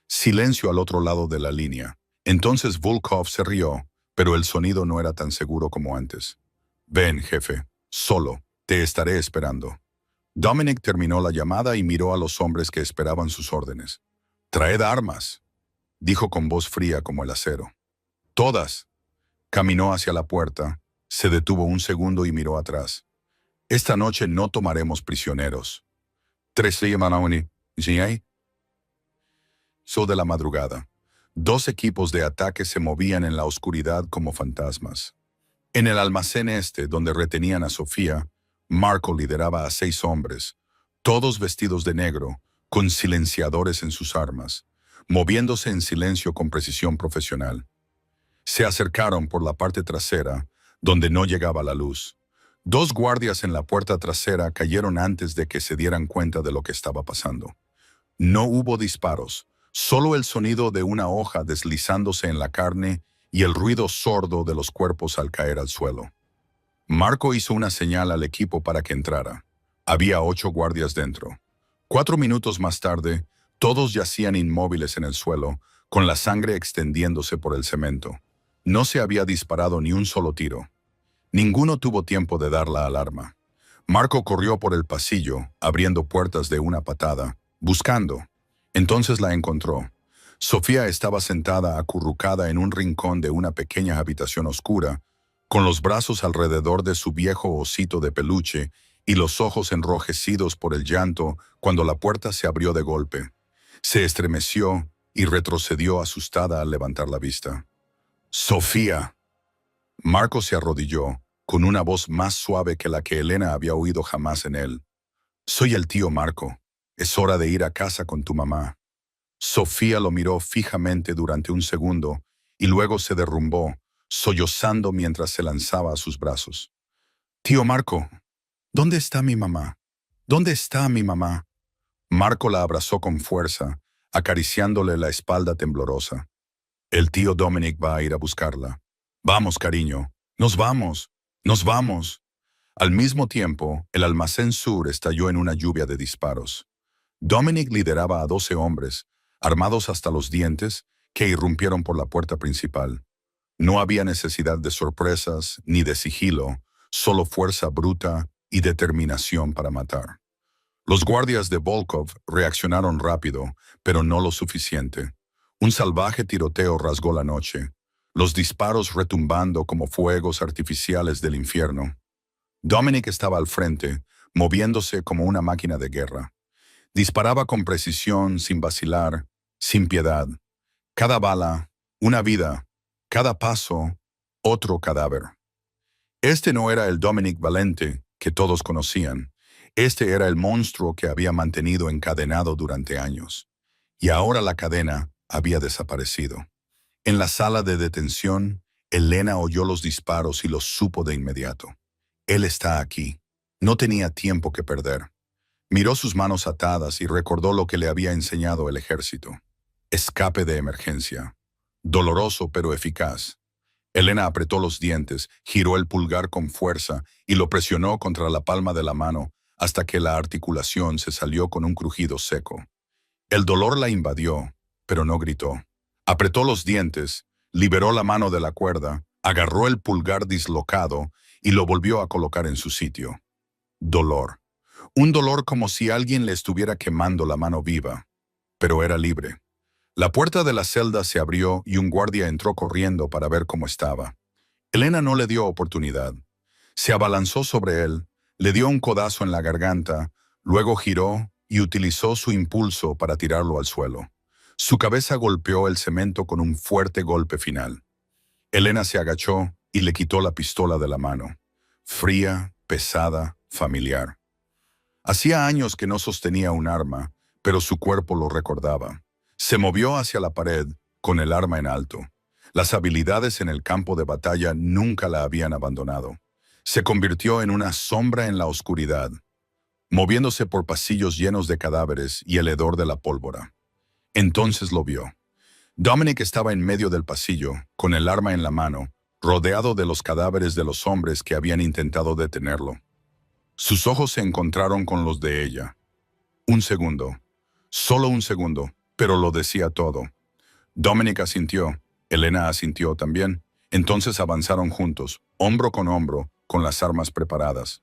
Silencio al otro lado de la línea. Entonces Volkov se rió, pero el sonido no era tan seguro como antes. Ven, jefe. Solo. Te estaré esperando. Dominic terminó la llamada y miró a los hombres que esperaban sus órdenes. Traed armas, dijo con voz fría como el acero. Todas. Caminó hacia la puerta, se detuvo un segundo y miró atrás. Esta noche no tomaremos prisioneros. 3 de la madrugada. 2 equipos de ataque se movían en la oscuridad como fantasmas. En el almacén este, donde retenían a Sofía, Marco lideraba a 6 hombres, todos vestidos de negro, con silenciadores en sus armas, moviéndose en silencio con precisión profesional. Se acercaron por la parte trasera, donde no llegaba la luz. 2 guardias en la puerta trasera cayeron antes de que se dieran cuenta de lo que estaba pasando. No hubo disparos, solo el sonido de una hoja deslizándose en la carne y el ruido sordo de los cuerpos al caer al suelo. Marco hizo una señal al equipo para que entrara. Había 8 guardias dentro. 4 minutos más tarde, todos yacían inmóviles en el suelo, con la sangre extendiéndose por el cemento. No se había disparado ni un solo tiro. Ninguno tuvo tiempo de dar la alarma. Marco corrió por el pasillo, abriendo puertas de una patada, buscando. Entonces la encontró. Sofía estaba sentada acurrucada en un rincón de una pequeña habitación oscura, con los brazos alrededor de su viejo osito de peluche y los ojos enrojecidos por el llanto cuando la puerta se abrió de golpe. Se estremeció y retrocedió asustada al levantar la vista. ¡Sofía! Marco se arrodilló, con una voz más suave que la que Elena había oído jamás en él. Soy el tío Marco. Es hora de ir a casa con tu mamá. Sofía lo miró fijamente durante un segundo y luego se derrumbó, sollozando mientras se lanzaba a sus brazos. Tío Marco, ¿dónde está mi mamá? ¿Dónde está mi mamá? Marco la abrazó con fuerza, acariciándole la espalda temblorosa. El tío Dominic va a ir a buscarla. Vamos, cariño, nos vamos, nos vamos. Al mismo tiempo, el almacén sur estalló en una lluvia de disparos. Dominic lideraba a 12 hombres, armados hasta los dientes, que irrumpieron por la puerta principal. No había necesidad de sorpresas ni de sigilo, solo fuerza bruta y determinación para matar. Los guardias de Volkov reaccionaron rápido, pero no lo suficiente. Un salvaje tiroteo rasgó la noche, los disparos retumbando como fuegos artificiales del infierno. Dominic estaba al frente, moviéndose como una máquina de guerra. Disparaba con precisión, sin vacilar, sin piedad. Cada bala, Una vida, cada paso, otro cadáver. Este no era el Dominic Valente que todos conocían. Este era el monstruo que había mantenido encadenado durante años. Y ahora la cadena había desaparecido. En la sala de detención, Elena oyó los disparos y los supo de inmediato. Él está aquí. No tenía tiempo que perder. Miró sus manos atadas y recordó lo que le había enseñado el ejército. Escape de emergencia. Doloroso pero eficaz. Elena apretó los dientes, giró el pulgar con fuerza y lo presionó contra la palma de la mano hasta que la articulación se salió con un crujido seco. El dolor la invadió, pero no gritó. Apretó los dientes, liberó la mano de la cuerda, agarró el pulgar dislocado y lo volvió a colocar en su sitio. Dolor. Un dolor como si alguien le estuviera quemando la mano viva. Pero era libre. La puerta de la celda se abrió y un guardia entró corriendo para ver cómo estaba. Elena no le dio oportunidad. Se abalanzó sobre él, le dio un codazo en la garganta, luego giró y utilizó su impulso para tirarlo al suelo. Su cabeza golpeó el cemento con un fuerte golpe final. Elena se agachó y le quitó la pistola de la mano. Fría, pesada, familiar. Hacía años que no sostenía un arma, pero su cuerpo lo recordaba. Se movió hacia la pared, con el arma en alto. Las habilidades en el campo de batalla nunca la habían abandonado. Se convirtió en una sombra en la oscuridad, moviéndose por pasillos llenos de cadáveres y el hedor de la pólvora. Entonces lo vio. Dominic estaba en medio del pasillo, con el arma en la mano, rodeado de los cadáveres de los hombres que habían intentado detenerlo. Sus ojos se encontraron con los de ella. Un segundo. Solo un segundo. Pero lo decía todo. Dominic asintió, Elena asintió también. Entonces avanzaron juntos, hombro con hombro, con las armas preparadas.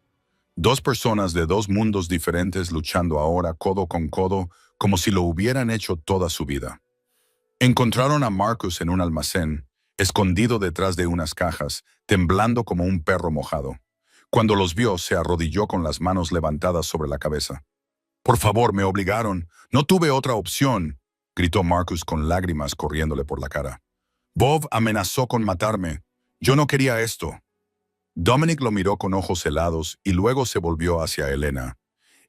Dos personas de dos mundos diferentes luchando ahora codo con codo, como si lo hubieran hecho toda su vida. Encontraron a Marcus en un almacén, escondido detrás de unas cajas, temblando como un perro mojado. Cuando los vio, se arrodilló con las manos levantadas sobre la cabeza. «Por favor, me obligaron. No tuve otra opción», gritó Marcus con lágrimas corriéndole por la cara. «Bob amenazó con matarme. Yo no quería esto». Dominic lo miró con ojos helados y luego se volvió hacia Elena.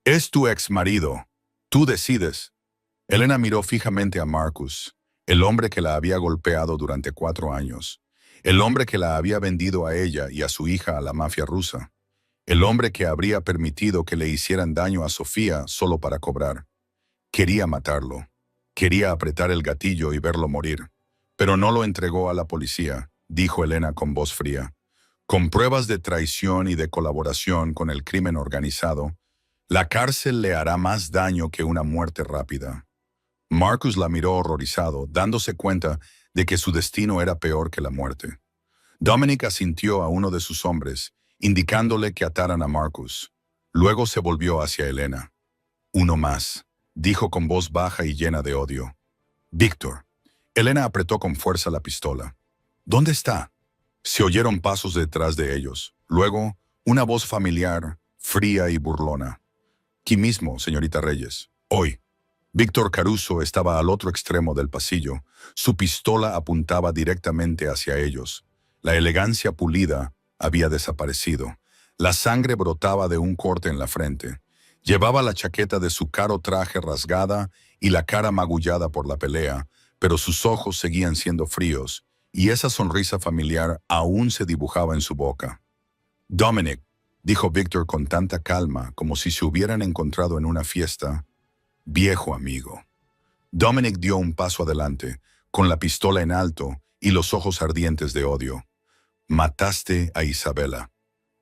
«Es tu ex marido. Tú decides». Elena miró fijamente a Marcus, el hombre que la había golpeado durante 4 años, el hombre que la había vendido a ella y a su hija a la mafia rusa, el hombre que habría permitido que le hicieran daño a Sofía solo para cobrar. Quería matarlo. Quería apretar el gatillo y verlo morir. Pero no lo entregó a la policía, dijo Elena con voz fría. Con pruebas de traición y de colaboración con el crimen organizado, la cárcel le hará más daño que una muerte rápida. Marcus la miró horrorizado, dándose cuenta de que su destino era peor que la muerte. Dominic asintió a uno de sus hombres, indicándole que ataran a Marcus. Luego se volvió hacia Elena. «Uno más», dijo con voz baja y llena de odio. «Víctor». Elena apretó con fuerza la pistola. «¿Dónde está?» Se oyeron pasos detrás de ellos. Luego, una voz familiar, fría y burlona. «Aquí mismo, señorita Reyes. Hoy». Víctor Caruso estaba al otro extremo del pasillo. Su pistola apuntaba directamente hacia ellos. La elegancia pulida había desaparecido. La sangre brotaba de un corte en la frente. Llevaba la chaqueta de su caro traje rasgada y la cara magullada por la pelea, pero sus ojos seguían siendo fríos, y esa sonrisa familiar aún se dibujaba en su boca. «Dominic», dijo Víctor con tanta calma como si se hubieran encontrado en una fiesta. «Viejo amigo». Dominic dio un paso adelante, con la pistola en alto y los ojos ardientes de odio. «Mataste a Isabela».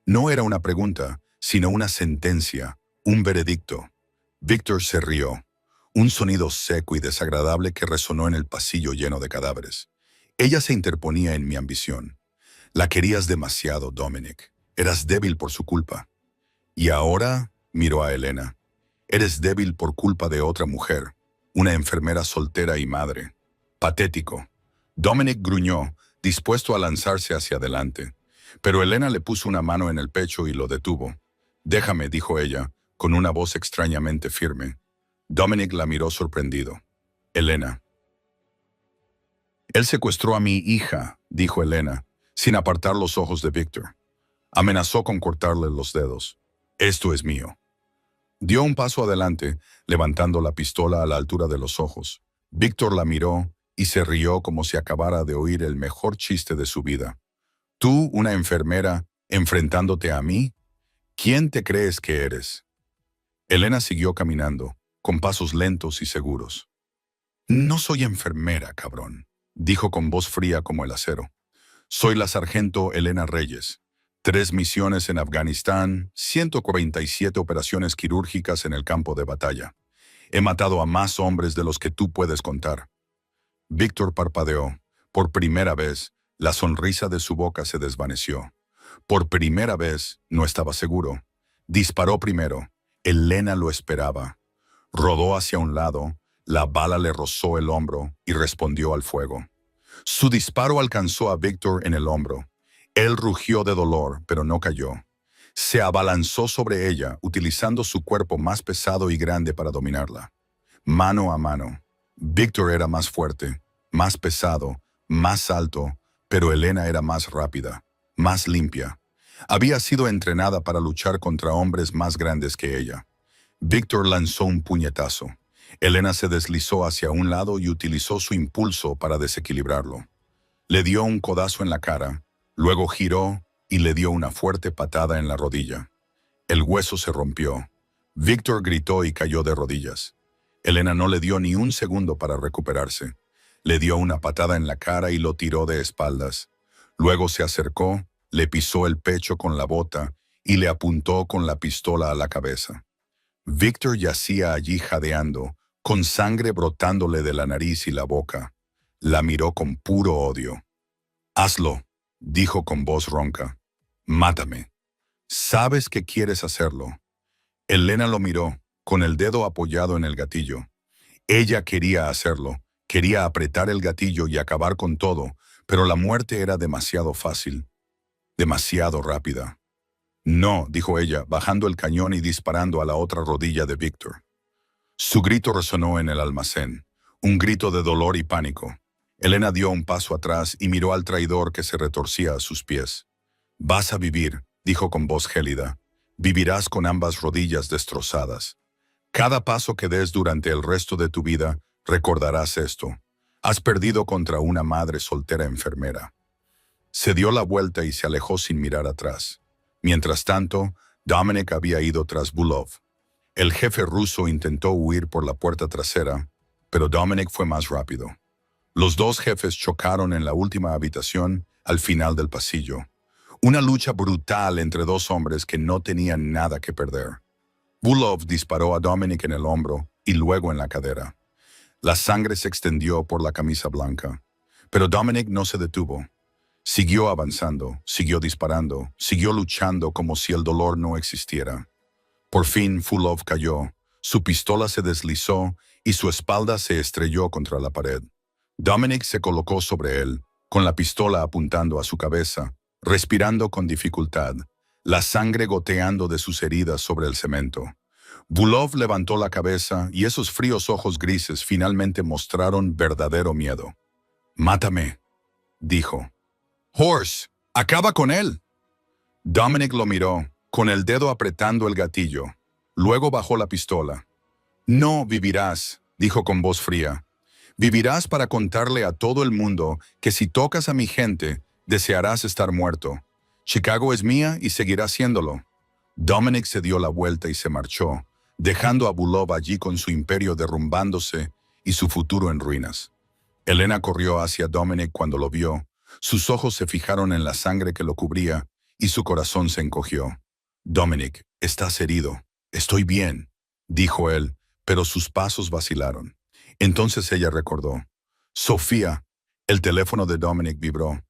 No era una pregunta, sino una sentencia, un veredicto. Víctor se rió. Un sonido seco y desagradable que resonó en el pasillo lleno de cadáveres. Ella se interponía en mi ambición. La querías demasiado, Dominic. Eras débil por su culpa. Y ahora, miró a Elena, eres débil por culpa de otra mujer, una enfermera soltera y madre. Patético. Dominic gruñó, dispuesto a lanzarse hacia adelante. Pero Elena le puso una mano en el pecho y lo detuvo. «Déjame», dijo ella, con una voz extrañamente firme. Dominic la miró sorprendido. «Elena». Él secuestró a mi hija, dijo Elena, sin apartar los ojos de Víctor. Amenazó con cortarle los dedos. Esto es mío. Dio un paso adelante, levantando la pistola a la altura de los ojos. Víctor la miró y se rió como si acabara de oír el mejor chiste de su vida. ¿Tú, una enfermera, enfrentándote a mí? ¿Quién te crees que eres? Elena siguió caminando, con pasos lentos y seguros. No soy enfermera, cabrón, dijo con voz fría como el acero. Soy la sargento Elena Reyes. 3 misiones en Afganistán, 147 operaciones quirúrgicas en el campo de batalla. He matado a más hombres de los que tú puedes contar. Víctor parpadeó. Por primera vez, la sonrisa de su boca se desvaneció. Por primera vez, no estaba seguro. Disparó primero. Elena lo esperaba. Rodó hacia un lado, la bala le rozó el hombro y respondió al fuego. Su disparo alcanzó a Víctor en el hombro. Él rugió de dolor, pero no cayó. Se abalanzó sobre ella, utilizando su cuerpo más pesado y grande para dominarla. Mano a mano. Víctor era más fuerte, más pesado, más alto, pero Elena era más rápida, más limpia. Había sido entrenada para luchar contra hombres más grandes que ella. Víctor lanzó un puñetazo. Elena se deslizó hacia un lado y utilizó su impulso para desequilibrarlo. Le dio un codazo en la cara, luego giró y le dio una fuerte patada en la rodilla. El hueso se rompió. Víctor gritó y cayó de rodillas. Elena no le dio ni un segundo para recuperarse. Le dio una patada en la cara y lo tiró de espaldas. Luego se acercó, le pisó el pecho con la bota y le apuntó con la pistola a la cabeza. Víctor yacía allí jadeando, con sangre brotándole de la nariz y la boca. La miró con puro odio. «Hazlo», dijo con voz ronca. «Mátame. Sabes que quieres hacerlo». Elena lo miró, con el dedo apoyado en el gatillo. Ella quería hacerlo, quería apretar el gatillo y acabar con todo, pero la muerte era demasiado fácil, demasiado rápida. «No», dijo ella, bajando el cañón y disparando a la otra rodilla de Víctor. Su grito resonó en el almacén, un grito de dolor y pánico. Elena dio un paso atrás y miró al traidor que se retorcía a sus pies. «Vas a vivir», dijo con voz gélida. «Vivirás con ambas rodillas destrozadas. Cada paso que des durante el resto de tu vida, recordarás esto. Has perdido contra una madre soltera enfermera». Se dio la vuelta y se alejó sin mirar atrás. Mientras tanto, Dominic había ido tras Bulov. El jefe ruso intentó huir por la puerta trasera, pero Dominic fue más rápido. Los dos jefes chocaron en la última habitación, al final del pasillo. Una lucha brutal entre dos hombres que no tenían nada que perder. Bulov disparó a Dominic en el hombro y luego en la cadera. La sangre se extendió por la camisa blanca, pero Dominic no se detuvo. Siguió avanzando, siguió disparando, siguió luchando como si el dolor no existiera. Por fin Bulov cayó, su pistola se deslizó y su espalda se estrelló contra la pared. Dominic se colocó sobre él, con la pistola apuntando a su cabeza, respirando con dificultad, la sangre goteando de sus heridas sobre el cemento. Bulov levantó la cabeza y esos fríos ojos grises finalmente mostraron verdadero miedo. «Mátame», dijo. «Horse, acaba con él». Dominic lo miró, con el dedo apretando el gatillo. Luego bajó la pistola. «No vivirás», dijo con voz fría. «Vivirás para contarle a todo el mundo que si tocas a mi gente, desearás estar muerto. Chicago es mía y seguirá siéndolo». Dominic se dio la vuelta y se marchó, dejando a Bulov allí con su imperio derrumbándose y su futuro en ruinas. Elena corrió hacia Dominic cuando lo vio. Sus ojos se fijaron en la sangre que lo cubría y su corazón se encogió. «Dominic, estás herido». «Estoy bien», dijo él, pero sus pasos vacilaron. Entonces ella recordó. «Sofía». El teléfono de Dominic vibró.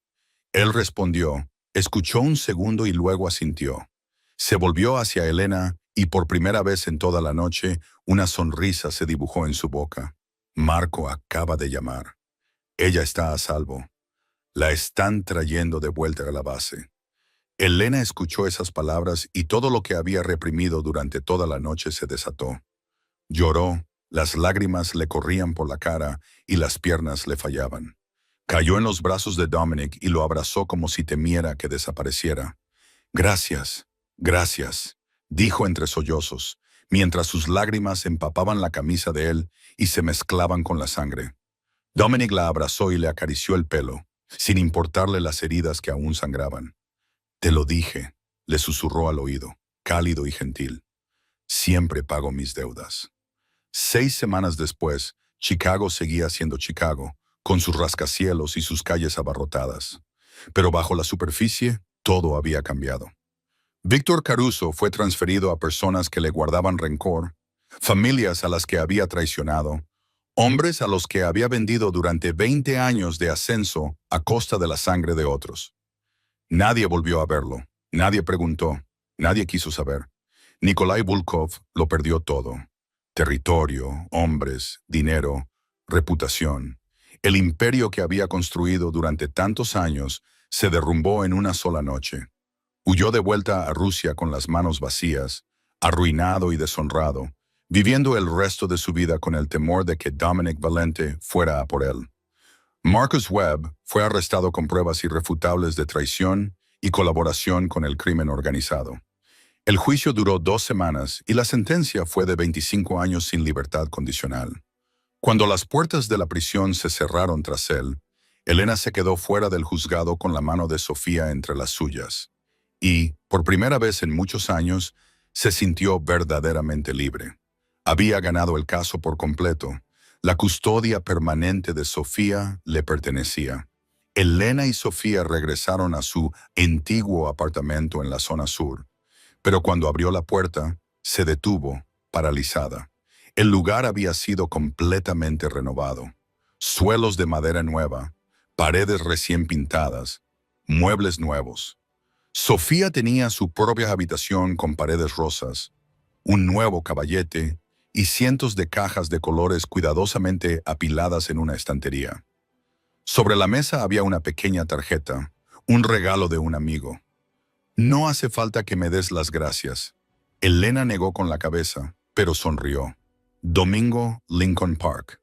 Él respondió, escuchó un segundo y luego asintió. Se volvió hacia Elena y por primera vez en toda la noche una sonrisa se dibujó en su boca. «Marco acaba de llamar. Ella está a salvo. La están trayendo de vuelta a la base». Elena escuchó esas palabras y todo lo que había reprimido durante toda la noche se desató. Lloró, las lágrimas le corrían por la cara y las piernas le fallaban. Cayó en los brazos de Dominic y lo abrazó como si temiera que desapareciera. «Gracias, gracias», dijo entre sollozos, mientras sus lágrimas empapaban la camisa de él y se mezclaban con la sangre. Dominic la abrazó y le acarició el pelo, sin importarle las heridas que aún sangraban. «Te lo dije», le susurró al oído, cálido y gentil. «Siempre pago mis deudas». 6 semanas después, Chicago seguía siendo Chicago, con sus rascacielos y sus calles abarrotadas. Pero bajo la superficie, todo había cambiado. Víctor Caruso fue transferido a personas que le guardaban rencor, familias a las que había traicionado, hombres a los que había vendido durante 20 años de ascenso a costa de la sangre de otros. Nadie volvió a verlo, nadie preguntó, nadie quiso saber. Nikolai Volkov lo perdió todo. Territorio, hombres, dinero, reputación. El imperio que había construido durante tantos años se derrumbó en una sola noche. Huyó de vuelta a Rusia con las manos vacías, arruinado y deshonrado, viviendo el resto de su vida con el temor de que Dominic Valente fuera a por él. Marcus Webb fue arrestado con pruebas irrefutables de traición y colaboración con el crimen organizado. El juicio duró 2 semanas y la sentencia fue de 25 años sin libertad condicional. Cuando las puertas de la prisión se cerraron tras él, Elena se quedó fuera del juzgado con la mano de Sofía entre las suyas. Y, por primera vez en muchos años, se sintió verdaderamente libre. Había ganado el caso por completo. La custodia permanente de Sofía le pertenecía. Elena y Sofía regresaron a su antiguo apartamento en la zona sur. Pero cuando abrió la puerta, se detuvo, paralizada. El lugar había sido completamente renovado. Suelos de madera nueva, paredes recién pintadas, muebles nuevos. Sofía tenía su propia habitación con paredes rosas, un nuevo caballete y cientos de cajas de colores cuidadosamente apiladas en una estantería. Sobre la mesa había una pequeña tarjeta, un regalo de un amigo. «No hace falta que me des las gracias». Elena negó con la cabeza, pero sonrió. Domingo, Lincoln Park.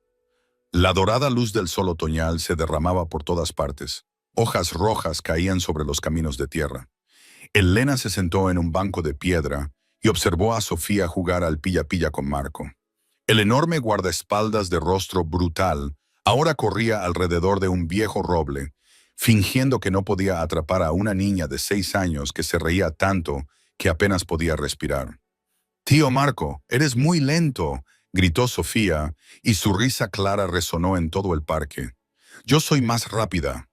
La dorada luz del sol otoñal se derramaba por todas partes. Hojas rojas caían sobre los caminos de tierra. Elena se sentó en un banco de piedra y observó a Sofía jugar al pilla-pilla con Marco. El enorme guardaespaldas de rostro brutal ahora corría alrededor de un viejo roble, fingiendo que no podía atrapar a una niña de 6 años que se reía tanto que apenas podía respirar. «Tío Marco, eres muy lento», gritó Sofía, y su risa clara resonó en todo el parque. «Yo soy más rápida».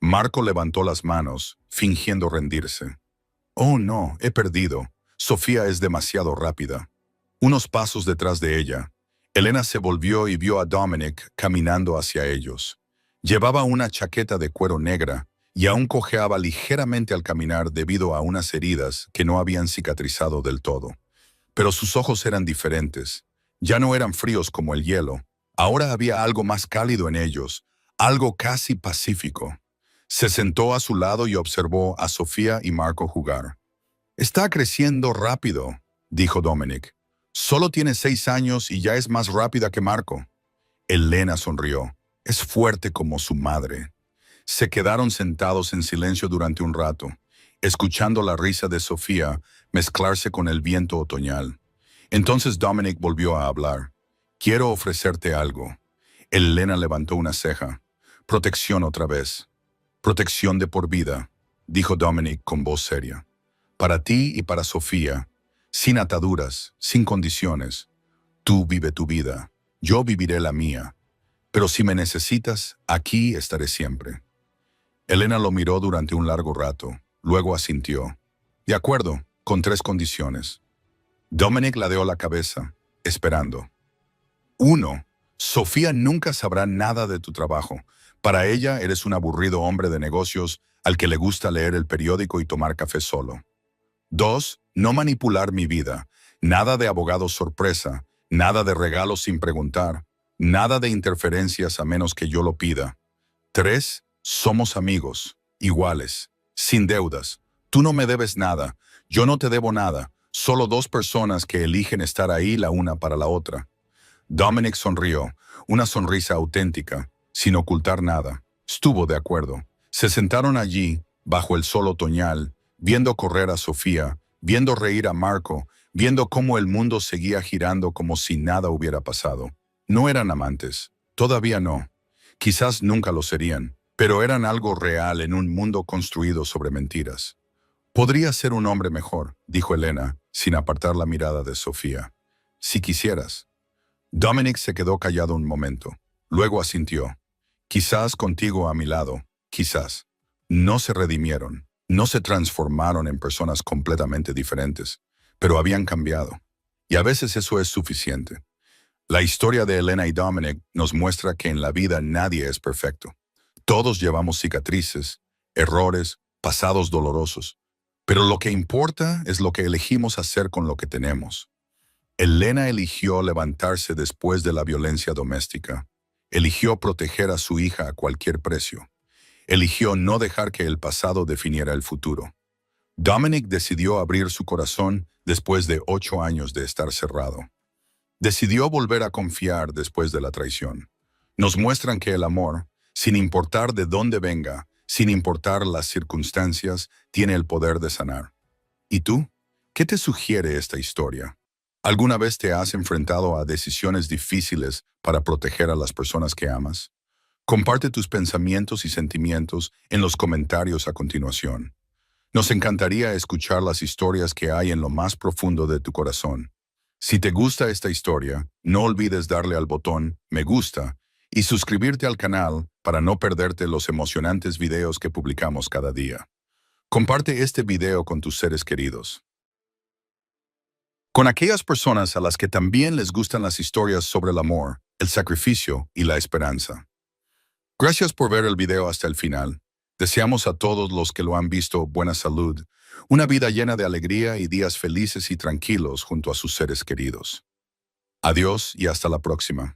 Marco levantó las manos, fingiendo rendirse. «Oh no, he perdido. Sofía es demasiado rápida». Unos pasos detrás de ella, Elena se volvió y vio a Dominic caminando hacia ellos. Llevaba una chaqueta de cuero negra y aún cojeaba ligeramente al caminar debido a unas heridas que no habían cicatrizado del todo. Pero sus ojos eran diferentes. Ya no eran fríos como el hielo. Ahora había algo más cálido en ellos, algo casi pacífico. Se sentó a su lado y observó a Sofía y Marco jugar. «Está creciendo rápido», dijo Dominic. «Solo tiene 6 años y ya es más rápida que Marco». Elena sonrió. «Es fuerte como su madre». Se quedaron sentados en silencio durante un rato, escuchando la risa de Sofía mezclarse con el viento otoñal. Entonces Dominic volvió a hablar. «Quiero ofrecerte algo». Elena levantó una ceja. «Protección otra vez». «Protección de por vida», dijo Dominic con voz seria. «Para ti y para Sofía, sin ataduras, sin condiciones. Tú vive tu vida, yo viviré la mía. Pero si me necesitas, aquí estaré siempre». Elena lo miró durante un largo rato, luego asintió. «De acuerdo, con 3 condiciones». Dominic ladeó la cabeza, esperando. 1. Sofía nunca sabrá nada de tu trabajo. Para ella eres un aburrido hombre de negocios al que le gusta leer el periódico y tomar café solo. 2. No manipular mi vida. Nada de abogados sorpresa, nada de regalos sin preguntar, nada de interferencias a menos que yo lo pida. 3. Somos amigos, iguales, sin deudas. Tú no me debes nada, yo no te debo nada. Solo 2 personas que eligen estar ahí la una para la otra. Dominic sonrió, una sonrisa auténtica, sin ocultar nada. Estuvo de acuerdo. Se sentaron allí, bajo el sol otoñal, viendo correr a Sofía, viendo reír a Marco, viendo cómo el mundo seguía girando como si nada hubiera pasado. No eran amantes, todavía no. Quizás nunca lo serían, pero eran algo real en un mundo construido sobre mentiras. Podría ser un hombre mejor, dijo Elena, sin apartar la mirada de Sofía. Si quisieras. Dominic se quedó callado un momento. Luego asintió. Quizás contigo a mi lado, quizás. No se redimieron, no se transformaron en personas completamente diferentes, pero habían cambiado. Y a veces eso es suficiente. La historia de Elena y Dominic nos muestra que en la vida nadie es perfecto. Todos llevamos cicatrices, errores, pasados dolorosos. Pero lo que importa es lo que elegimos hacer con lo que tenemos. Elena eligió levantarse después de la violencia doméstica. Eligió proteger a su hija a cualquier precio. Eligió no dejar que el pasado definiera el futuro. Dominic decidió abrir su corazón después de 8 años de estar cerrado. Decidió volver a confiar después de la traición. Nos muestran que el amor, sin importar de dónde venga, sin importar las circunstancias, tiene el poder de sanar. ¿Y tú? ¿Qué te sugiere esta historia? ¿Alguna vez te has enfrentado a decisiones difíciles para proteger a las personas que amas? Comparte tus pensamientos y sentimientos en los comentarios a continuación. Nos encantaría escuchar las historias que hay en lo más profundo de tu corazón. Si te gusta esta historia, no olvides darle al botón me gusta y suscribirte al canal para no perderte los emocionantes videos que publicamos cada día. Comparte este video con tus seres queridos. Con aquellas personas a las que también les gustan las historias sobre el amor, el sacrificio y la esperanza. Gracias por ver el video hasta el final. Deseamos a todos los que lo han visto buena salud, una vida llena de alegría y días felices y tranquilos junto a sus seres queridos. Adiós y hasta la próxima.